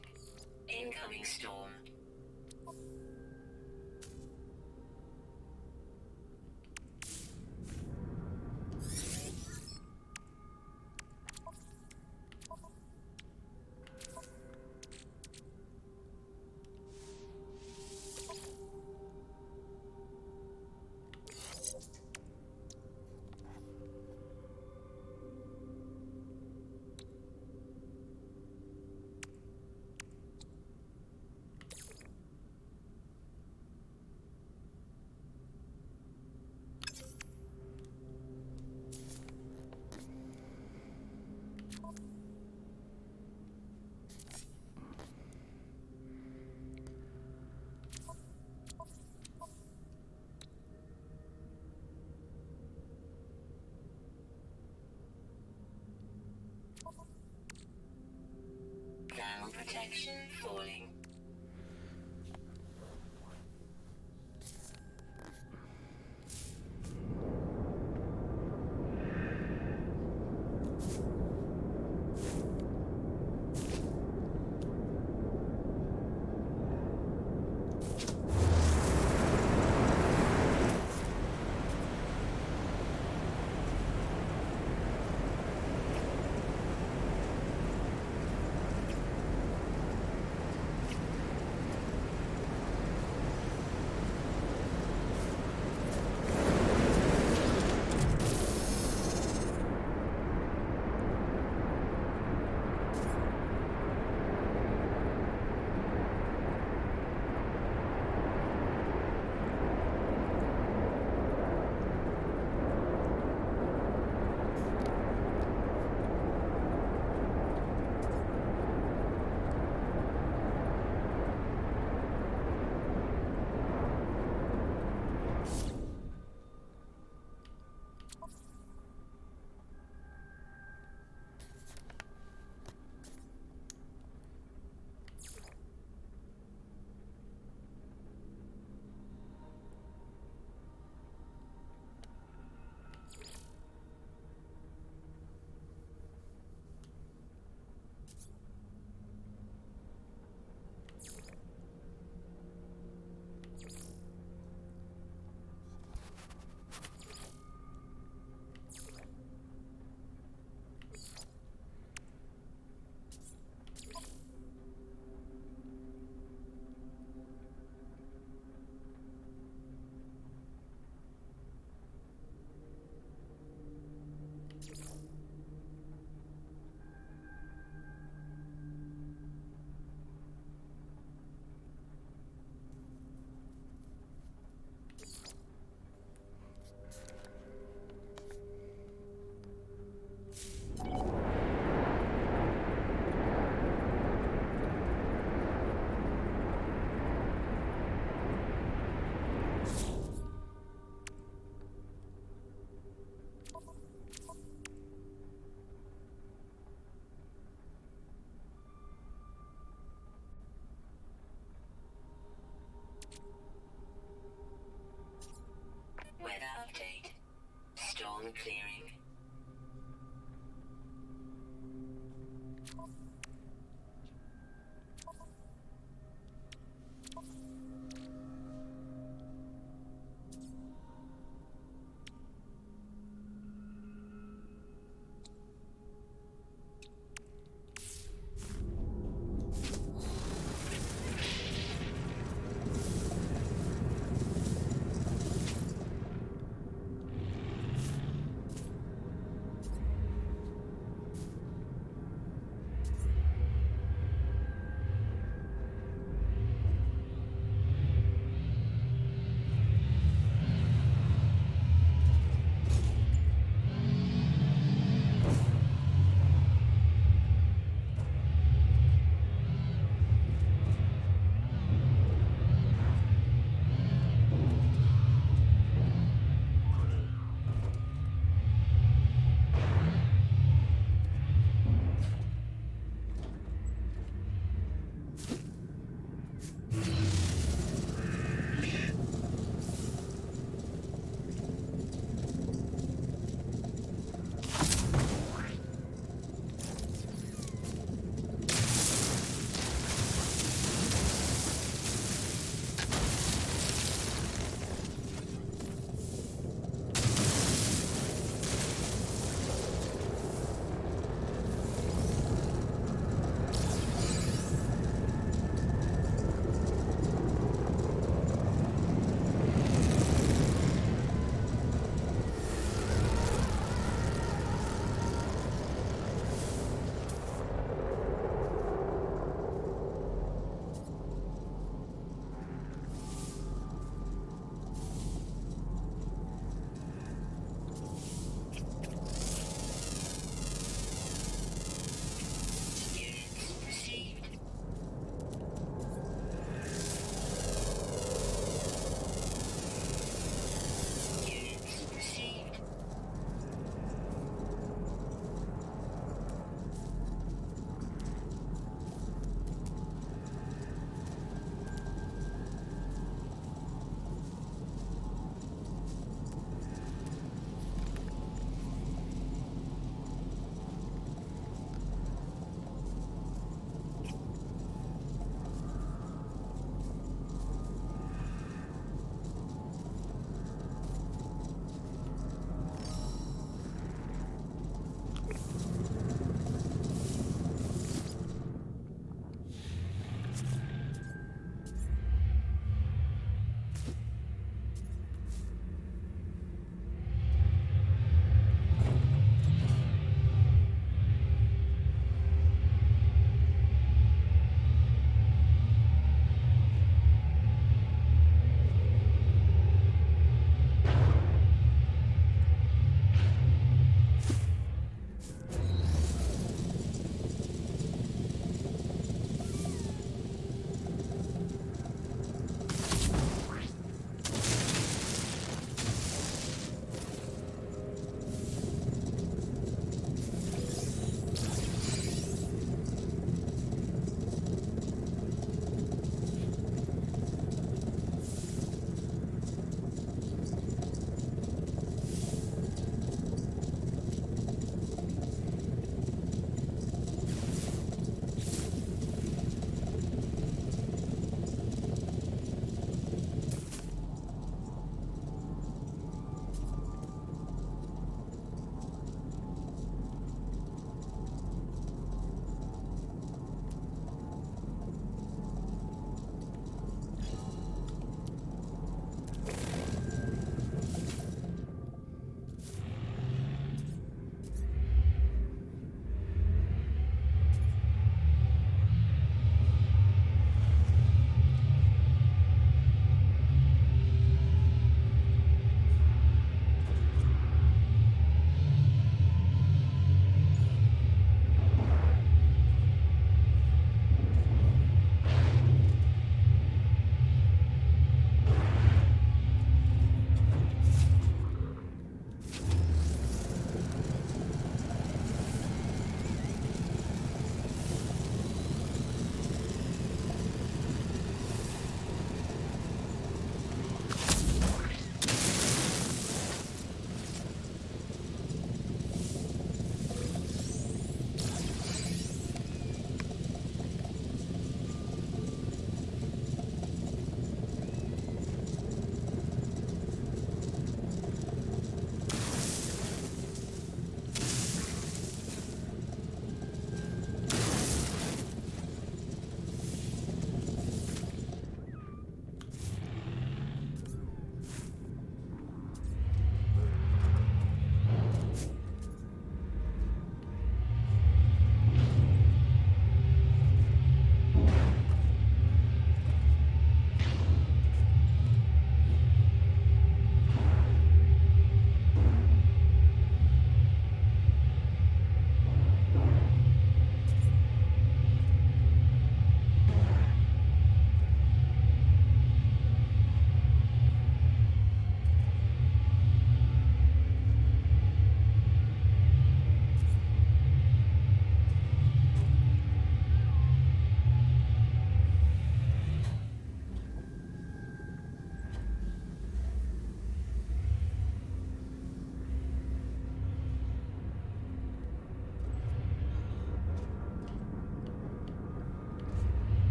Incoming storm. Thermal protection falling.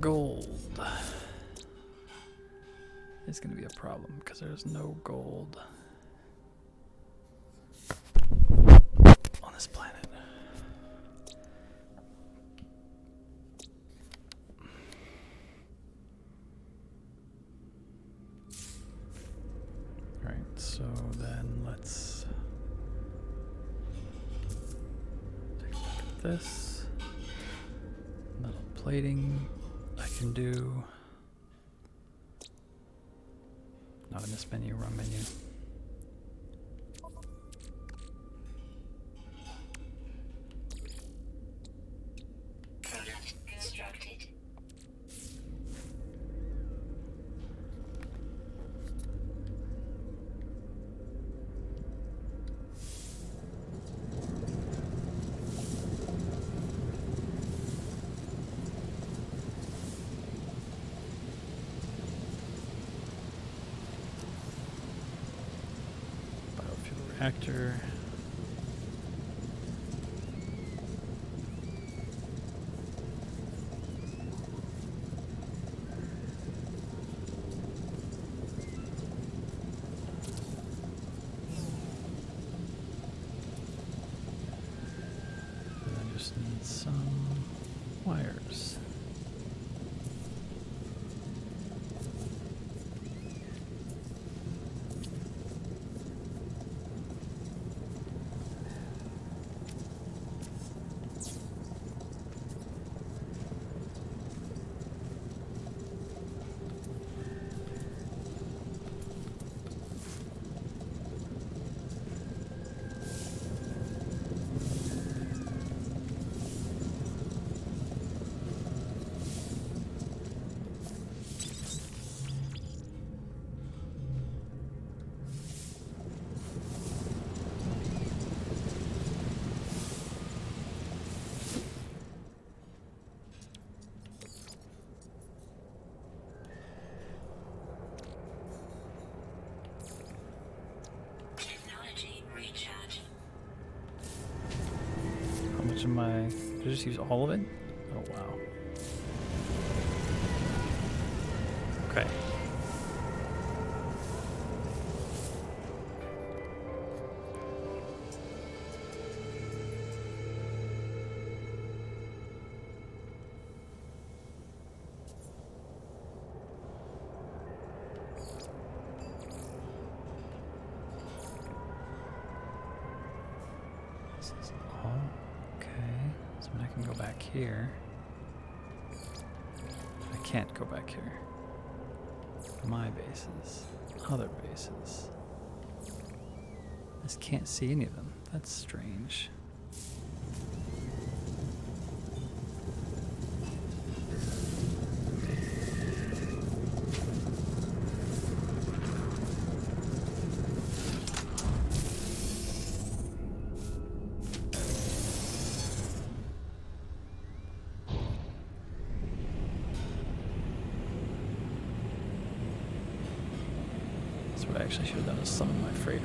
gold. It's gonna be a problem because there's no gold on this planet. Alright, so then let's take a look at this. Metal plating I can do. Not in this menu, wrong menu. Product constructed. Biofuel reactor. And I just need some wires. Technology recharge. How much am I? Did I just use all of it? Oh wow. Okay. This is all okay. So I can go back here. I can't go back here. My bases. Other bases. I just can't see any of them. That's strange. That's what I actually should have done, is summon my freighter.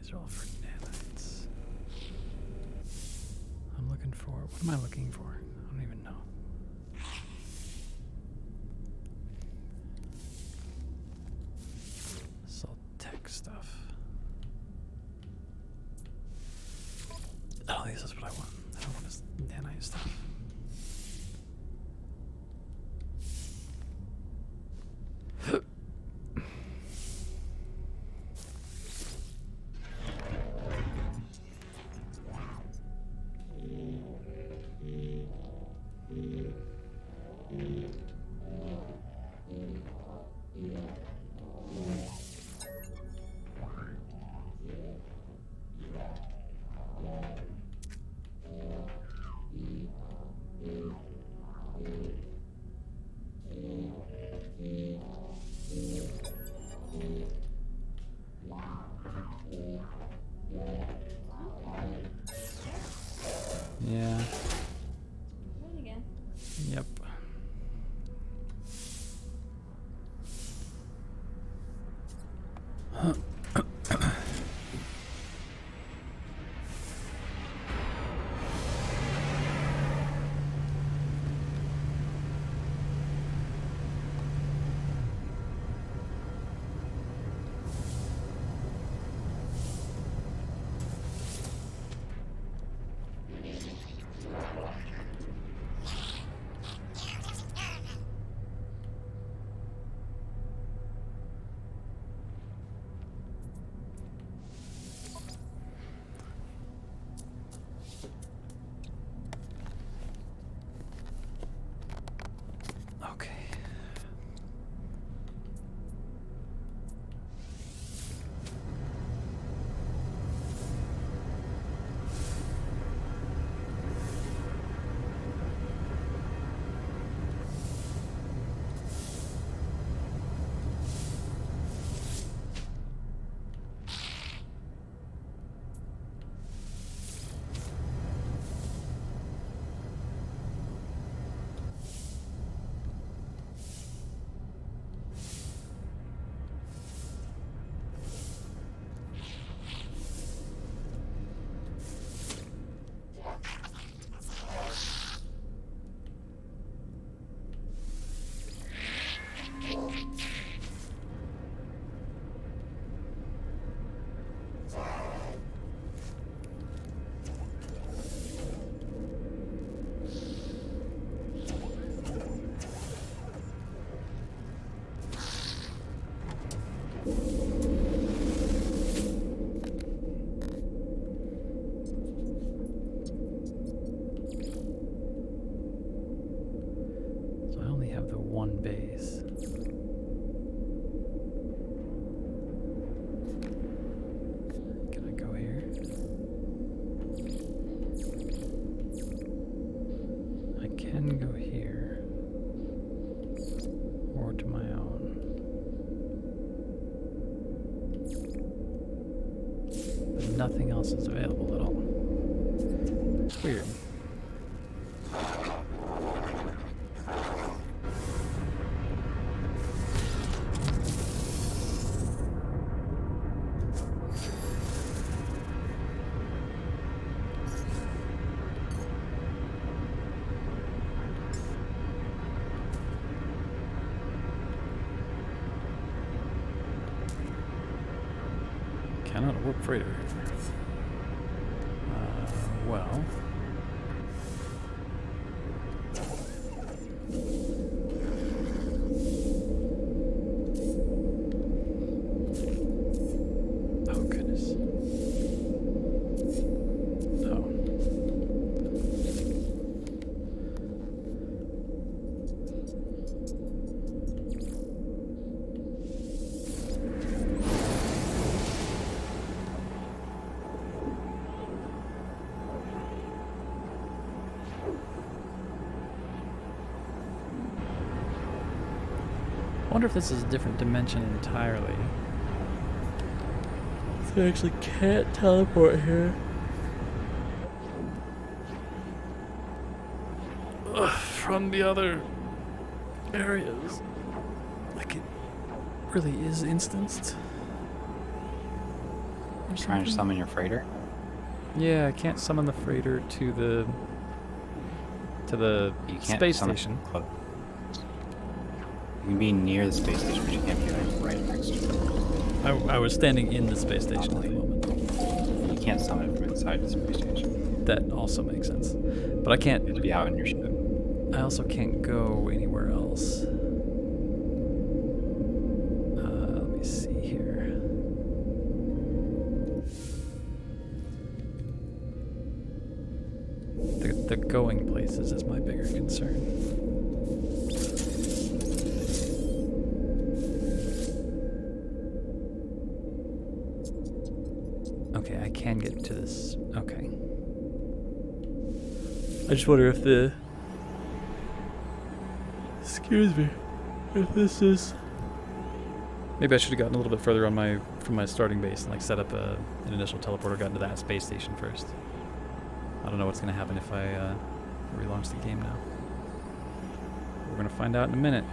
These are all for nanites. I'm looking for. What am I looking for? I don't even know. This is all tech stuff. Oh, this is what I want. I don't want this nanite stuff. Yeah. Again. Yep. Okay. So I only have the one base. Can I go here? I can go here. Or to my own. But nothing else is available at all. It's weird. Cannot warp freighter. Well. Oh, goodness. Oh. I wonder if this is a different dimension entirely. So I actually can't teleport here. From the other areas. Like it really is instanced. trying to summon your freighter? Yeah, I can't summon the freighter to the You can't space summon station. close. You can be near the space station, but you can't be like right next to it. I was standing in the space station at the moment. You can't summon it from inside the space station. That also makes sense. But I can't. You have to be out in your ship. I also can't go anywhere else. Let me see here. The going places is my bigger concern. Okay, I can get to this. Okay. I just wonder if the... Excuse me. If this is... Maybe I should have gotten a little bit further on from my starting base and like set up an initial teleporter, got into that space station first. I don't know what's going to happen if I relaunch the game now. We're going to find out in a minute.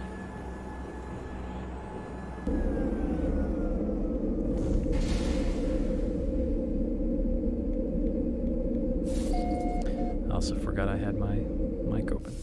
I also forgot I had my mic open.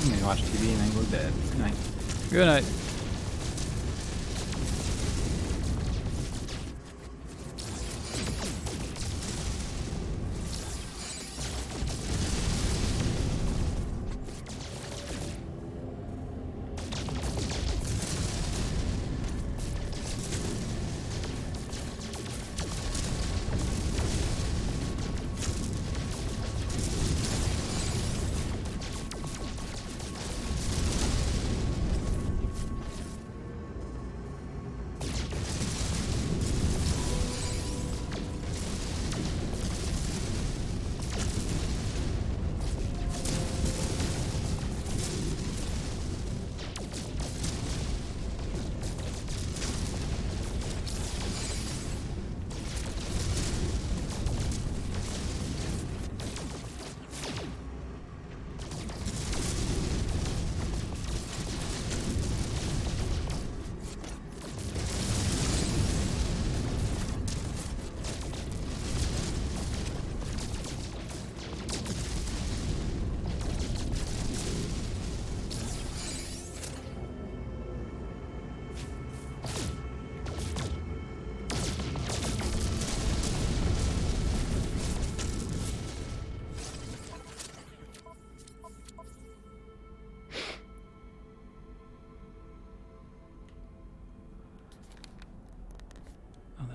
I'm gonna watch TV and then go to bed. Good night. Good night.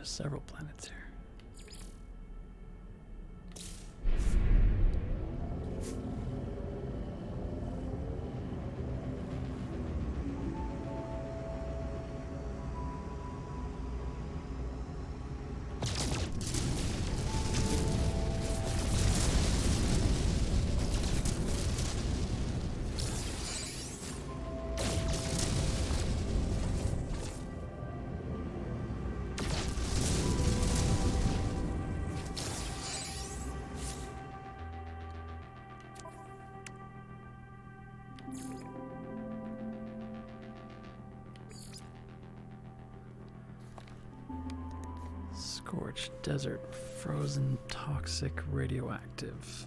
There's several planets here. Scorched desert, frozen, toxic, radioactive.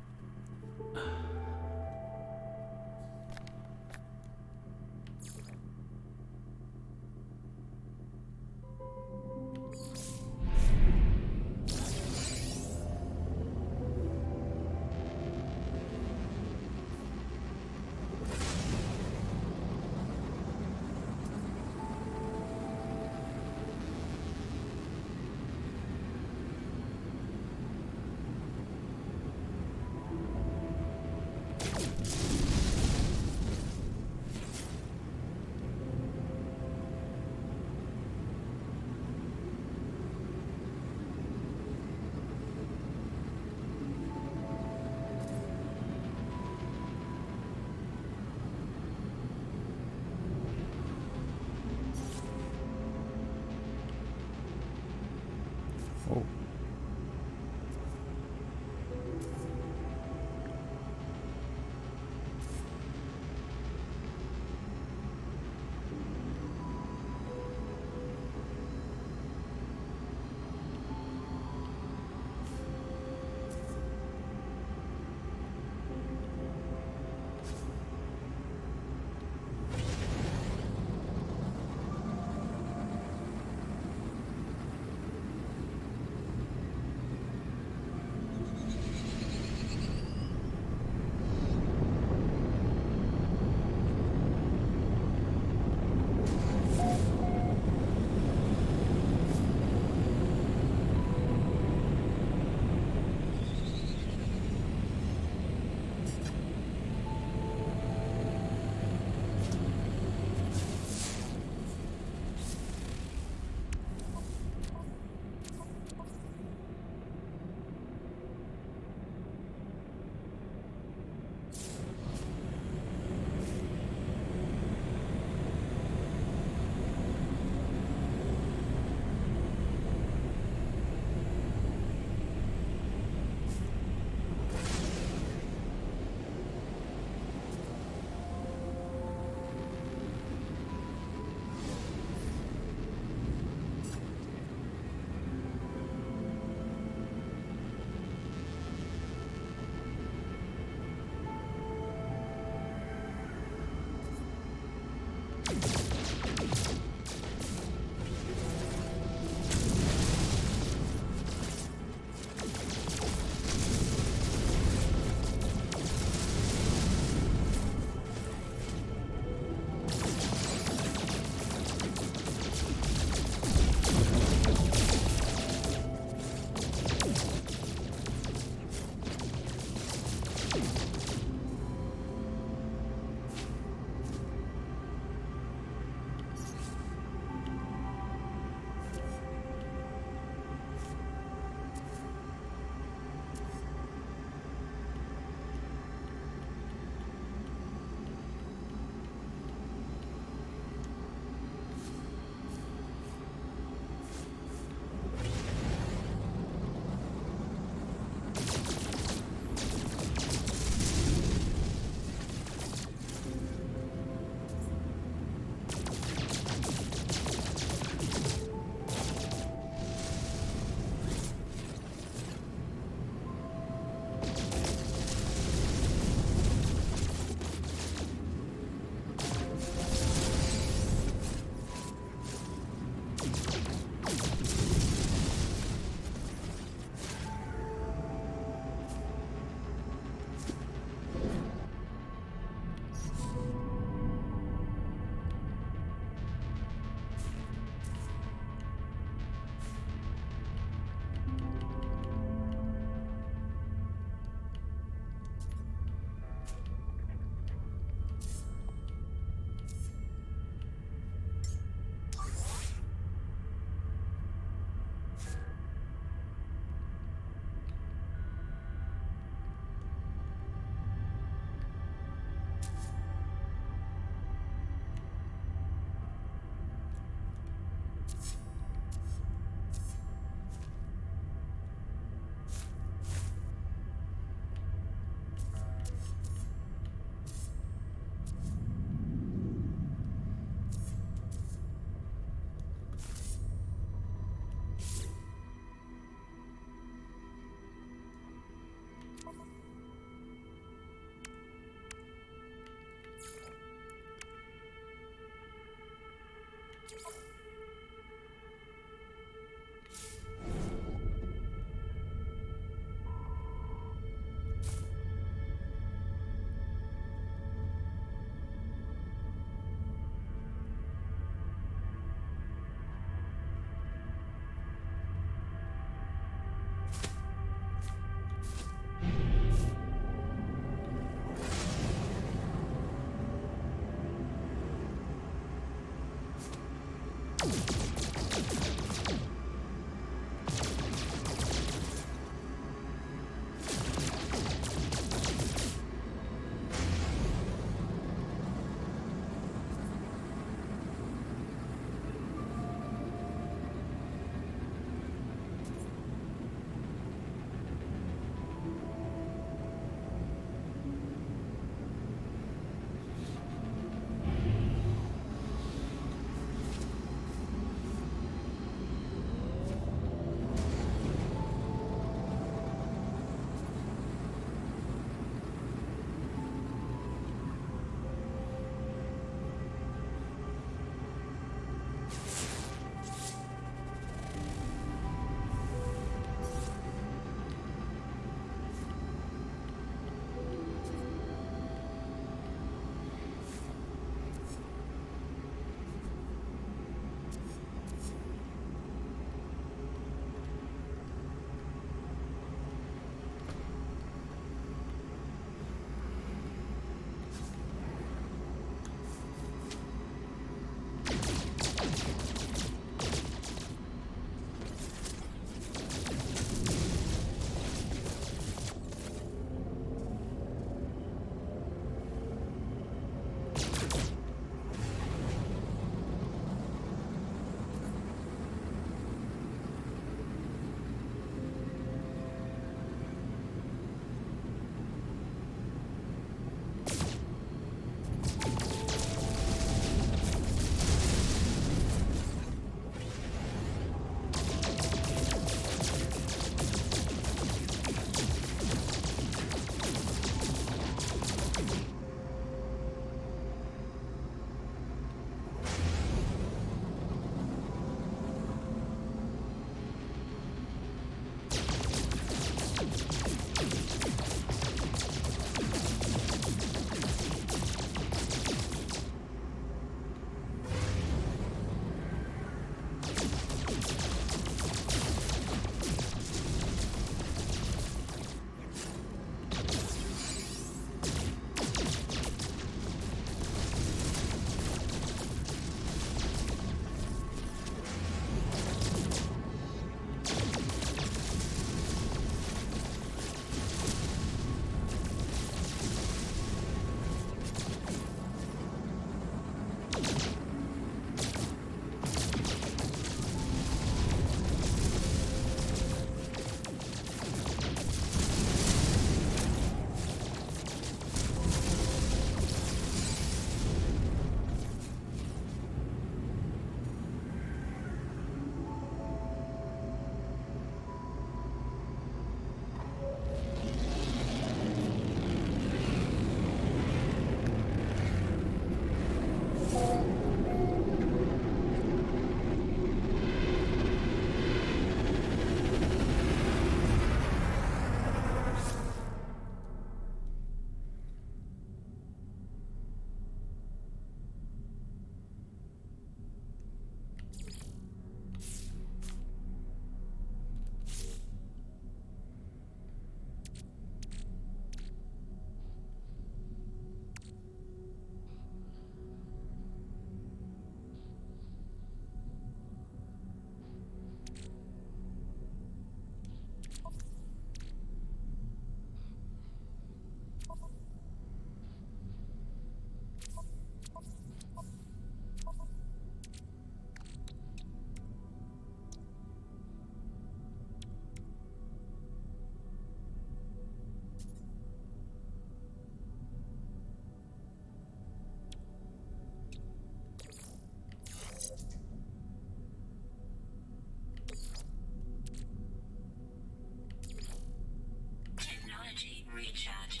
recharge.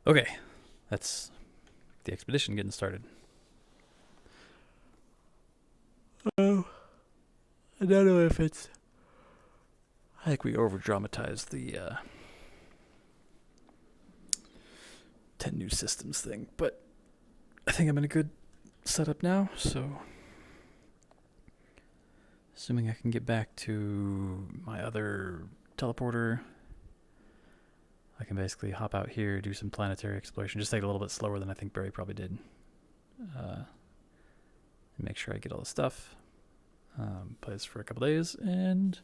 Okay, that's the expedition getting started. Oh, I don't know if it's. I think we over dramatized the 10 new systems thing, but I think I'm in a good setup now, so. Assuming I can get back to my other teleporter, I can basically hop out here, do some planetary exploration, just take it a little bit slower than I think Barry probably did. And make sure I get all the stuff. Play this for a couple days and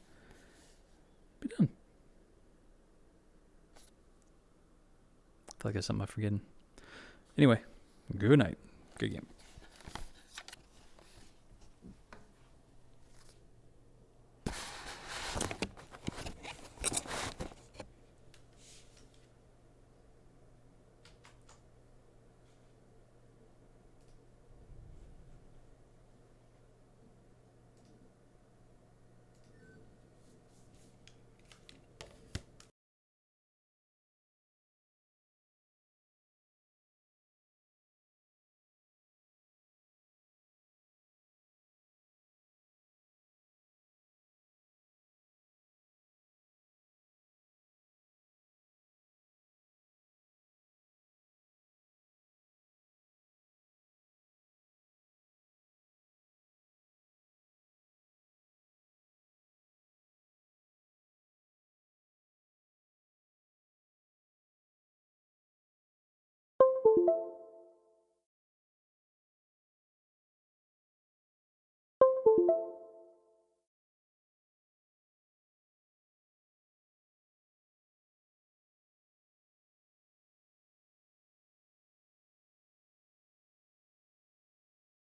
be done. I feel like there's something I'm forgetting. Anyway, good night. Good game.